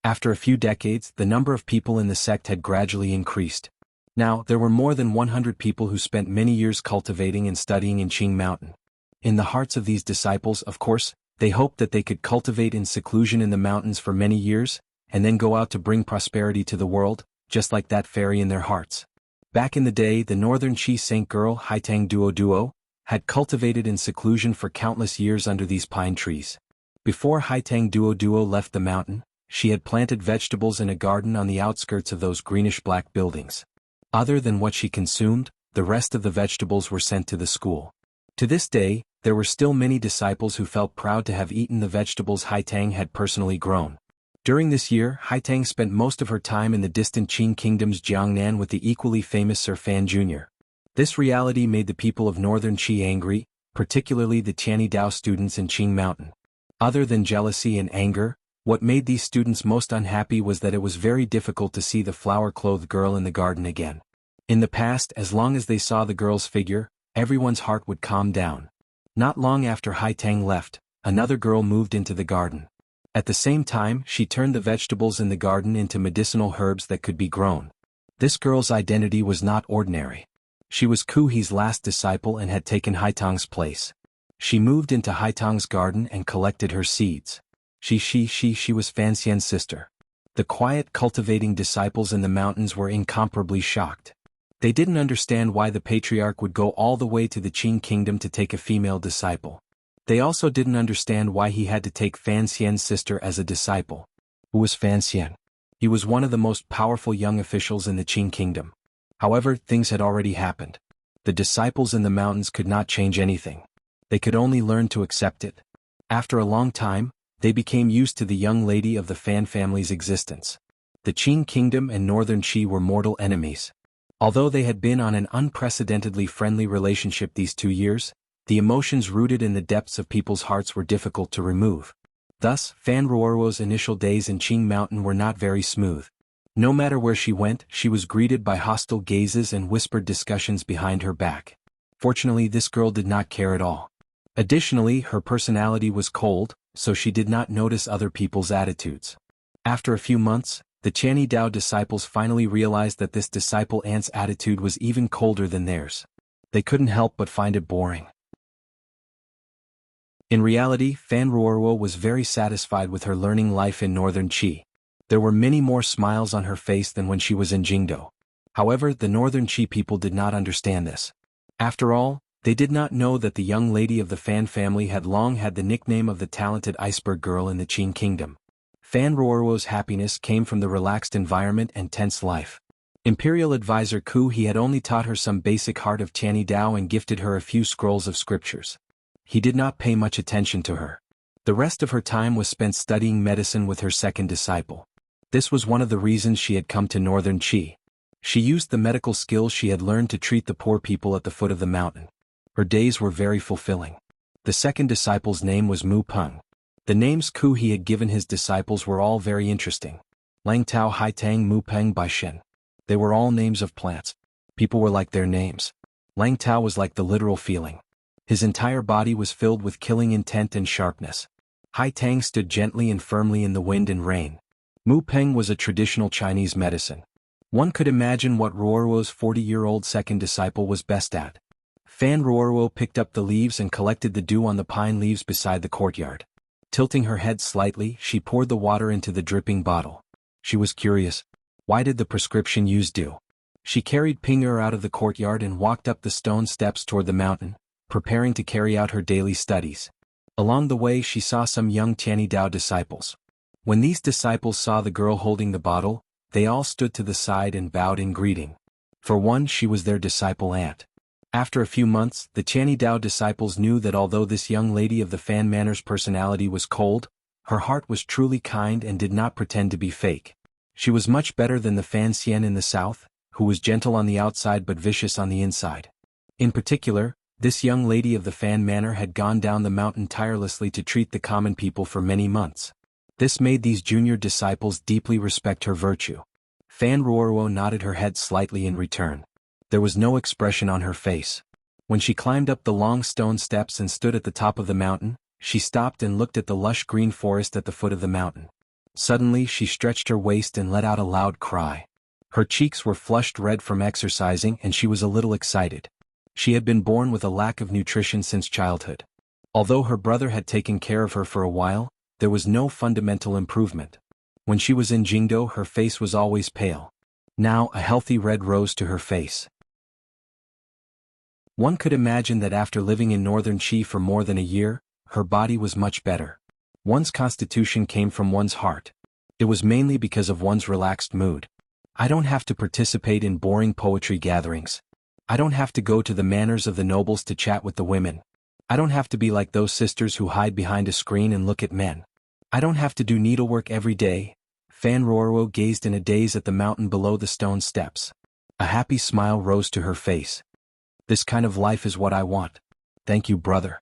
After a few decades, the number of people in the sect had gradually increased. Now, there were more than 100 people who spent many years cultivating and studying in Qing Mountain. In the hearts of these disciples, of course, they hoped that they could cultivate in seclusion in the mountains for many years, and then go out to bring prosperity to the world, just like that fairy in their hearts. Back in the day, the Northern Qi Saint girl Haitang Duo had cultivated in seclusion for countless years under these pine trees. Before Haitang Duo left the mountain, she had planted vegetables in a garden on the outskirts of those greenish-black buildings. Other than what she consumed, the rest of the vegetables were sent to the school. To this day, there were still many disciples who felt proud to have eaten the vegetables Haitang had personally grown. During this year, Haitang spent most of her time in the distant Qing kingdom's Jiangnan with the equally famous Sir Fan Jr. This reality made the people of Northern Qi angry, particularly the Tianyi Dao students in Qing Mountain. Other than jealousy and anger, what made these students most unhappy was that it was very difficult to see the flower-clothed girl in the garden again. In the past, as long as they saw the girl's figure, everyone's heart would calm down. Not long after Haitang left, another girl moved into the garden. At the same time, she turned the vegetables in the garden into medicinal herbs that could be grown. This girl's identity was not ordinary. She was Ku He's last disciple and had taken Haitang's place. She moved into Haitang's garden and collected her seeds. She was Fan Xian's sister. The quiet, cultivating disciples in the mountains were incomparably shocked. They didn't understand why the patriarch would go all the way to the Qing kingdom to take a female disciple. They also didn't understand why he had to take Fan Xian's sister as a disciple. Who was Fan Xian? He was one of the most powerful young officials in the Qing kingdom. However, things had already happened. The disciples in the mountains could not change anything. They could only learn to accept it. After a long time, they became used to the young lady of the Fan family's existence. The Qing kingdom and Northern Qi were mortal enemies. Although they had been on an unprecedentedly friendly relationship these 2 years, the emotions rooted in the depths of people's hearts were difficult to remove. Thus, Fan Ruoruo's initial days in Qing Mountain were not very smooth. No matter where she went, she was greeted by hostile gazes and whispered discussions behind her back. Fortunately, this girl did not care at all. Additionally, her personality was cold, so she did not notice other people's attitudes. After a few months, the Tianyi Dao disciples finally realized that this disciple aunt's attitude was even colder than theirs. They couldn't help but find it boring. In reality, Fan Ruoruo was very satisfied with her learning life in Northern Qi. There were many more smiles on her face than when she was in Jingdo. However, the Northern Qi people did not understand this. After all, they did not know that the young lady of the Fan family had long had the nickname of the talented iceberg girl in the Qing kingdom. Fan Ruoruo's happiness came from the relaxed environment and tense life. Imperial advisor Ku He had only taught her some basic heart of Tianyi Dao and gifted her a few scrolls of scriptures. He did not pay much attention to her. The rest of her time was spent studying medicine with her second disciple. This was one of the reasons she had come to Northern Qi. She used the medical skills she had learned to treat the poor people at the foot of the mountain. Her days were very fulfilling. The second disciple's name was Mu Peng. The names Ku He had given his disciples were all very interesting. Lang Tao Haitang Mu Peng Bai Shen. They were all names of plants. People were like their names. Lang Tao was like the literal feeling. His entire body was filled with killing intent and sharpness. Haitang stood gently and firmly in the wind and rain. Mu Peng was a traditional Chinese medicine. One could imagine what Ruoruo's 40-year-old second disciple was best at. Fan Ruoruo picked up the leaves and collected the dew on the pine leaves beside the courtyard. Tilting her head slightly, she poured the water into the dripping bottle. She was curious. Why did the prescription use do? She carried Ping-er out of the courtyard and walked up the stone steps toward the mountain, preparing to carry out her daily studies. Along the way she saw some young Tianyi Dao disciples. When these disciples saw the girl holding the bottle, they all stood to the side and bowed in greeting. For one, she was their disciple aunt. After a few months, the Tianyi Dao disciples knew that although this young lady of the Fan Manor's personality was cold, her heart was truly kind and did not pretend to be fake. She was much better than the Fan Xian in the south, who was gentle on the outside but vicious on the inside. In particular, this young lady of the Fan Manor had gone down the mountain tirelessly to treat the common people for many months. This made these junior disciples deeply respect her virtue. Fan Ruoruo nodded her head slightly in return. There was no expression on her face. When she climbed up the long stone steps and stood at the top of the mountain, she stopped and looked at the lush green forest at the foot of the mountain. Suddenly she stretched her waist and let out a loud cry. Her cheeks were flushed red from exercising and she was a little excited. She had been born with a lack of nutrition since childhood. Although her brother had taken care of her for a while, there was no fundamental improvement. When she was in Jingdo, her face was always pale. Now a healthy red rose to her face. One could imagine that after living in northern Qi for more than a year, her body was much better. One's constitution came from one's heart. It was mainly because of one's relaxed mood. I don't have to participate in boring poetry gatherings. I don't have to go to the manors of the nobles to chat with the women. I don't have to be like those sisters who hide behind a screen and look at men. I don't have to do needlework every day. Fan Ruoruo gazed in a daze at the mountain below the stone steps. A happy smile rose to her face. This kind of life is what I want. Thank you, brother.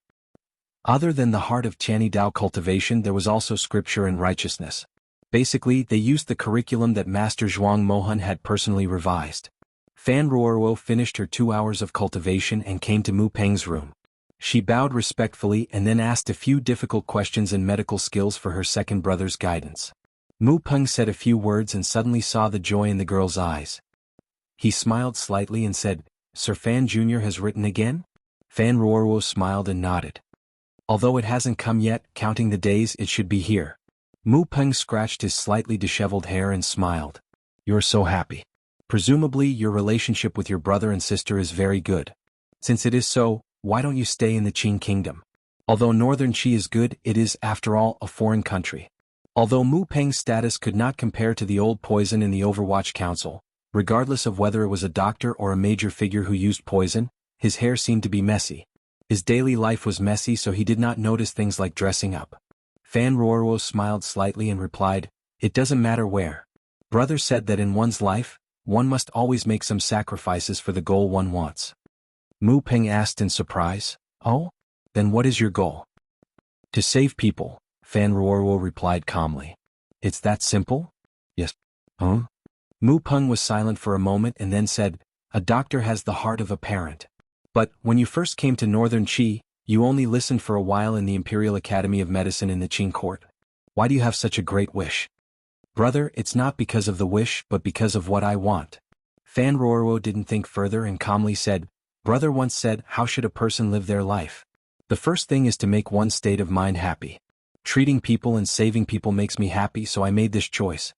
Other than the heart of Tianyi Dao cultivation, there was also scripture and righteousness. Basically, they used the curriculum that Master Zhuang Mohan had personally revised. Fan Ruoruo finished her 2 hours of cultivation and came to Mu Peng's room. She bowed respectfully and then asked a few difficult questions in medical skills for her second brother's guidance. Mu Peng said a few words and suddenly saw the joy in the girl's eyes. He smiled slightly and said, "Sir Fan Jr. has written again?" Fan Ruoruo smiled and nodded. "Although it hasn't come yet, counting the days, it should be here." Mu Peng scratched his slightly disheveled hair and smiled. "You're so happy. Presumably your relationship with your brother and sister is very good. Since it is so, why don't you stay in the Qin kingdom? Although northern Qi is good, it is, after all, a foreign country." Although Mu Peng's status could not compare to the old poison in the Overwatch Council, regardless of whether it was a doctor or a major figure who used poison, his hair seemed to be messy. His daily life was messy, so he did not notice things like dressing up. Fan Ruoruo smiled slightly and replied, "It doesn't matter where. Brother said that in one's life, one must always make some sacrifices for the goal one wants." Mu Peng asked in surprise, "Oh? Then what is your goal?" "To save people," Fan Ruoruo replied calmly. "It's that simple?" "Yes." "Huh?" Mu Peng was silent for a moment and then said, "A doctor has the heart of a parent. But, when you first came to northern Qi, you only listened for a while in the Imperial Academy of Medicine in the Qin court. Why do you have such a great wish?" "Brother, it's not because of the wish but because of what I want." Fan Ruoruo didn't think further and calmly said, "Brother once said, how should a person live their life? The first thing is to make one's state of mind happy. Treating people and saving people makes me happy, so I made this choice."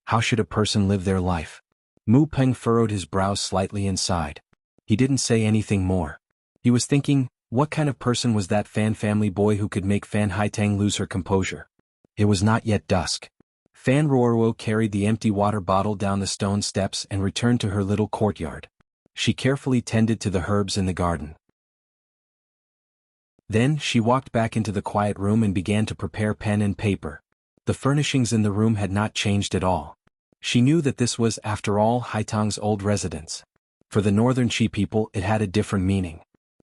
"How should a person live their life?" Mu Peng furrowed his brows slightly and sighed. He didn't say anything more. He was thinking, what kind of person was that Fan family boy who could make Fan Haitang lose her composure? It was not yet dusk. Fan Ruoruo carried the empty water bottle down the stone steps and returned to her little courtyard. She carefully tended to the herbs in the garden. Then she walked back into the quiet room and began to prepare pen and paper. The furnishings in the room had not changed at all. She knew that this was, after all, Haitang's old residence. For the northern Qi people, it had a different meaning.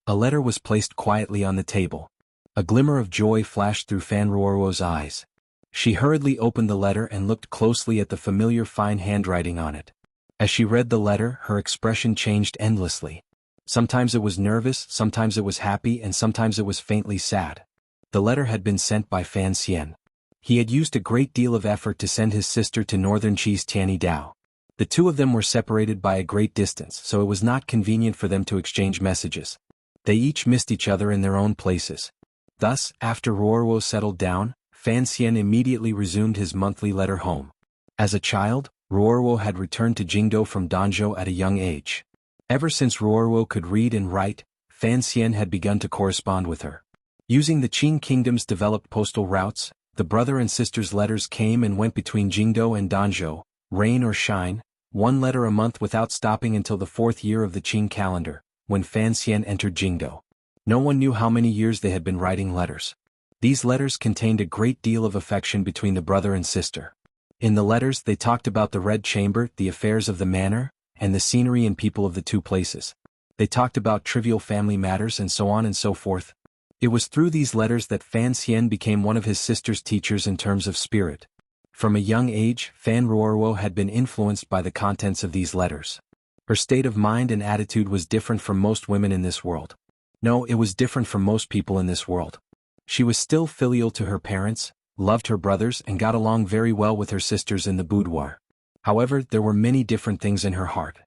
A letter was placed quietly on the table. A glimmer of joy flashed through Fan Ruoruo's eyes. She hurriedly opened the letter and looked closely at the familiar fine handwriting on it. As she read the letter, her expression changed endlessly. Sometimes it was nervous, sometimes it was happy, and sometimes it was faintly sad. The letter had been sent by Fan Xian. He had used a great deal of effort to send his sister to northern Qi's Tianyi Dao. The two of them were separated by a great distance, so it was not convenient for them to exchange messages. They each missed each other in their own places. Thus, after Ruoruo settled down, Fan Xian immediately resumed his monthly letter home. As a child, Ruorwo had returned to Jingdo from Danzhou at a young age. Ever since Ruorwo could read and write, Fan Xian had begun to correspond with her. Using the Qing Kingdom's developed postal routes, the brother and sister's letters came and went between Jingdo and Danzhou, rain or shine, one letter a month without stopping until the 4th year of the Qing calendar, when Fan Xian entered Jingdo. No one knew how many years they had been writing letters. These letters contained a great deal of affection between the brother and sister. In the letters they talked about the Red Chamber, the affairs of the manor, and the scenery and people of the two places. They talked about trivial family matters and so on and so forth. It was through these letters that Fan Xian became one of his sister's teachers in terms of spirit. From a young age, Fan Ruorwo had been influenced by the contents of these letters. Her state of mind and attitude was different from most women in this world. No, it was different from most people in this world. She was still filial to her parents, loved her brothers and got along very well with her sisters in the boudoir. However, there were many different things in her heart.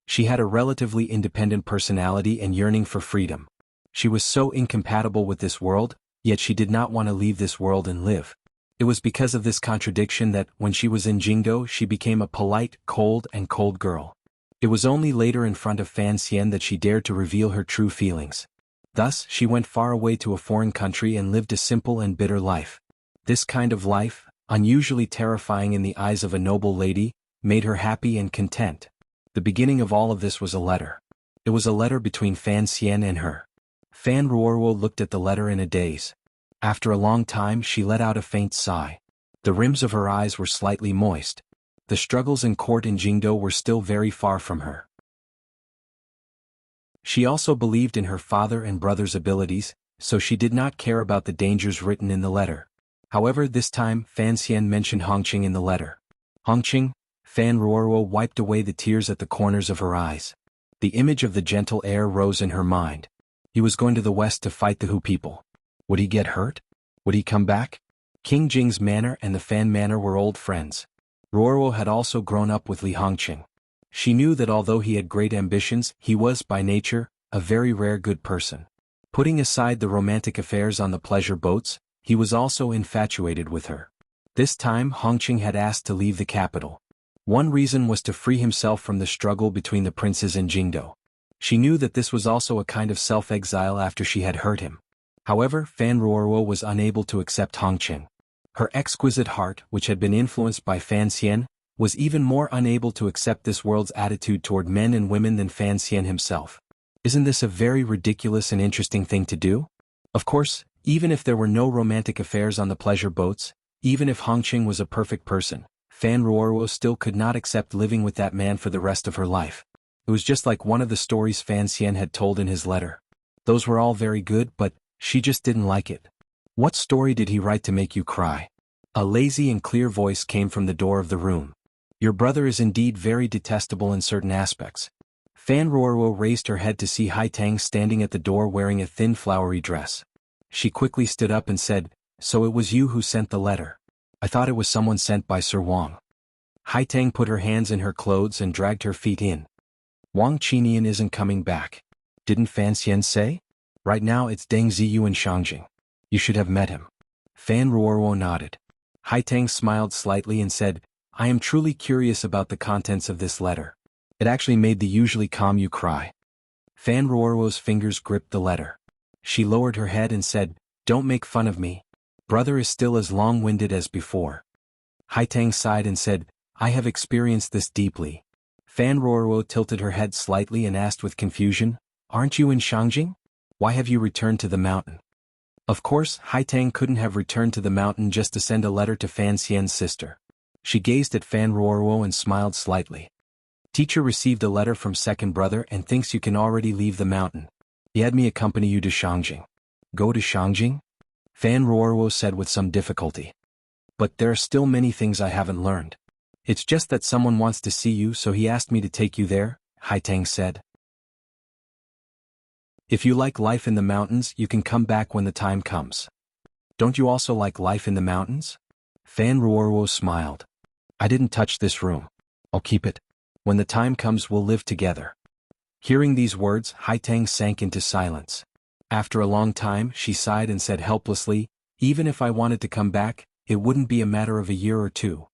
She had a relatively independent personality and yearning for freedom. She was so incompatible with this world, yet she did not want to leave this world and live. It was because of this contradiction that, when she was in Jingdo, she became a polite, cold girl. It was only later in front of Fan Xian that she dared to reveal her true feelings. Thus, she went far away to a foreign country and lived a simple and bitter life. This kind of life, unusually terrifying in the eyes of a noble lady, made her happy and content. The beginning of all of this was a letter. It was a letter between Fan Xian and her. Fan Ruorwo looked at the letter in a daze. After a long time she let out a faint sigh. The rims of her eyes were slightly moist. The struggles in court in Jingdo were still very far from her. She also believed in her father and brother's abilities, so she did not care about the dangers written in the letter. However, this time Fan Xian mentioned Hongqing in the letter. Hongqing? Fan Ruorwo wiped away the tears at the corners of her eyes. The image of the gentle heir rose in her mind. He was going to the west to fight the Hu people. Would he get hurt? Would he come back? King Jing's manor and the Fan manor were old friends. Ruorwo had also grown up with Li Hongqing. She knew that although he had great ambitions, he was, by nature, a very rare good person. Putting aside the romantic affairs on the pleasure boats, he was also infatuated with her. This time Hongqing had asked to leave the capital. One reason was to free himself from the struggle between the princes in Jingdo. She knew that this was also a kind of self-exile after she had hurt him. However, Fan Ruorwo was unable to accept Hongqing. Her exquisite heart, which had been influenced by Fan Xian, was even more unable to accept this world's attitude toward men and women than Fan Xian himself. Isn't this a very ridiculous and interesting thing to do? Of course, even if there were no romantic affairs on the pleasure boats, even if Hongqing was a perfect person, Fan Ruorwo still could not accept living with that man for the rest of her life. It was just like one of the stories Fan Xian had told in his letter. Those were all very good, but she just didn't like it. What story did he write to make you cry? A lazy and clear voice came from the door of the room. Your brother is indeed very detestable in certain aspects. Fan Ruorwo raised her head to see Haitang standing at the door wearing a thin flowery dress. She quickly stood up and said, "So it was you who sent the letter. I thought it was someone sent by Sir Wang." Haitang put her hands in her clothes and dragged her feet in. "Wang Qinian isn't coming back. Didn't Fan Xian say? Right now it's Deng Ziyu in Shangjing. You should have met him." Fan Ruorwo nodded. Haitang smiled slightly and said, "I am truly curious about the contents of this letter. It actually made the usually calm you cry." Fan Ruorwo's fingers gripped the letter. She lowered her head and said, "Don't make fun of me. Brother is still as long-winded as before." Haitang sighed and said, "I have experienced this deeply." Fan Ruorwo tilted her head slightly and asked with confusion, "Aren't you in Shangjing? Why have you returned to the mountain?" Of course, Haitang couldn't have returned to the mountain just to send a letter to Fan Xian's sister. She gazed at Fan Ruorwo and smiled slightly. "Teacher received a letter from second brother and thinks you can already leave the mountain. He had me accompany you to Shangjing." "Go to Shangjing?" Fan Ruorwo said with some difficulty. "But there are still many things I haven't learned. It's just that someone wants to see you, so he asked me to take you there," Haitang said. "If you like life in the mountains, you can come back when the time comes. Don't you also like life in the mountains?" Fan Ruorwo smiled. "I didn't touch this room. I'll keep it. When the time comes we'll live together." Hearing these words, Haitang sank into silence. After a long time she sighed and said helplessly, "Even if I wanted to come back, it wouldn't be a matter of a year or two."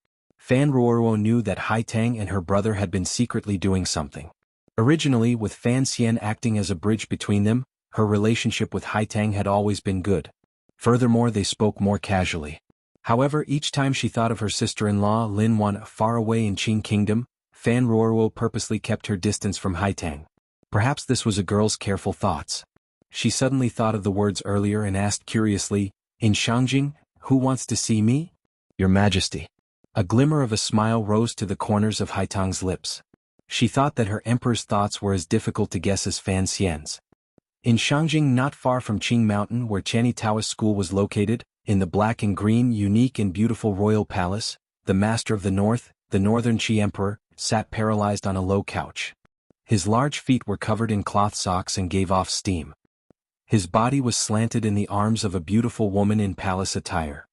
Fan Ruoruo knew that Haitang and her brother had been secretly doing something. Originally, with Fan Xian acting as a bridge between them, her relationship with Haitang had always been good. Furthermore, they spoke more casually. However, each time she thought of her sister-in-law Lin Wan far away in Qing Kingdom, Fan Ruoruo purposely kept her distance from Haitang. Perhaps this was a girl's careful thoughts. She suddenly thought of the words earlier and asked curiously, "In Shangjing, who wants to see me?" "Your Majesty." A glimmer of a smile rose to the corners of Haitang's lips. She thought that her emperor's thoughts were as difficult to guess as Fan Xian's. In Shangjing, not far from Qing Mountain where Channy Taoist School was located, in the black and green, unique and beautiful royal palace, the master of the north, the northern Qi emperor, sat paralyzed on a low couch. His large feet were covered in cloth socks and gave off steam. His body was slanted in the arms of a beautiful woman in palace attire.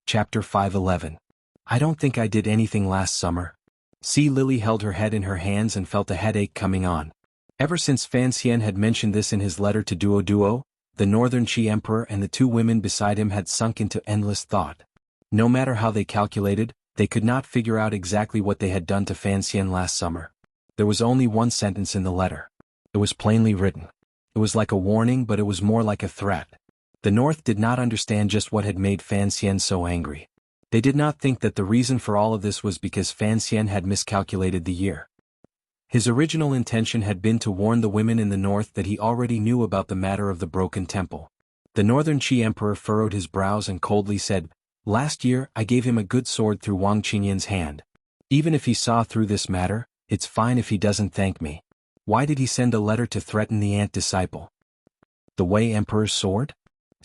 Chapter 511. I don't think I did anything last summer. Sea Lily held her head in her hands and felt a headache coming on. Ever since Fan Xian had mentioned this in his letter to Duo, the northern Qi emperor and the two women beside him had sunk into endless thought. No matter how they calculated, they could not figure out exactly what they had done to Fan Xian last summer. There was only one sentence in the letter. It was plainly written. It was like a warning, but it was more like a threat. The North did not understand just what had made Fan Xian so angry. They did not think that the reason for all of this was because Fan Xian had miscalculated the year. His original intention had been to warn the women in the north that he already knew about the matter of the broken temple. The northern Qi emperor furrowed his brows and coldly said, "Last year I gave him a good sword through Wang Qingyan's hand. Even if he saw through this matter, it's fine if he doesn't thank me. Why did he send a letter to threaten the ant disciple?" The Wei Emperor's sword?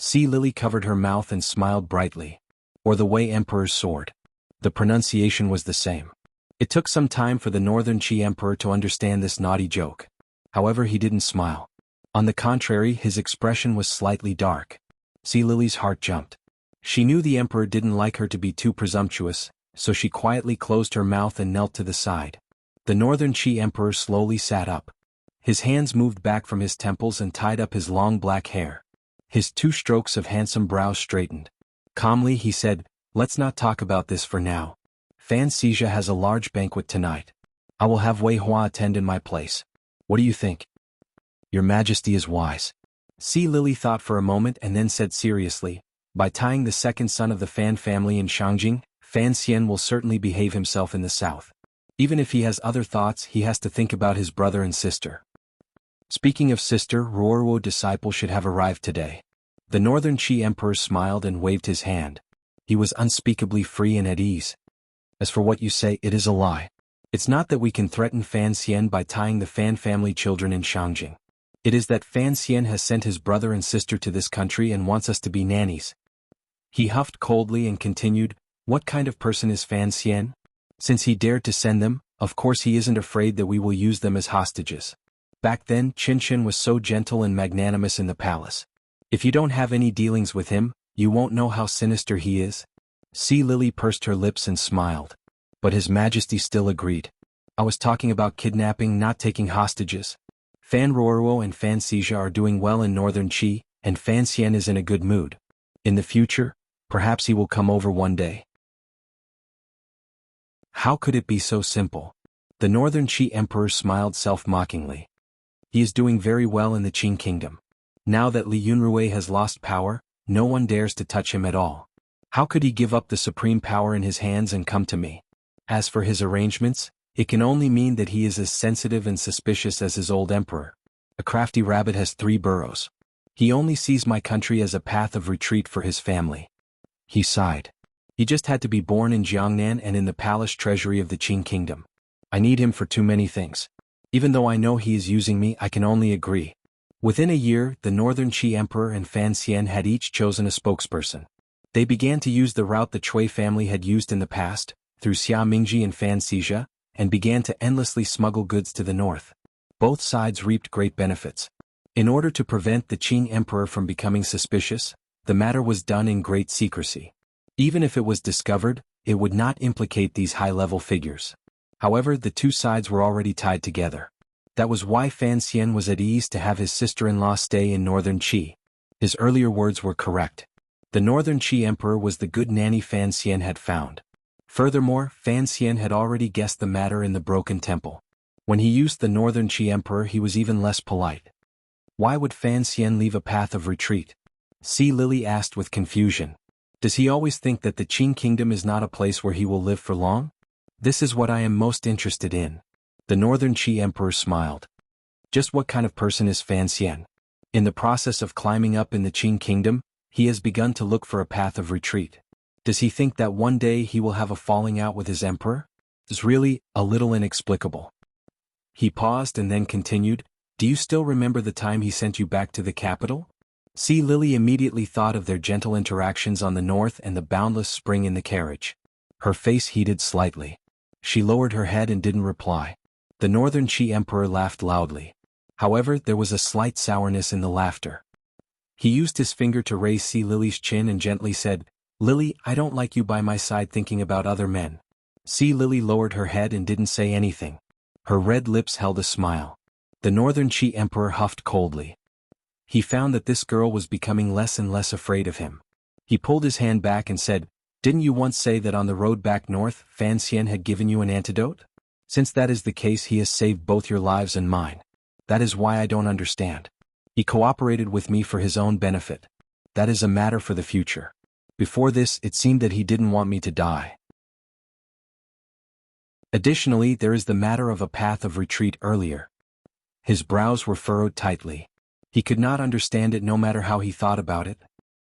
Sea Lily covered her mouth and smiled brightly. Or the Wei Emperor's sword. The pronunciation was the same. It took some time for the northern Qi emperor to understand this naughty joke. However, he didn't smile. On the contrary, his expression was slightly dark. Sea Lily's heart jumped. She knew the emperor didn't like her to be too presumptuous, so she quietly closed her mouth and knelt to the side. The northern Qi emperor slowly sat up. His hands moved back from his temples and tied up his long black hair. His two strokes of handsome brows straightened. Calmly he said, "Let's not talk about this for now. Fan Xixia has a large banquet tonight. I will have Wei Hua attend in my place. What do you think?" "Your Majesty is wise." Sea Lily thought for a moment and then said seriously, "By tying the second son of the Fan family in Shangjing, Fan Xian will certainly behave himself in the south. Even if he has other thoughts, he has to think about his brother and sister." Speaking of sister, Ruoruo disciple should have arrived today. The northern Qi emperor smiled and waved his hand. He was unspeakably free and at ease. "As for what you say, it is a lie. It's not that we can threaten Fan Xian by tying the Fan family children in Shangjing. It is that Fan Xian has sent his brother and sister to this country and wants us to be nannies." He huffed coldly and continued, "What kind of person is Fan Xian? Since he dared to send them, of course he isn't afraid that we will use them as hostages. Back then, Qinshin was so gentle and magnanimous in the palace. If you don't have any dealings with him, you won't know how sinister he is." Sea Lily pursed her lips and smiled. But His Majesty still agreed. "I was talking about kidnapping, not taking hostages. Fan Ruoruo and Fan Xixia are doing well in northern Qi, and Fan Xian is in a good mood. In the future, perhaps he will come over one day." How could it be so simple? The northern Qi emperor smiled self-mockingly. He is doing very well in the Qing kingdom. Now that Li Yunrui has lost power, no one dares to touch him at all. How could he give up the supreme power in his hands and come to me? As for his arrangements, it can only mean that he is as sensitive and suspicious as his old emperor. A crafty rabbit has 3 burrows. He only sees my country as a path of retreat for his family. He sighed. He just had to be born in Jiangnan and in the palace treasury of the Qing kingdom. I need him for too many things. Even though I know he is using me, I can only agree. Within a year, the northern Qi emperor and Fan Xian had each chosen a spokesperson. They began to use the route the Cui family had used in the past, through Xia Mingji and Fan Xixia, and began to endlessly smuggle goods to the north. Both sides reaped great benefits. In order to prevent the Qing emperor from becoming suspicious, the matter was done in great secrecy. Even if it was discovered, it would not implicate these high-level figures. However, the two sides were already tied together. That was why Fan Xian was at ease to have his sister-in-law stay in northern Qi. His earlier words were correct. The Northern Qi Emperor was the good nanny Fan Xian had found. Furthermore, Fan Xian had already guessed the matter in the broken temple. When he used the Northern Qi Emperor, he was even less polite. Why would Fan Xian leave a path of retreat? Sea Lily asked with confusion. Does he always think that the Qing kingdom is not a place where he will live for long? This is what I am most interested in. The Northern Qi Emperor smiled. Just what kind of person is Fan Xian? In the process of climbing up in the Qing kingdom, he has begun to look for a path of retreat. Does he think that one day he will have a falling out with his emperor? It's really a little inexplicable. He paused and then continued, do you still remember the time he sent you back to the capital? Sea Lily immediately thought of their gentle interactions on the north and the boundless spring in the carriage. Her face heated slightly. She lowered her head and didn't reply. The Northern Qi Emperor laughed loudly. However, there was a slight sourness in the laughter. He used his finger to raise Sea Lily's chin and gently said, Lily, I don't like you by my side thinking about other men. Sea Lily lowered her head and didn't say anything. Her red lips held a smile. The Northern Qi Emperor huffed coldly. He found that this girl was becoming less and less afraid of him. He pulled his hand back and said, didn't you once say that on the road back north, Fan Xian had given you an antidote? Since that is the case, he has saved both your lives and mine. That is why I don't understand. He cooperated with me for his own benefit. That is a matter for the future. Before this, it seemed that he didn't want me to die. Additionally, there is the matter of a path of retreat earlier. His brows were furrowed tightly. He could not understand it no matter how he thought about it.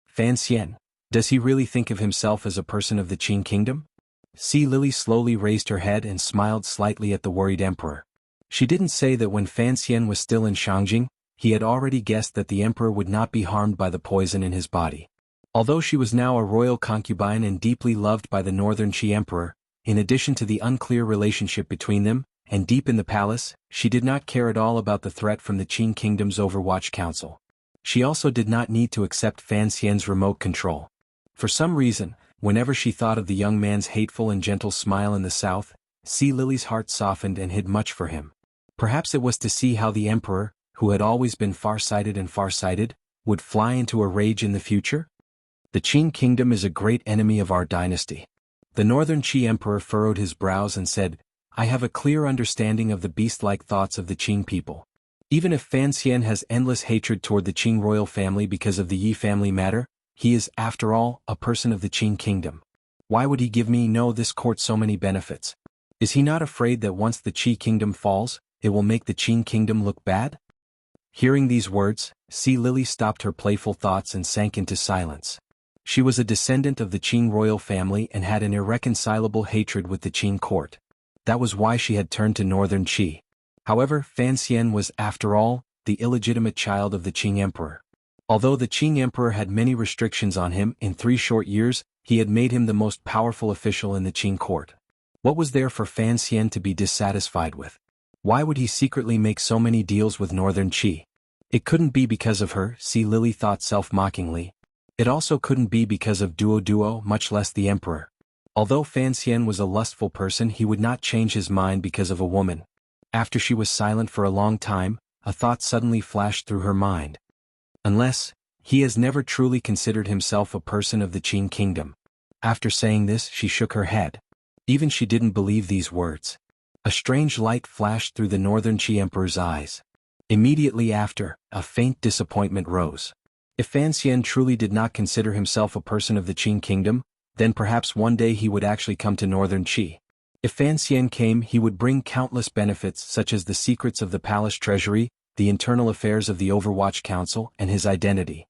Fan Xian, does he really think of himself as a person of the Qing kingdom? Sea Lily slowly raised her head and smiled slightly at the worried emperor. She didn't say that when Fan Xian was still in Shangjing, he had already guessed that the emperor would not be harmed by the poison in his body. Although she was now a royal concubine and deeply loved by the Northern Qi Emperor, in addition to the unclear relationship between them, and deep in the palace, she did not care at all about the threat from the Qing kingdom's Overwatch Council. She also did not need to accept Fan Xian's remote control. For some reason, whenever she thought of the young man's hateful and gentle smile in the south, Sea Lily's heart softened and hid much for him. Perhaps it was to see how the emperor, who had always been far-sighted, would fly into a rage in the future? The Qing kingdom is a great enemy of our dynasty. The Northern Qi Emperor furrowed his brows and said, I have a clear understanding of the beast-like thoughts of the Qing people. Even if Fan Xian has endless hatred toward the Qing royal family because of the Yi family matter, he is, after all, a person of the Qing kingdom. Why would he give this court so many benefits? Is he not afraid that once the Qi kingdom falls, it will make the Qing kingdom look bad? Hearing these words, Sea Lily stopped her playful thoughts and sank into silence. She was a descendant of the Qing royal family and had an irreconcilable hatred with the Qing court. That was why she had turned to Northern Qi. However, Fan Xian was, after all, the illegitimate child of the Qing emperor. Although the Qing emperor had many restrictions on him, in 3 short years, he had made him the most powerful official in the Qing court. What was there for Fan Xian to be dissatisfied with? Why would he secretly make so many deals with Northern Qi? It couldn't be because of her, Sea Lily thought self-mockingly. It also couldn't be because of Duo, much less the emperor. Although Fan Xian was a lustful person, he would not change his mind because of a woman. After she was silent for a long time, a thought suddenly flashed through her mind. Unless, he has never truly considered himself a person of the Qing kingdom. After saying this, she shook her head. Even she didn't believe these words. A strange light flashed through the Northern Qi Emperor's eyes. Immediately after, a faint disappointment rose. If Fan Xian truly did not consider himself a person of the Qing kingdom, then perhaps one day he would actually come to Northern Qi. If Fan Xian came, he would bring countless benefits such as the secrets of the palace treasury, the internal affairs of the Overwatch Council, and his identity.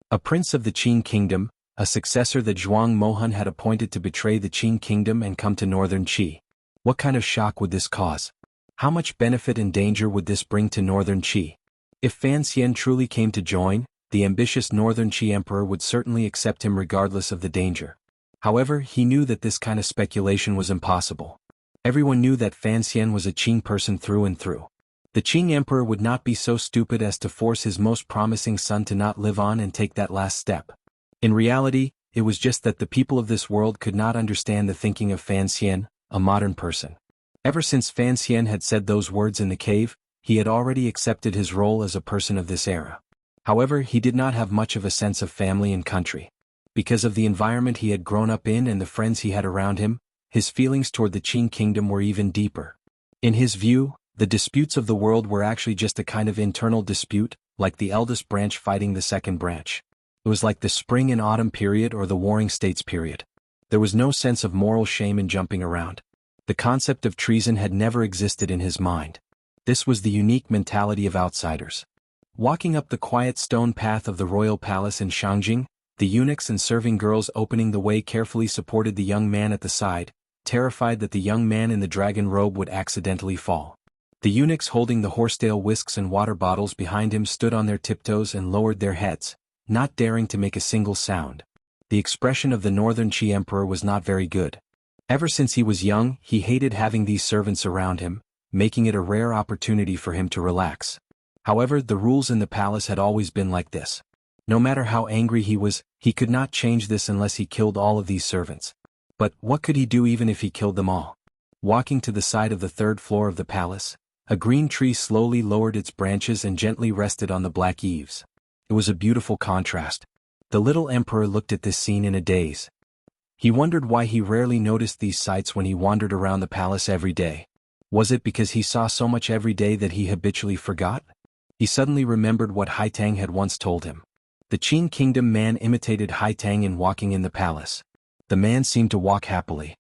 A prince of the Qing kingdom, a successor that Zhuang Mohan had appointed to betray the Qing kingdom and come to Northern Qi. What kind of shock would this cause? How much benefit and danger would this bring to Northern Qi? If Fan Xian truly came to join, the ambitious Northern Qi Emperor would certainly accept him regardless of the danger. However, he knew that this kind of speculation was impossible. Everyone knew that Fan Xian was a Qing person through and through. The Qing Emperor would not be so stupid as to force his most promising son to not live on and take that last step. In reality, it was just that the people of this world could not understand the thinking of Fan Xian, a modern person. Ever since Fan Xian had said those words in the cave, he had already accepted his role as a person of this era. However, he did not have much of a sense of family and country. Because of the environment he had grown up in and the friends he had around him, his feelings toward the Qing kingdom were even deeper. In his view, the disputes of the world were actually just a kind of internal dispute, like the eldest branch fighting the second branch. It was like the spring and autumn period or the warring states period. There was no sense of moral shame in jumping around. The concept of treason had never existed in his mind. This was the unique mentality of outsiders. Walking up the quiet stone path of the royal palace in Shangjing, the eunuchs and serving girls opening the way carefully supported the young man at the side, terrified that the young man in the dragon robe would accidentally fall. The eunuchs holding the horsetail whisks and water bottles behind him stood on their tiptoes and lowered their heads, not daring to make a single sound. The expression of the Northern Qi Emperor was not very good. Ever since he was young, he hated having these servants around him, making it a rare opportunity for him to relax. However, the rules in the palace had always been like this. No matter how angry he was, he could not change this unless he killed all of these servants. But what could he do even if he killed them all? Walking to the side of the third floor of the palace, a green tree slowly lowered its branches and gently rested on the black eaves. It was a beautiful contrast. The little emperor looked at this scene in a daze. He wondered why he rarely noticed these sights when he wandered around the palace every day. Was it because he saw so much every day that he habitually forgot? He suddenly remembered what Haitang had once told him. The Qin kingdom man imitated Haitang in walking in the palace. The man seemed to walk happily.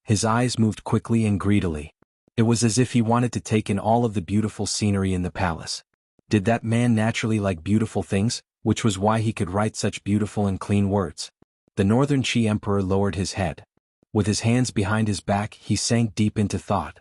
His eyes moved quickly and greedily. It was as if he wanted to take in all of the beautiful scenery in the palace. Did that man naturally like beautiful things, which was why he could write such beautiful and clean words? The Northern Qi Emperor lowered his head. With his hands behind his back, he sank deep into thought.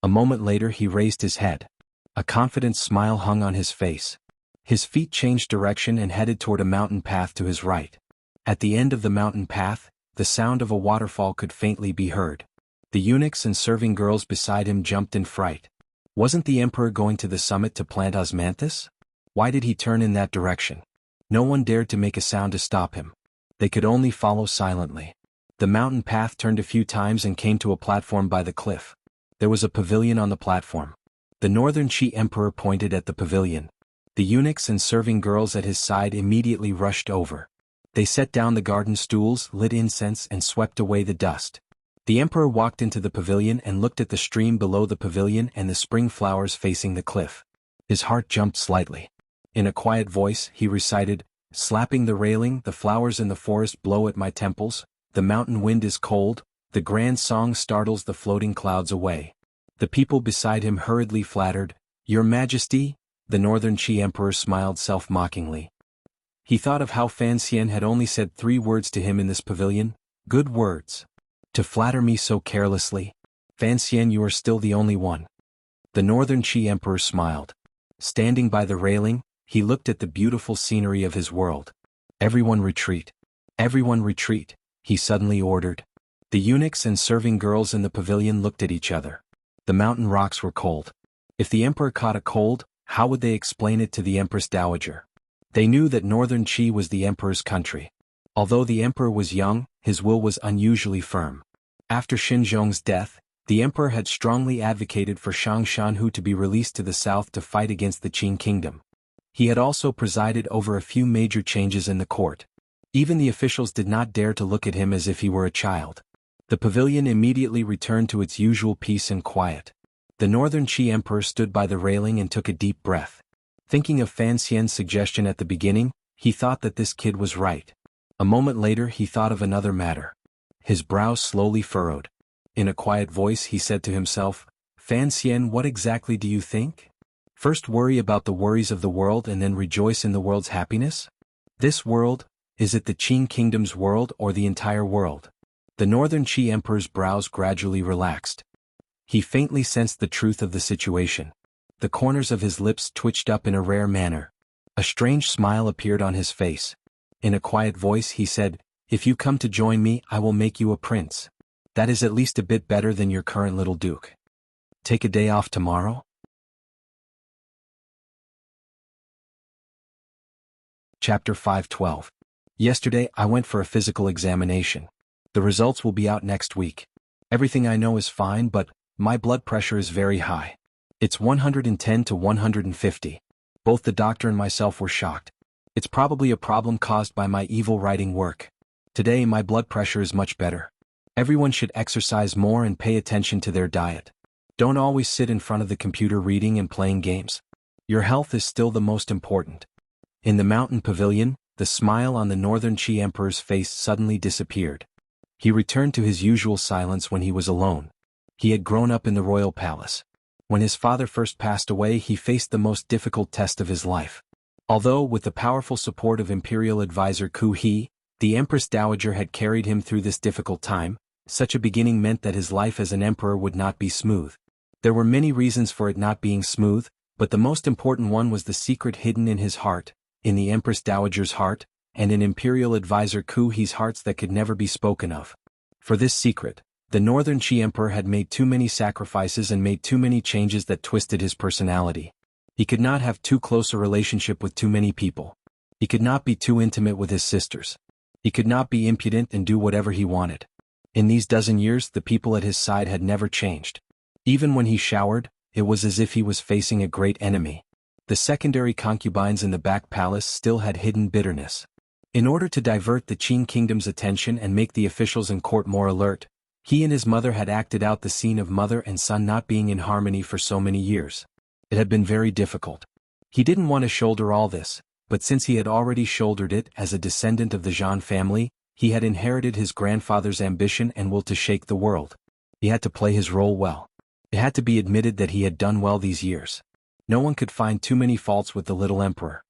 A moment later he raised his head. A confident smile hung on his face. His feet changed direction and headed toward a mountain path to his right. At the end of the mountain path, the sound of a waterfall could faintly be heard. The eunuchs and serving girls beside him jumped in fright. Wasn't the emperor going to the summit to plant osmanthus? Why did he turn in that direction? No one dared to make a sound to stop him. They could only follow silently. The mountain path turned a few times and came to a platform by the cliff. There was a pavilion on the platform. The Northern Qi Emperor pointed at the pavilion. The eunuchs and serving girls at his side immediately rushed over. They set down the garden stools, lit incense, and swept away the dust. The emperor walked into the pavilion and looked at the stream below the pavilion and the spring flowers facing the cliff. His heart jumped slightly. In a quiet voice, he recited, "Slapping the railing, the flowers in the forest blow at my temples, the mountain wind is cold, the grand song startles the floating clouds away." The people beside him hurriedly flattered, "Your Majesty." The Northern Qi Emperor smiled self-mockingly. He thought of how Fan Xian had only said 3 words to him in this pavilion. Good words. To flatter me so carelessly? Fan Xian, you are still the only one. The Northern Qi Emperor smiled. Standing by the railing, he looked at the beautiful scenery of his world. Everyone retreat. Everyone retreat, he suddenly ordered. The eunuchs and serving girls in the pavilion looked at each other. The mountain rocks were cold. If the emperor caught a cold, how would they explain it to the Empress Dowager? They knew that Northern Qi was the emperor's country. Although the emperor was young, his will was unusually firm. After Xinzhong's death, the emperor had strongly advocated for Shang Shanhu to be released to the south to fight against the Qin kingdom. He had also presided over a few major changes in the court. Even the officials did not dare to look at him as if he were a child. The pavilion immediately returned to its usual peace and quiet. The Northern Qi Emperor stood by the railing and took a deep breath. Thinking of Fan Xian's suggestion at the beginning, he thought that this kid was right. A moment later he thought of another matter. His brows slowly furrowed. In a quiet voice he said to himself, "Fan Xian, what exactly do you think? First worry about the worries of the world and then rejoice in the world's happiness? This world, is it the Qin kingdom's world or the entire world?" The Northern Qi Emperor's brows gradually relaxed. He faintly sensed the truth of the situation. The corners of his lips twitched up in a rare manner. A strange smile appeared on his face. In a quiet voice he said, "If you come to join me, I will make you a prince. That is at least a bit better than your current little duke. Take a day off tomorrow?" Chapter 512. Yesterday I went for a physical examination. The results will be out next week. Everything I know is fine, but my blood pressure is very high. It's 110 to 150. Both the doctor and myself were shocked. It's probably a problem caused by my evil writing work. Today my blood pressure is much better. Everyone should exercise more and pay attention to their diet. Don't always sit in front of the computer reading and playing games. Your health is still the most important. In the mountain pavilion, the smile on the Northern Qi Emperor's face suddenly disappeared. He returned to his usual silence when he was alone. He had grown up in the royal palace. When his father first passed away, he faced the most difficult test of his life. Although, with the powerful support of imperial advisor Ku He, the Empress Dowager had carried him through this difficult time, such a beginning meant that his life as an emperor would not be smooth. There were many reasons for it not being smooth, but the most important one was the secret hidden in his heart, in the Empress Dowager's heart, and in imperial advisor Ku He's hearts that could never be spoken of. For this secret, the Northern Qi Emperor had made too many sacrifices and made too many changes that twisted his personality. He could not have too close a relationship with too many people. He could not be too intimate with his sisters. He could not be impudent and do whatever he wanted. In these dozen years, the people at his side had never changed. Even when he showered, it was as if he was facing a great enemy. The secondary concubines in the back palace still had hidden bitterness. In order to divert the Qing kingdom's attention and make the officials in court more alert, he and his mother had acted out the scene of mother and son not being in harmony for so many years. It had been very difficult. He didn't want to shoulder all this, but since he had already shouldered it as a descendant of the Zhan family, he had inherited his grandfather's ambition and will to shake the world. He had to play his role well. It had to be admitted that he had done well these years. No one could find too many faults with the little emperor.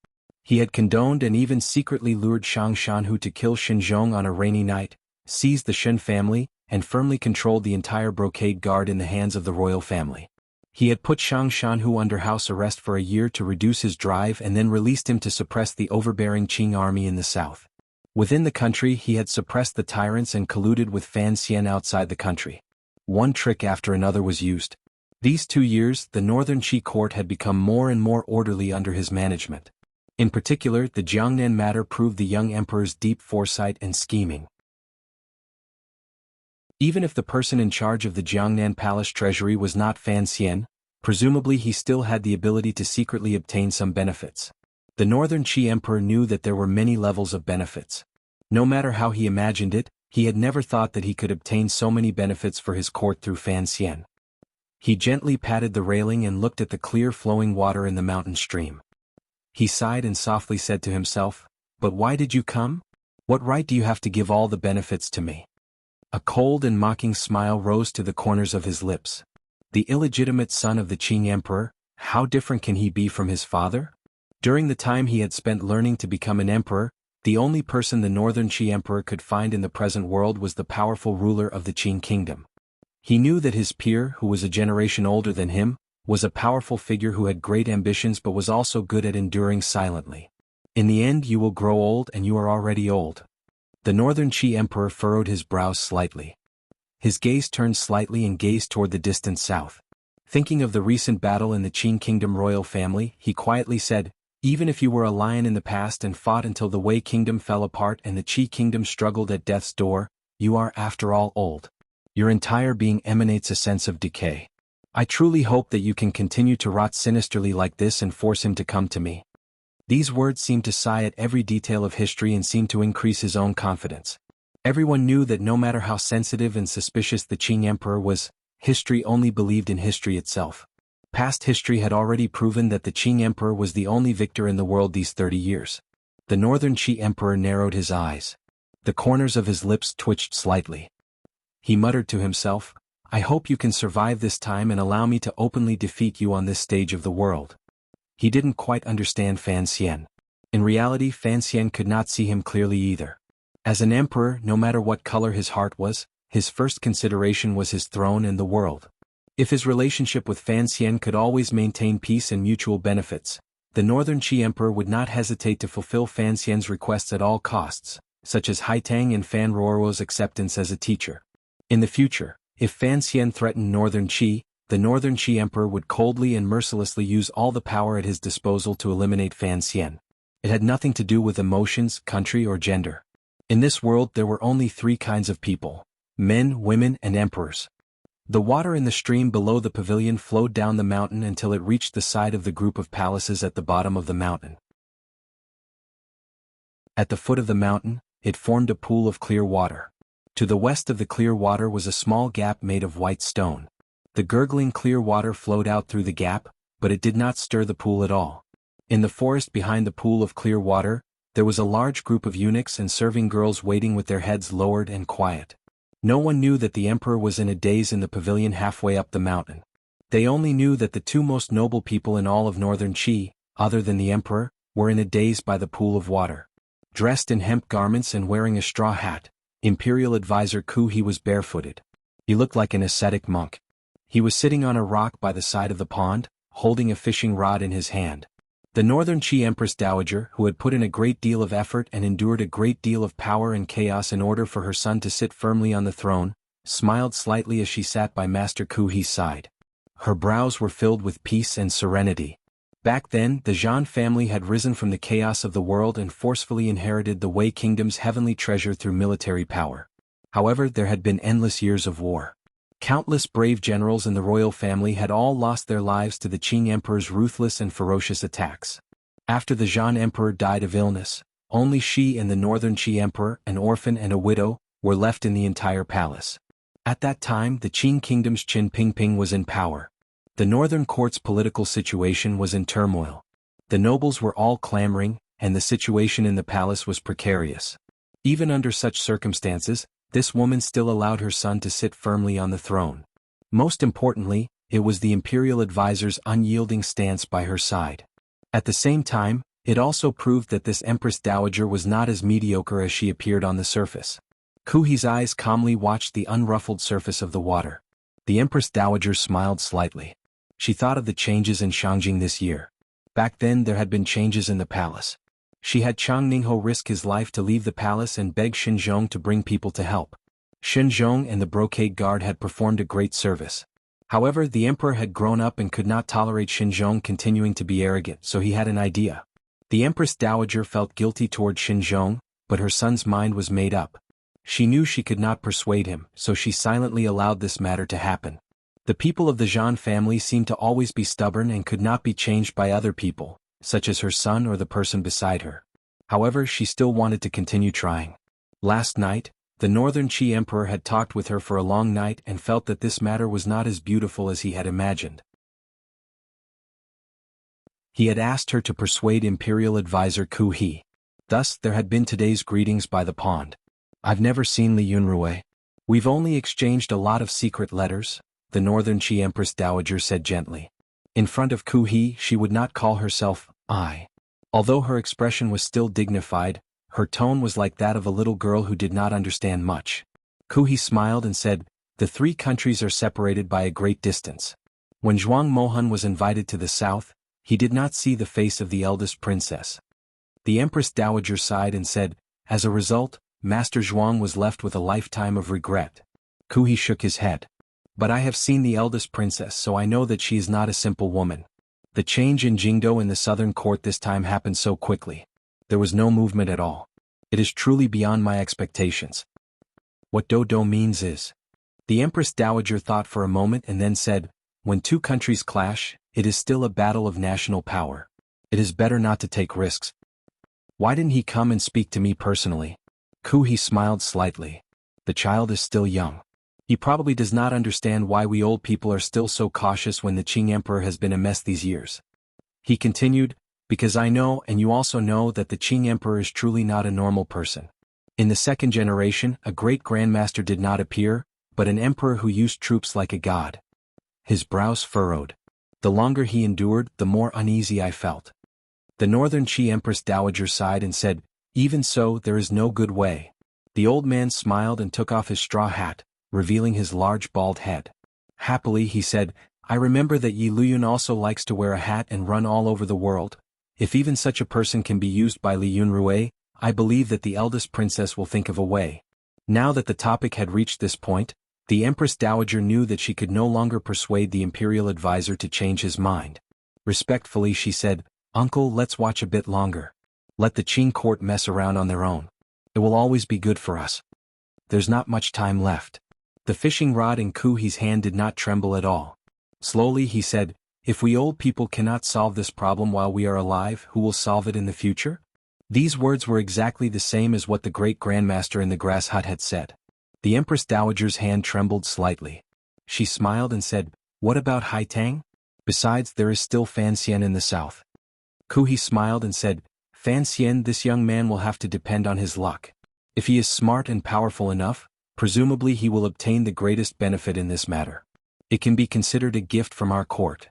He had condoned and even secretly lured Shang Shanhu to kill Xinzhong on a rainy night, seized the Shen family, and firmly controlled the entire brocade guard in the hands of the royal family. He had put Shang Shanhu under house arrest for a year to reduce his drive and then released him to suppress the overbearing Qing army in the south. Within the country, he had suppressed the tyrants and colluded with Fan Xian outside the country. One trick after another was used. These 2 years, the Northern Qi court had become more and more orderly under his management. In particular, the Jiangnan matter proved the young emperor's deep foresight and scheming. Even if the person in charge of the Jiangnan palace treasury was not Fan Xian, presumably he still had the ability to secretly obtain some benefits. The Northern Qi emperor knew that there were many levels of benefits. No matter how he imagined it, he had never thought that he could obtain so many benefits for his court through Fan Xian. He gently patted the railing and looked at the clear flowing water in the mountain stream. He sighed and softly said to himself, "But why did you come? What right do you have to give all the benefits to me?" A cold and mocking smile rose to the corners of his lips. The illegitimate son of the Qing emperor, how different can he be from his father? During the time he had spent learning to become an emperor, the only person the Northern Qi emperor could find in the present world was the powerful ruler of the Qing kingdom. He knew that his peer, who was a generation older than him, was a powerful figure who had great ambitions but was also good at enduring silently. In the end you will grow old and you are already old. The Northern Qi emperor furrowed his brows slightly. His gaze turned slightly and gazed toward the distant south. Thinking of the recent battle in the Qing kingdom royal family, he quietly said, "Even if you were a lion in the past and fought until the Wei kingdom fell apart and the Qi kingdom struggled at death's door, you are after all old. Your entire being emanates a sense of decay. I truly hope that you can continue to rot sinisterly like this and force him to come to me." These words seemed to sigh at every detail of history and seemed to increase his own confidence. Everyone knew that no matter how sensitive and suspicious the Qing emperor was, history only believed in history itself. Past history had already proven that the Qing emperor was the only victor in the world these 30 years. The Northern Qi emperor narrowed his eyes. The corners of his lips twitched slightly. He muttered to himself, "I hope you can survive this time and allow me to openly defeat you on this stage of the world." He didn't quite understand Fan Xian. In reality, Fan Xian could not see him clearly either. As an emperor, no matter what color his heart was, his first consideration was his throne and the world. If his relationship with Fan Xian could always maintain peace and mutual benefits, the Northern Qi emperor would not hesitate to fulfill Fan Xian's requests at all costs, such as Haitang and Fan Roro's acceptance as a teacher. In the future, if Fan Xian threatened Northern Qi, the Northern Qi emperor would coldly and mercilessly use all the power at his disposal to eliminate Fan Xian. It had nothing to do with emotions, country or gender. In this world there were only 3 kinds of people: men, women, and emperors. The water in the stream below the pavilion flowed down the mountain until it reached the side of the group of palaces at the bottom of the mountain. At the foot of the mountain, it formed a pool of clear water. To the west of the clear water was a small gap made of white stone. The gurgling clear water flowed out through the gap, but it did not stir the pool at all. In the forest behind the pool of clear water, there was a large group of eunuchs and serving girls waiting with their heads lowered and quiet. No one knew that the emperor was in a daze in the pavilion halfway up the mountain. They only knew that the two most noble people in all of northern Qi, other than the emperor, were in a daze by the pool of water. Dressed in hemp garments and wearing a straw hat, Imperial Advisor Ku He was barefooted. He looked like an ascetic monk. He was sitting on a rock by the side of the pond, holding a fishing rod in his hand. The Northern Qi Empress Dowager, who had put in a great deal of effort and endured a great deal of power and chaos in order for her son to sit firmly on the throne, smiled slightly as she sat by Master Ku He's side. Her brows were filled with peace and serenity. Back then, the Zhan family had risen from the chaos of the world and forcefully inherited the Wei Kingdom's heavenly treasure through military power. However, there had been endless years of war. Countless brave generals in the royal family had all lost their lives to the Qing emperor's ruthless and ferocious attacks. After the Zhan emperor died of illness, only she and the northern Qi emperor, an orphan and a widow, were left in the entire palace. At that time, the Qing kingdom's Qin Pingping was in power. The northern court's political situation was in turmoil. The nobles were all clamoring, and the situation in the palace was precarious. Even under such circumstances, this woman still allowed her son to sit firmly on the throne. Most importantly, it was the imperial advisor's unyielding stance by her side. At the same time, it also proved that this Empress Dowager was not as mediocre as she appeared on the surface. Ku He's eyes calmly watched the unruffled surface of the water. The Empress Dowager smiled slightly. She thought of the changes in Shangjing this year. Back then there had been changes in the palace. She had Chang Ningho risk his life to leave the palace and beg Xinzhong to bring people to help. Xinzhong and the brocade guard had performed a great service. However, the emperor had grown up and could not tolerate Xinzhong continuing to be arrogant, so he had an idea. The Empress Dowager felt guilty toward Xinzhong, but her son's mind was made up. She knew she could not persuade him, so she silently allowed this matter to happen. The people of the Zhan family seemed to always be stubborn and could not be changed by other people, such as her son or the person beside her. However, she still wanted to continue trying. Last night, the Northern Qi Emperor had talked with her for a long night and felt that this matter was not as beautiful as he had imagined. He had asked her to persuade Imperial Advisor Ku He. Thus, there had been today's greetings by the pond. "I've never seen Li Yunrui. We've only exchanged a lot of secret letters," the Northern Qi Empress Dowager said gently. In front of Ku He, she would not call herself I. Although her expression was still dignified, her tone was like that of a little girl who did not understand much. Ku He smiled and said, "The three countries are separated by a great distance." When Zhuang Mohan was invited to the south, he did not see the face of the eldest princess. The Empress Dowager sighed and said, "As a result, Master Zhuang was left with a lifetime of regret." Ku He shook his head. "But I have seen the eldest princess, so I know that she is not a simple woman. The change in Jingdo in the southern court this time happened so quickly. There was no movement at all. It is truly beyond my expectations." What Do means is. The Empress Dowager thought for a moment and then said, "When two countries clash, it is still a battle of national power. It is better not to take risks." "Why didn't he come and speak to me personally?" Ku He smiled slightly. "The child is still young. He probably does not understand why we old people are still so cautious when the Qing Emperor has been a mess these years." He continued, "Because I know and you also know that the Qing Emperor is truly not a normal person. In the second generation, a great grandmaster did not appear, but an emperor who used troops like a god." His brows furrowed. The longer he endured, the more uneasy I felt. The Northern Qi Empress Dowager sighed and said, "Even so, there is no good way." The old man smiled and took off his straw hat, revealing his large bald head. Happily, he said, "I remember that Yi Luyun also likes to wear a hat and run all over the world. If even such a person can be used by Li Yunrui, I believe that the eldest princess will think of a way." Now that the topic had reached this point, the Empress Dowager knew that she could no longer persuade the imperial advisor to change his mind. Respectfully she said, "Uncle, let's watch a bit longer. Let the Qing court mess around on their own. It will always be good for us. There's not much time left." The fishing rod in Kuhi's hand did not tremble at all. Slowly he said, "If we old people cannot solve this problem while we are alive, who will solve it in the future?" These words were exactly the same as what the great grandmaster in the grass hut had said. The Empress Dowager's hand trembled slightly. She smiled and said, "What about Haitang? Besides, there is still Fan Xian in the south." Kuhi smiled and said, "Fan Xian, this young man will have to depend on his luck. If he is smart and powerful enough, presumably he will obtain the greatest benefit in this matter. It can be considered a gift from our court."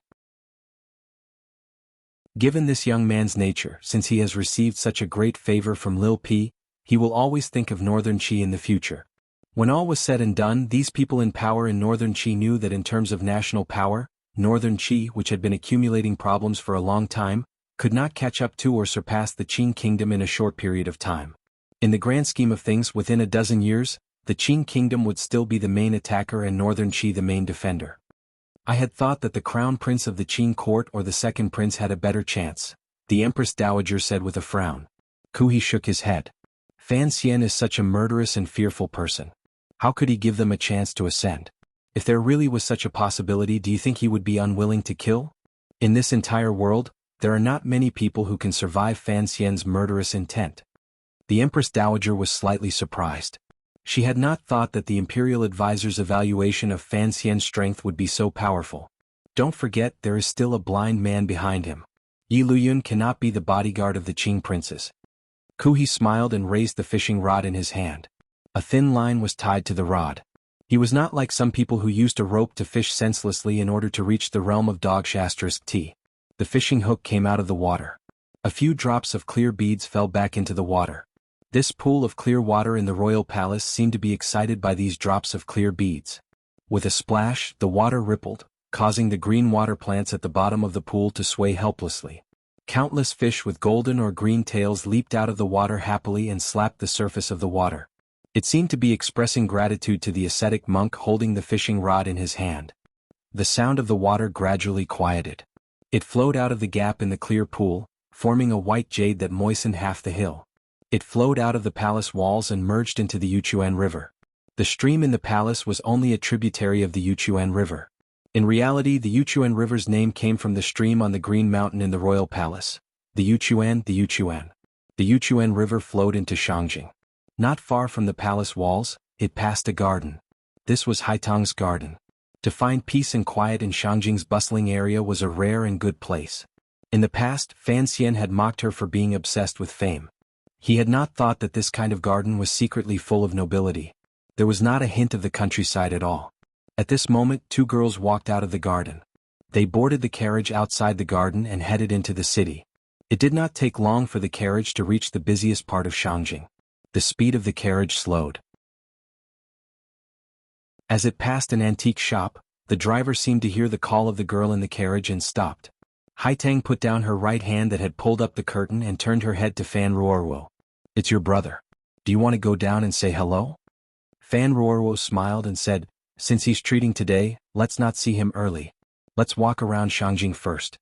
Given this young man's nature, since he has received such a great favor from Lil Pi, he will always think of Northern Qi in the future. When all was said and done, these people in power in Northern Qi knew that in terms of national power, Northern Qi, which had been accumulating problems for a long time, could not catch up to or surpass the Qing kingdom in a short period of time. In the grand scheme of things, within a dozen years, the Qing kingdom would still be the main attacker and Northern Qi the main defender. "I had thought that the crown prince of the Qing court or the second prince had a better chance," the Empress Dowager said with a frown. Kuhi shook his head. "Fan Xian is such a murderous and fearful person. How could he give them a chance to ascend? If there really was such a possibility, do you think he would be unwilling to kill? In this entire world, there are not many people who can survive Fan Xian's murderous intent." The Empress Dowager was slightly surprised. She had not thought that the imperial advisor's evaluation of Fan Xian's strength would be so powerful. "Don't forget, there is still a blind man behind him. Yi Luyun cannot be the bodyguard of the Qing princes." Kuhi smiled and raised the fishing rod in his hand. A thin line was tied to the rod. He was not like some people who used a rope to fish senselessly in order to reach the realm of Dogshastris Tea. The fishing hook came out of the water. A few drops of clear beads fell back into the water. This pool of clear water in the royal palace seemed to be excited by these drops of clear beads. With a splash, the water rippled, causing the green water plants at the bottom of the pool to sway helplessly. Countless fish with golden or green tails leaped out of the water happily and slapped the surface of the water. It seemed to be expressing gratitude to the ascetic monk holding the fishing rod in his hand. The sound of the water gradually quieted. It flowed out of the gap in the clear pool, forming a white jade that moistened half the hill. It flowed out of the palace walls and merged into the Yuchuan River. The stream in the palace was only a tributary of the Yuchuan River. In reality, the Yuchuan River's name came from the stream on the Green Mountain in the royal palace. The Yuchuan. The Yuchuan River flowed into Shangjing. Not far from the palace walls, it passed a garden. This was Haitang's garden. To find peace and quiet in Shangjing's bustling area was a rare and good place. In the past, Fan Xian had mocked her for being obsessed with fame. He had not thought that this kind of garden was secretly full of nobility. There was not a hint of the countryside at all. At this moment, two girls walked out of the garden. They boarded the carriage outside the garden and headed into the city. It did not take long for the carriage to reach the busiest part of Shangjing. The speed of the carriage slowed. As it passed an antique shop, the driver seemed to hear the call of the girl in the carriage and stopped. Haitang put down her right hand that had pulled up the curtain and turned her head to Fan Ruorwo. "It's your brother. Do you want to go down and say hello?" Fan Ruorwo smiled and said, "Since he's treating today, let's not see him early. Let's walk around Shangjing first."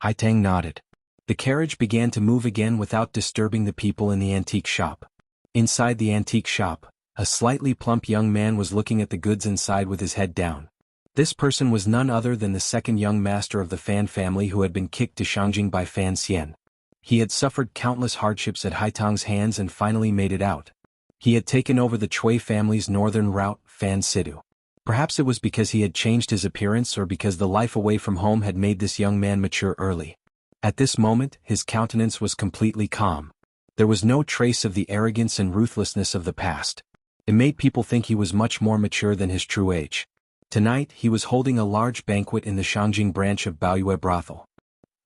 Haitang nodded. The carriage began to move again without disturbing the people in the antique shop. Inside the antique shop, a slightly plump young man was looking at the goods inside with his head down. This person was none other than the second young master of the Fan family who had been kicked to Shangjing by Fan Xian. He had suffered countless hardships at Haitang's hands and finally made it out. He had taken over the Cui family's northern route, Fan Sidu. Perhaps it was because he had changed his appearance or because the life away from home had made this young man mature early. At this moment, his countenance was completely calm. There was no trace of the arrogance and ruthlessness of the past. It made people think he was much more mature than his true age. Tonight, he was holding a large banquet in the Shangjing branch of Baoyue brothel.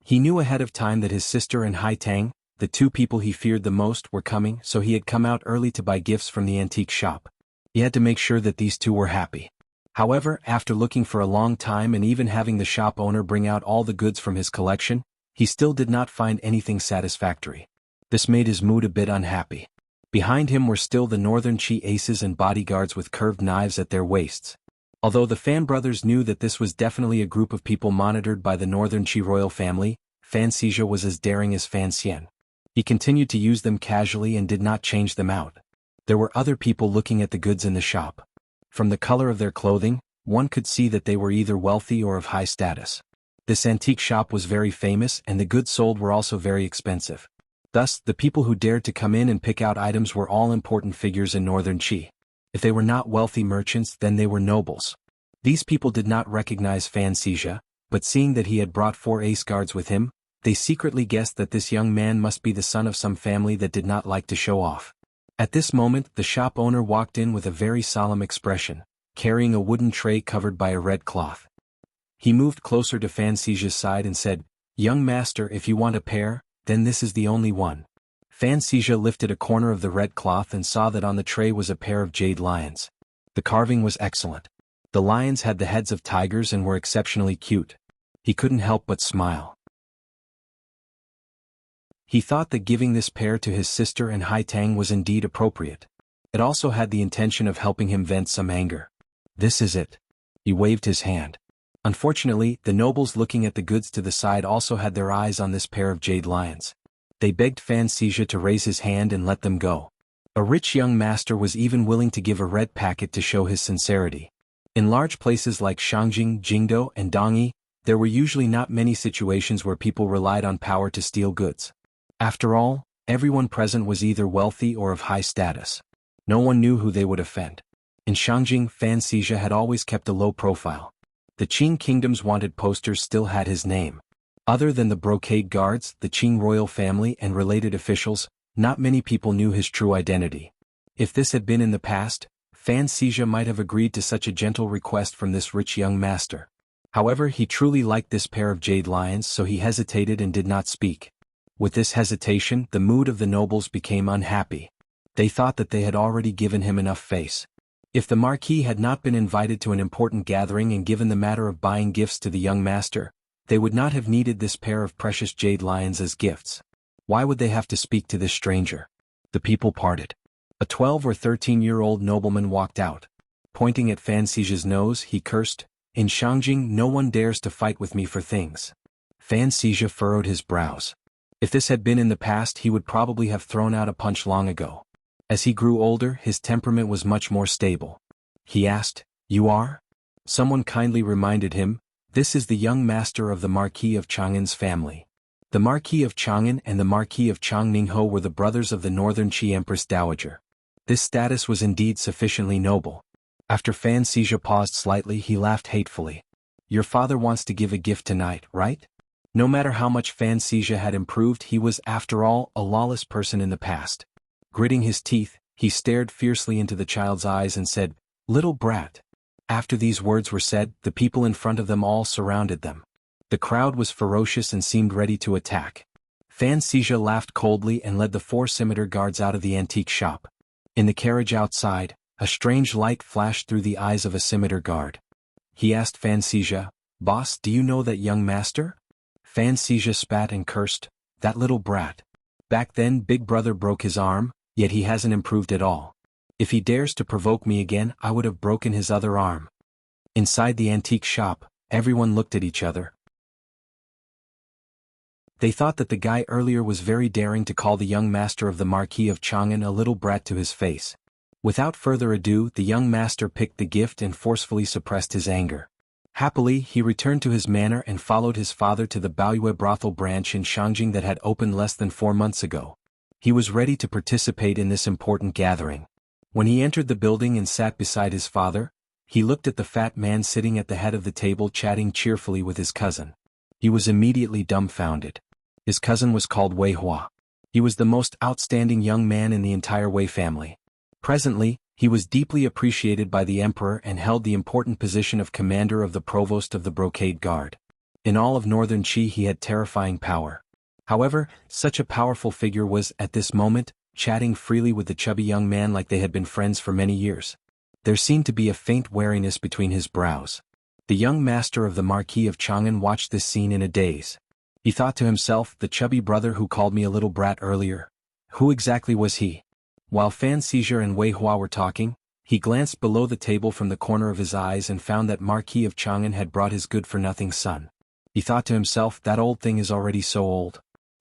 He knew ahead of time that his sister and Haitang, the two people he feared the most, were coming, so he had come out early to buy gifts from the antique shop. He had to make sure that these two were happy. However, after looking for a long time and even having the shop owner bring out all the goods from his collection, he still did not find anything satisfactory. This made his mood a bit unhappy. Behind him were still the Northern Qi aces and bodyguards with curved knives at their waists. Although the Fan brothers knew that this was definitely a group of people monitored by the Northern Qi royal family, Fan Xizha was as daring as Fan Xian. He continued to use them casually and did not change them out. There were other people looking at the goods in the shop. From the color of their clothing, one could see that they were either wealthy or of high status. This antique shop was very famous and the goods sold were also very expensive. Thus, the people who dared to come in and pick out items were all important figures in northern Qi. If they were not wealthy merchants, then they were nobles. These people did not recognize Fan Xizha, but seeing that he had brought 4 ace guards with him, they secretly guessed that this young man must be the son of some family that did not like to show off. At this moment, the shop owner walked in with a very solemn expression, carrying a wooden tray covered by a red cloth. He moved closer to Fan Xizha's side and said, "Young master, if you want a pair, then this is the only one." Fan Xizha lifted a corner of the red cloth and saw that on the tray was a pair of jade lions. The carving was excellent. The lions had the heads of tigers and were exceptionally cute. He couldn't help but smile. He thought that giving this pair to his sister and Hai Tang was indeed appropriate. It also had the intention of helping him vent some anger. "This is it." He waved his hand. Unfortunately, the nobles looking at the goods to the side also had their eyes on this pair of jade lions. They begged Fan Xizha to raise his hand and let them go. A rich young master was even willing to give a red packet to show his sincerity. In large places like Shangjing, Jingdo, and Dongyi, there were usually not many situations where people relied on power to steal goods. After all, everyone present was either wealthy or of high status. No one knew who they would offend. In Shangjing, Fan Xizha had always kept a low profile. The Qing kingdom's wanted posters still had his name. Other than the brocade guards, the Qing royal family and related officials, not many people knew his true identity. If this had been in the past, Fan Xizha might have agreed to such a gentle request from this rich young master. However, he truly liked this pair of jade lions, so he hesitated and did not speak. With this hesitation, the mood of the nobles became unhappy. They thought that they had already given him enough face. If the Marquis had not been invited to an important gathering and given the matter of buying gifts to the young master, they would not have needed this pair of precious jade lions as gifts. Why would they have to speak to this stranger? The people parted. A 12 or 13-year-old nobleman walked out. Pointing at Fan Xizha's nose, he cursed, "In Shangjing, no one dares to fight with me for things." Fan Xizha furrowed his brows. If this had been in the past, he would probably have thrown out a punch long ago. As he grew older, his temperament was much more stable. He asked, "You are?" Someone kindly reminded him, "This is the young master of the Marquis of Chang'an's family." The Marquis of Chang'an and the Marquis of Changningho were the brothers of the Northern Qi Empress Dowager. This status was indeed sufficiently noble. After Fan Xizha paused slightly, he laughed hatefully. "Your father wants to give a gift tonight, right?" No matter how much Fan Xizha had improved, he was, after all, a lawless person in the past. Gritting his teeth, he stared fiercely into the child's eyes and said, "Little brat." After these words were said, the people in front of them all surrounded them. The crowd was ferocious and seemed ready to attack. Fan Xizha laughed coldly and led the 4 scimitar guards out of the antique shop. In the carriage outside, a strange light flashed through the eyes of a scimitar guard. He asked Fan Xizha, "Boss, do you know that young master?" Fan Xizha spat and cursed, "That little brat. Back then Big Brother broke his arm, yet he hasn't improved at all. If he dares to provoke me again, I would have broken his other arm." Inside the antique shop, everyone looked at each other. They thought that the guy earlier was very daring to call the young master of the Marquis of Chang'an a little brat to his face. Without further ado, the young master picked the gift and forcefully suppressed his anger. Happily, he returned to his manor and followed his father to the Baoyue brothel branch in Shangjing that had opened less than 4 months ago. He was ready to participate in this important gathering. When he entered the building and sat beside his father, he looked at the fat man sitting at the head of the table chatting cheerfully with his cousin. He was immediately dumbfounded. His cousin was called Wei Hua. He was the most outstanding young man in the entire Wei family. Presently, he was deeply appreciated by the emperor and held the important position of commander of the provost of the brocade guard. In all of northern Qi he had terrifying power. However, such a powerful figure was, at this moment, chatting freely with the chubby young man like they had been friends for many years. There seemed to be a faint wariness between his brows. The young master of the Marquis of Chang'an watched this scene in a daze. He thought to himself, "The chubby brother who called me a little brat earlier. Who exactly was he?" While Fan Xizha and Wei Hua were talking, he glanced below the table from the corner of his eyes and found that Marquis of Chang'an had brought his good-for-nothing son. He thought to himself, "That old thing is already so old.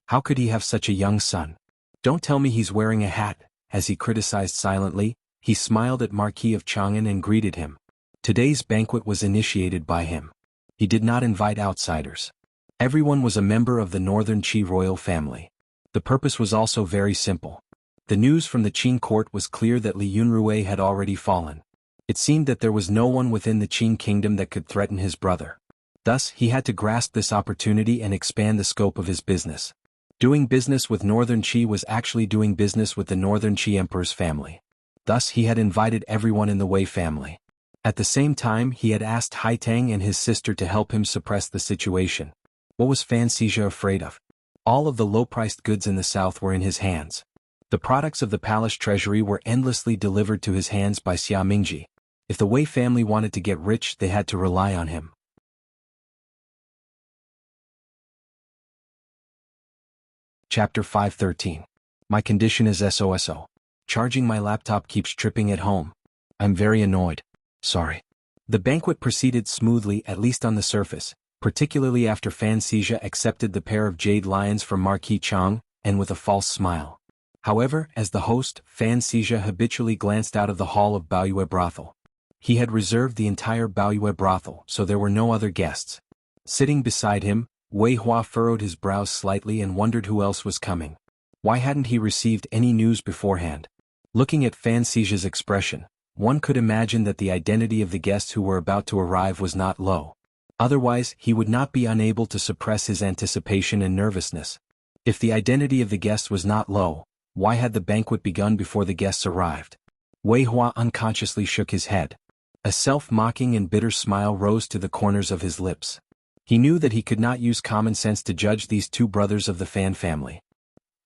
How could he have such a young son? Don't tell me he's wearing a hat." As he criticized silently, He smiled at Marquis of Chang'an and greeted him. Today's banquet was initiated by him. He did not invite outsiders. Everyone was a member of the Northern Qi royal family. The purpose was also very simple. The news from the Qing court was clear that Li Yunrui had already fallen. It seemed that there was no one within the Qing kingdom that could threaten his brother. Thus, he had to grasp this opportunity and expand the scope of his business. Doing business with Northern Qi was actually doing business with the Northern Qi Emperor's family. Thus, he had invited everyone in the Wei family. At the same time, he had asked Haitang and his sister to help him suppress the situation. What was Fan Xizha afraid of? All of the low-priced goods in the south were in his hands. The products of the palace treasury were endlessly delivered to his hands by Xia Mingji. If the Wei family wanted to get rich, they had to rely on him. Chapter 513. My condition is SOSO. Charging my laptop keeps tripping at home. I'm very annoyed. Sorry. The banquet proceeded smoothly, at least on the surface, particularly after Fan Xizha accepted the pair of jade lions from Marquis Chang, and with a false smile. However, as the host, Fan Xizha habitually glanced out of the hall of Baoyue brothel. He had reserved the entire Baoyue brothel, so there were no other guests. Sitting beside him, Wei Hua furrowed his brows slightly and wondered who else was coming. Why hadn't he received any news beforehand? Looking at Fan Xizha's expression, one could imagine that the identity of the guests who were about to arrive was not low. Otherwise, he would not be unable to suppress his anticipation and nervousness. If the identity of the guests was not low, why had the banquet begun before the guests arrived? Wei Hua unconsciously shook his head. A self-mocking and bitter smile rose to the corners of his lips. He knew that he could not use common sense to judge these two brothers of the Fan family.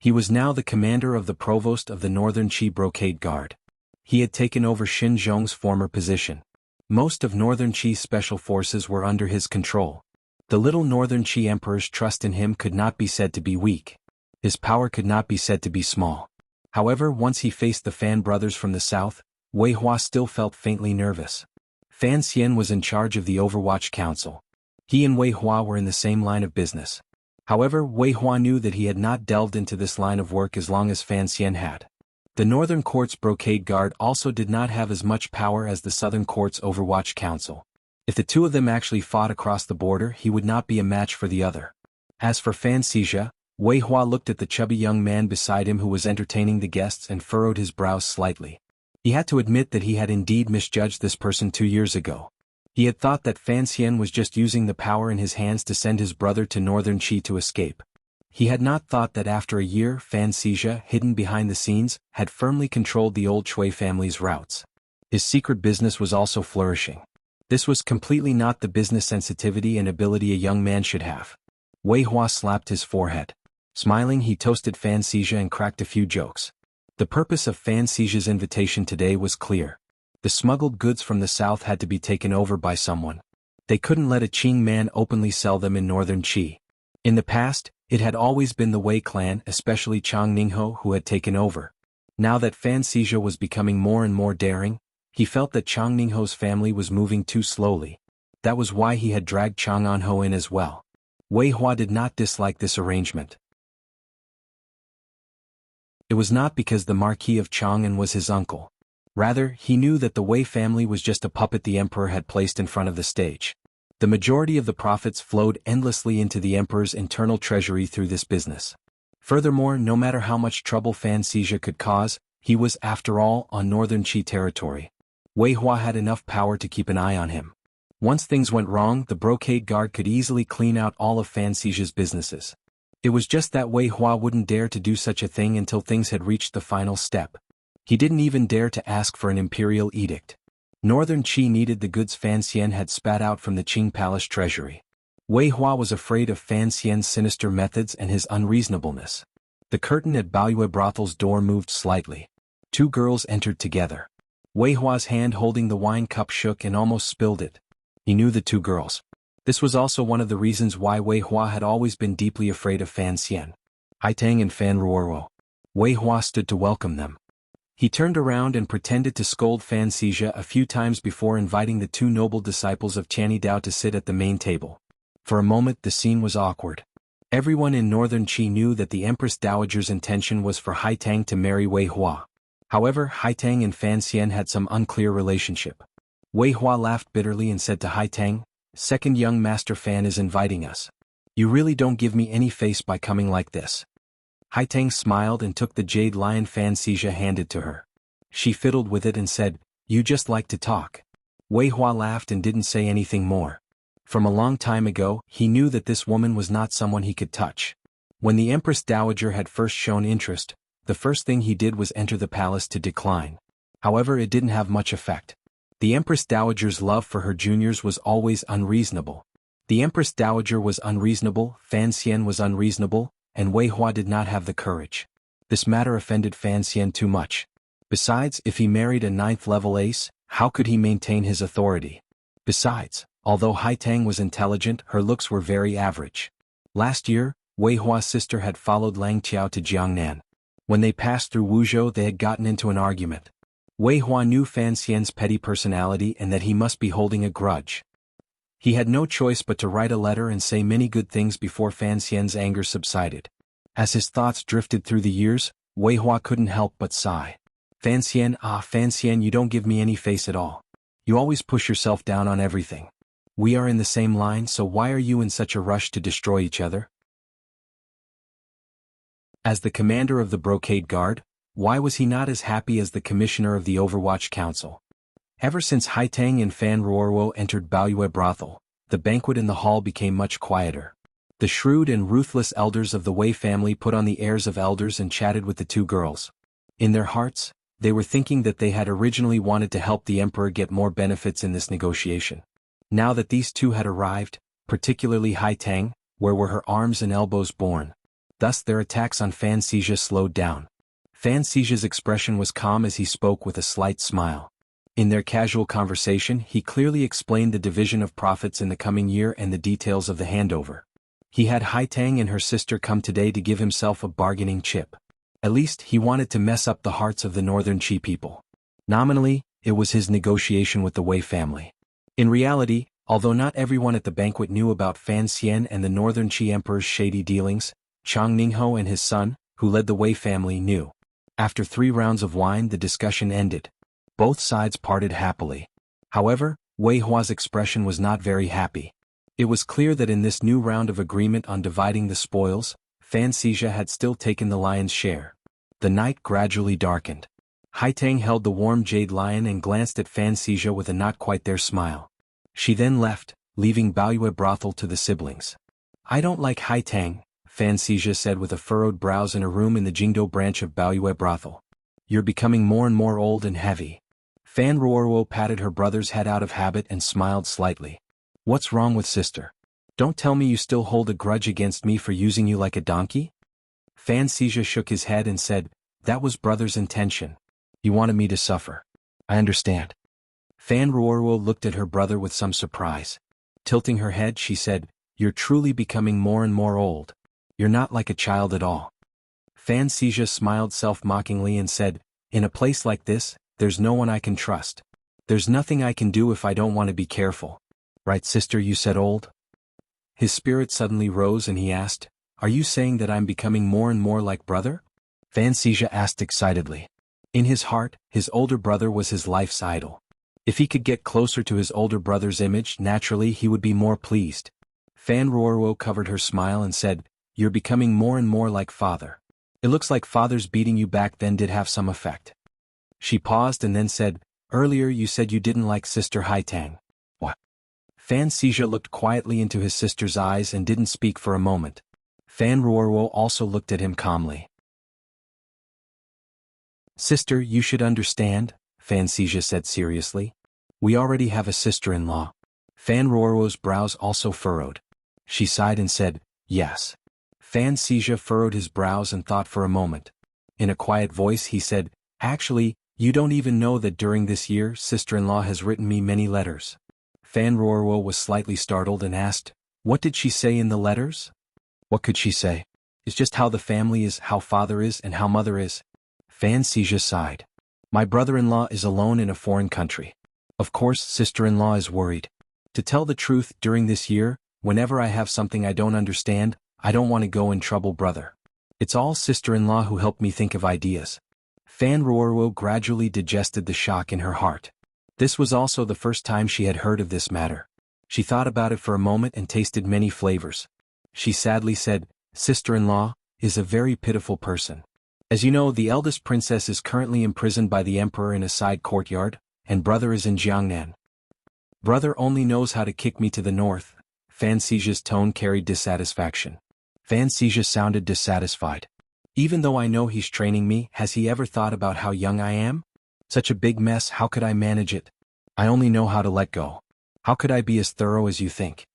He was now the commander of the provost of the Northern Qi Brocade Guard. He had taken over Xin Zhong's former position. Most of Northern Qi's special forces were under his control. The little Northern Qi Emperor's trust in him could not be said to be weak. His power could not be said to be small. However, once he faced the Fan brothers from the south, Wei Hua still felt faintly nervous. Fan Xian was in charge of the Overwatch Council. He and Wei Hua were in the same line of business. However, Wei Hua knew that he had not delved into this line of work as long as Fan Xian had. The Northern Court's Brocade Guard also did not have as much power as the Southern Court's Overwatch Council. If the two of them actually fought across the border, he would not be a match for the other. As for Fan Xizha, Wei Hua looked at the chubby young man beside him who was entertaining the guests and furrowed his brows slightly. He had to admit that he had indeed misjudged this person 2 years ago. He had thought that Fan Xian was just using the power in his hands to send his brother to Northern Qi to escape. He had not thought that after a year Fan Xizha, hidden behind the scenes, had firmly controlled the old Chui family's routes. His secret business was also flourishing. This was completely not the business sensitivity and ability a young man should have. Wei Hua slapped his forehead. Smiling, he toasted Fan Xizha and cracked a few jokes. The purpose of Fan Xizha's invitation today was clear. The smuggled goods from the south had to be taken over by someone. They couldn't let a Qing man openly sell them in Northern Qi. In the past, it had always been the Wei clan, especially Chang Ningho, who had taken over. Now that Fan Xizha was becoming more and more daring, he felt that Chang Ningho's family was moving too slowly. That was why he had dragged Chang Anho in as well. Wei Hua did not dislike this arrangement. It was not because the Marquis of Chang'an was his uncle. Rather, he knew that the Wei family was just a puppet the emperor had placed in front of the stage. The majority of the profits flowed endlessly into the emperor's internal treasury through this business. Furthermore, no matter how much trouble Fan Xizha could cause, he was, after all, on Northern Qi territory. Wei Hua had enough power to keep an eye on him. Once things went wrong, the Brocade Guard could easily clean out all of Fan Xizha's businesses. It was just that Wei Hua wouldn't dare to do such a thing until things had reached the final step. He didn't even dare to ask for an imperial edict. Northern Qi needed the goods Fan Xian had spat out from the Qing palace treasury. Wei Hua was afraid of Fan Xian's sinister methods and his unreasonableness. The curtain at Baoyue brothel's door moved slightly. 2 girls entered together. Wei Hua's hand holding the wine cup shook and almost spilled it. He knew the 2 girls. This was also one of the reasons why Wei Hua had always been deeply afraid of Fan Xian. Haitang and Fan Ruoruo. Wei Hua stood to welcome them. He turned around and pretended to scold Fan Xizha a few times before inviting the 2 noble disciples of Channy Dao to sit at the main table. For a moment the scene was awkward. Everyone in Northern Qi knew that the Empress Dowager's intention was for Haitang to marry Wei Hua. However, Haitang and Fan Xian had some unclear relationship. Wei Hua laughed bitterly and said to Haitang, "Second young master Fan is inviting us. You really don't give me any face by coming like this." Haitang smiled and took the jade lion Fan Xia handed to her. She fiddled with it and said, "You just like to talk." Wei Hua laughed and didn't say anything more. From a long time ago, he knew that this woman was not someone he could touch. When the Empress Dowager had first shown interest, the first thing he did was enter the palace to decline. However, it didn't have much effect. The Empress Dowager's love for her juniors was always unreasonable. The Empress Dowager was unreasonable, Fan Xian was unreasonable, and Wei Hua did not have the courage. This matter offended Fan Xian too much. Besides, if he married a 9th-level ace, how could he maintain his authority? Besides, although Haitang was intelligent, her looks were very average. Last year, Wei Hua's sister had followed Lang Qiao to Jiangnan. When they passed through Wuzhou, they had gotten into an argument. Wei Hua knew Fan Xian's petty personality and that he must be holding a grudge. He had no choice but to write a letter and say many good things before Fan Xian's anger subsided. As his thoughts drifted through the years, Wei Hua couldn't help but sigh. Fan Xian, you don't give me any face at all. You always push yourself down on everything. We are in the same line, so why are you in such a rush to destroy each other? As the commander of the Brocade Guard, why was he not as happy as the commissioner of the Overwatch Council? Ever since Haitang and Fan Ruoruo entered Baoyue Brothel, the banquet in the hall became much quieter. The shrewd and ruthless elders of the Wei family put on the airs of elders and chatted with the two girls. In their hearts, they were thinking that they had originally wanted to help the emperor get more benefits in this negotiation. Now that these two had arrived, particularly Haitang, where were her arms and elbows born? Thus their attacks on Fan Xia slowed down. Fan Xia's expression was calm as he spoke with a slight smile. In their casual conversation, he clearly explained the division of profits in the coming year and the details of the handover. He had Haitang and her sister come today to give himself a bargaining chip. At least, he wanted to mess up the hearts of the Northern Qi people. Nominally, it was his negotiation with the Wei family. In reality, although not everyone at the banquet knew about Fan Xian and the Northern Qi Emperor's shady dealings, Chang Ningho and his son, who led the Wei family, knew. After 3 rounds of wine, the discussion ended. Both sides parted happily. However, Wei Hua's expression was not very happy. It was clear that in this new round of agreement on dividing the spoils, Fan Xia had still taken the lion's share. The night gradually darkened. Haitang held the warm jade lion and glanced at Fan Xia with a not-quite-there smile. She then left, leaving Baoyue Brothel to the siblings. "I don't like Haitang," Fan Xia said with a furrowed brows in a room in the Jingdo branch of Baoyue Brothel. "You're becoming more and more old and heavy." Fan Ruoruo patted her brother's head out of habit and smiled slightly. "What's wrong with sister? Don't tell me you still hold a grudge against me for using you like a donkey?" Fan Xia shook his head and said, "That was brother's intention. You wanted me to suffer. I understand." Fan Ruoruo looked at her brother with some surprise. Tilting her head, she said, "You're truly becoming more and more old. You're not like a child at all." Fan Xia smiled self-mockingly and said, "In a place like this, there's no one I can trust. There's nothing I can do if I don't want to be careful. Right, sister, you said old?" His spirit suddenly rose and he asked, "Are you saying that I'm becoming more and more like brother?" Fan Xia asked excitedly. In his heart, his older brother was his life's idol. If he could get closer to his older brother's image, naturally he would be more pleased. Fan Ruoruo covered her smile and said, "You're becoming more and more like father. It looks like father's beating you back then did have some effect." She paused and then said, "Earlier you said you didn't like sister Haitang." "What?" Fan Xia looked quietly into his sister's eyes and didn't speak for a moment. Fan Ruoruo also looked at him calmly. "Sister, you should understand," Fan Xia said seriously. "We already have a sister-in-law." Fan Ruoruo's brows also furrowed. She sighed and said, "Yes." Fan Xia furrowed his brows and thought for a moment. In a quiet voice he said, "Actually, you don't even know that during this year sister-in-law has written me many letters." Fan Ruoruo was slightly startled and asked, "What did she say in the letters?" "What could she say? It's just how the family is, how father is, and how mother is." Fan Xia sighed. "My brother-in-law is alone in a foreign country. Of course, sister-in-law is worried. To tell the truth, during this year, whenever I have something I don't understand, I don't want to go and trouble brother. It's all sister-in-law who helped me think of ideas." Fan Ruorwo gradually digested the shock in her heart. This was also the first time she had heard of this matter. She thought about it for a moment and tasted many flavors. She sadly said, "Sister-in-law is a very pitiful person. As you know, the eldest princess is currently imprisoned by the emperor in a side courtyard, and brother is in Jiangnan. Brother only knows how to kick me to the north." Fan Xijia's tone carried dissatisfaction. Fan Xijia sounded dissatisfied. "Even though I know he's training me, has he ever thought about how young I am? Such a big mess, how could I manage it? I only know how to let go. How could I be as thorough as you think?"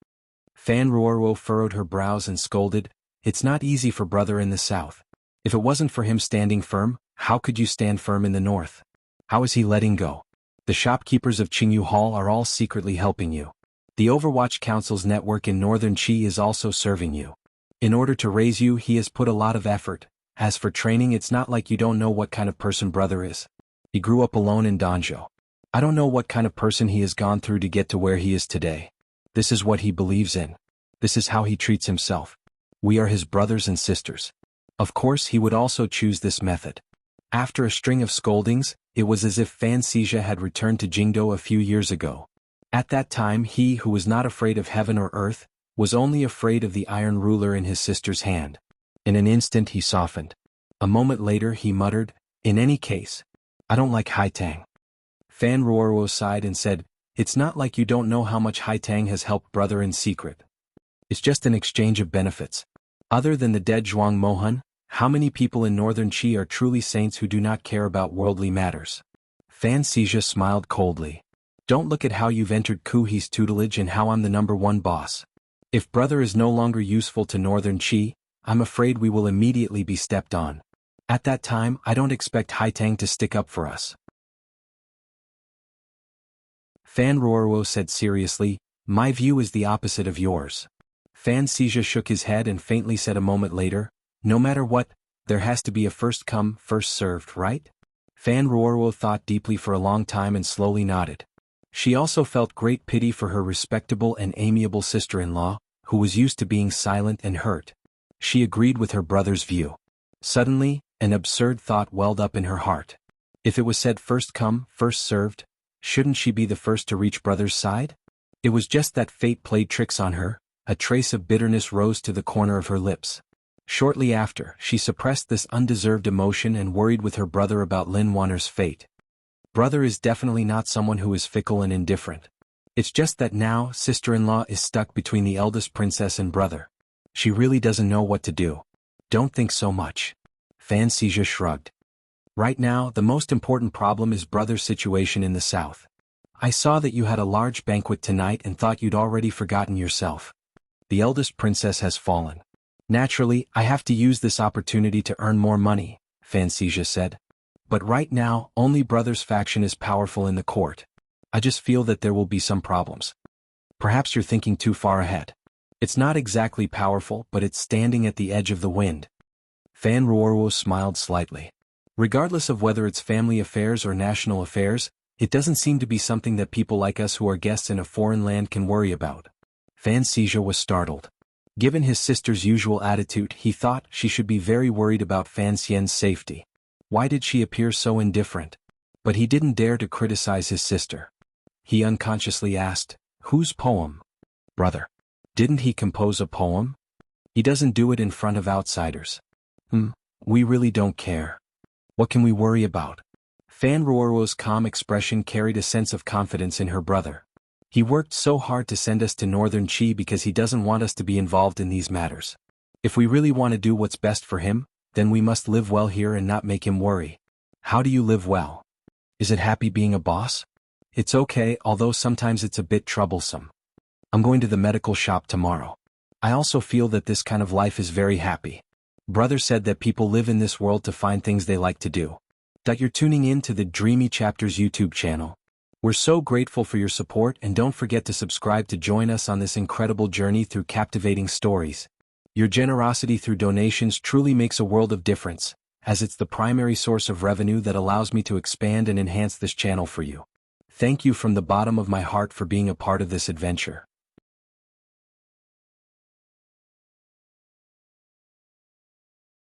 Fan Ruorwo furrowed her brows and scolded, "It's not easy for brother in the south. If it wasn't for him standing firm, how could you stand firm in the north? How is he letting go? The shopkeepers of Qingyu Hall are all secretly helping you. The Overwatch Council's network in northern Qi is also serving you. In order to raise you, he has put a lot of effort. As for training, it's not like you don't know what kind of person brother is. He grew up alone in Danzhou. I don't know what kind of person he has gone through to get to where he is today. This is what he believes in. This is how he treats himself. We are his brothers and sisters. Of course, he would also choose this method." After a string of scoldings, it was as if Fan Xijia had returned to Jingdo a few years ago. At that time, he who was not afraid of heaven or earth, was only afraid of the iron ruler in his sister's hand. In an instant he softened. A moment later he muttered, "In any case, I don't like Haitang." Fan Ruorwo sighed and said, "It's not like you don't know how much Haitang has helped brother in secret. It's just an exchange of benefits. Other than the dead Zhuang Mohan, how many people in northern Qi are truly saints who do not care about worldly matters?" Fan Xijia smiled coldly. "Don't look at how you've entered Kuhi's tutelage and how I'm the #1 boss. If brother is no longer useful to northern Qi, I'm afraid we will immediately be stepped on. At that time, I don't expect Haitang to stick up for us." Fan Ruorwo said seriously, "My view is the opposite of yours." Fan Xijia shook his head and faintly said a moment later, "No matter what, there has to be a first come, first served, right?" Fan Ruorwo thought deeply for a long time and slowly nodded. She also felt great pity for her respectable and amiable sister-in-law, who was used to being silent and hurt. She agreed with her brother's view. Suddenly, an absurd thought welled up in her heart. If it was said first come, first served, shouldn't she be the first to reach brother's side? It was just that fate played tricks on her. A trace of bitterness rose to the corner of her lips. Shortly after, she suppressed this undeserved emotion and worried with her brother about Lin Wanner's fate. Brother is definitely not someone who is fickle and indifferent. It's just that now, sister-in-law is stuck between the eldest princess and brother. She really doesn't know what to do. Don't think so much. Fan Xijia shrugged. Right now, the most important problem is brother's situation in the south. I saw that you had a large banquet tonight and thought you'd already forgotten yourself. The eldest princess has fallen. Naturally, I have to use this opportunity to earn more money, Fan Xijia said. But right now, only brother's faction is powerful in the court. I just feel that there will be some problems. Perhaps you're thinking too far ahead. It's not exactly powerful, but it's standing at the edge of the wind. Fan Ruorwo smiled slightly. Regardless of whether it's family affairs or national affairs, it doesn't seem to be something that people like us who are guests in a foreign land can worry about. Fan Xijia was startled. Given his sister's usual attitude, he thought she should be very worried about Fan Xian's safety. Why did she appear so indifferent? But he didn't dare to criticize his sister. He unconsciously asked, "Whose poem?" "Brother. Didn't he compose a poem? He doesn't do it in front of outsiders." We really don't care. What can we worry about?" Fan Ruorwo's calm expression carried a sense of confidence in her brother. He worked so hard to send us to northern Qi because he doesn't want us to be involved in these matters. If we really want to do what's best for him, then we must live well here and not make him worry. How do you live well? Is it happy being a boss? It's okay, although sometimes it's a bit troublesome. I'm going to the medical shop tomorrow. I also feel that this kind of life is very happy. Brother said that people live in this world to find things they like to do. That you're tuning in to the Dreamy Chapters YouTube channel. We're so grateful for your support, and don't forget to subscribe to join us on this incredible journey through captivating stories. Your generosity through donations truly makes a world of difference, as it's the primary source of revenue that allows me to expand and enhance this channel for you. Thank you from the bottom of my heart for being a part of this adventure.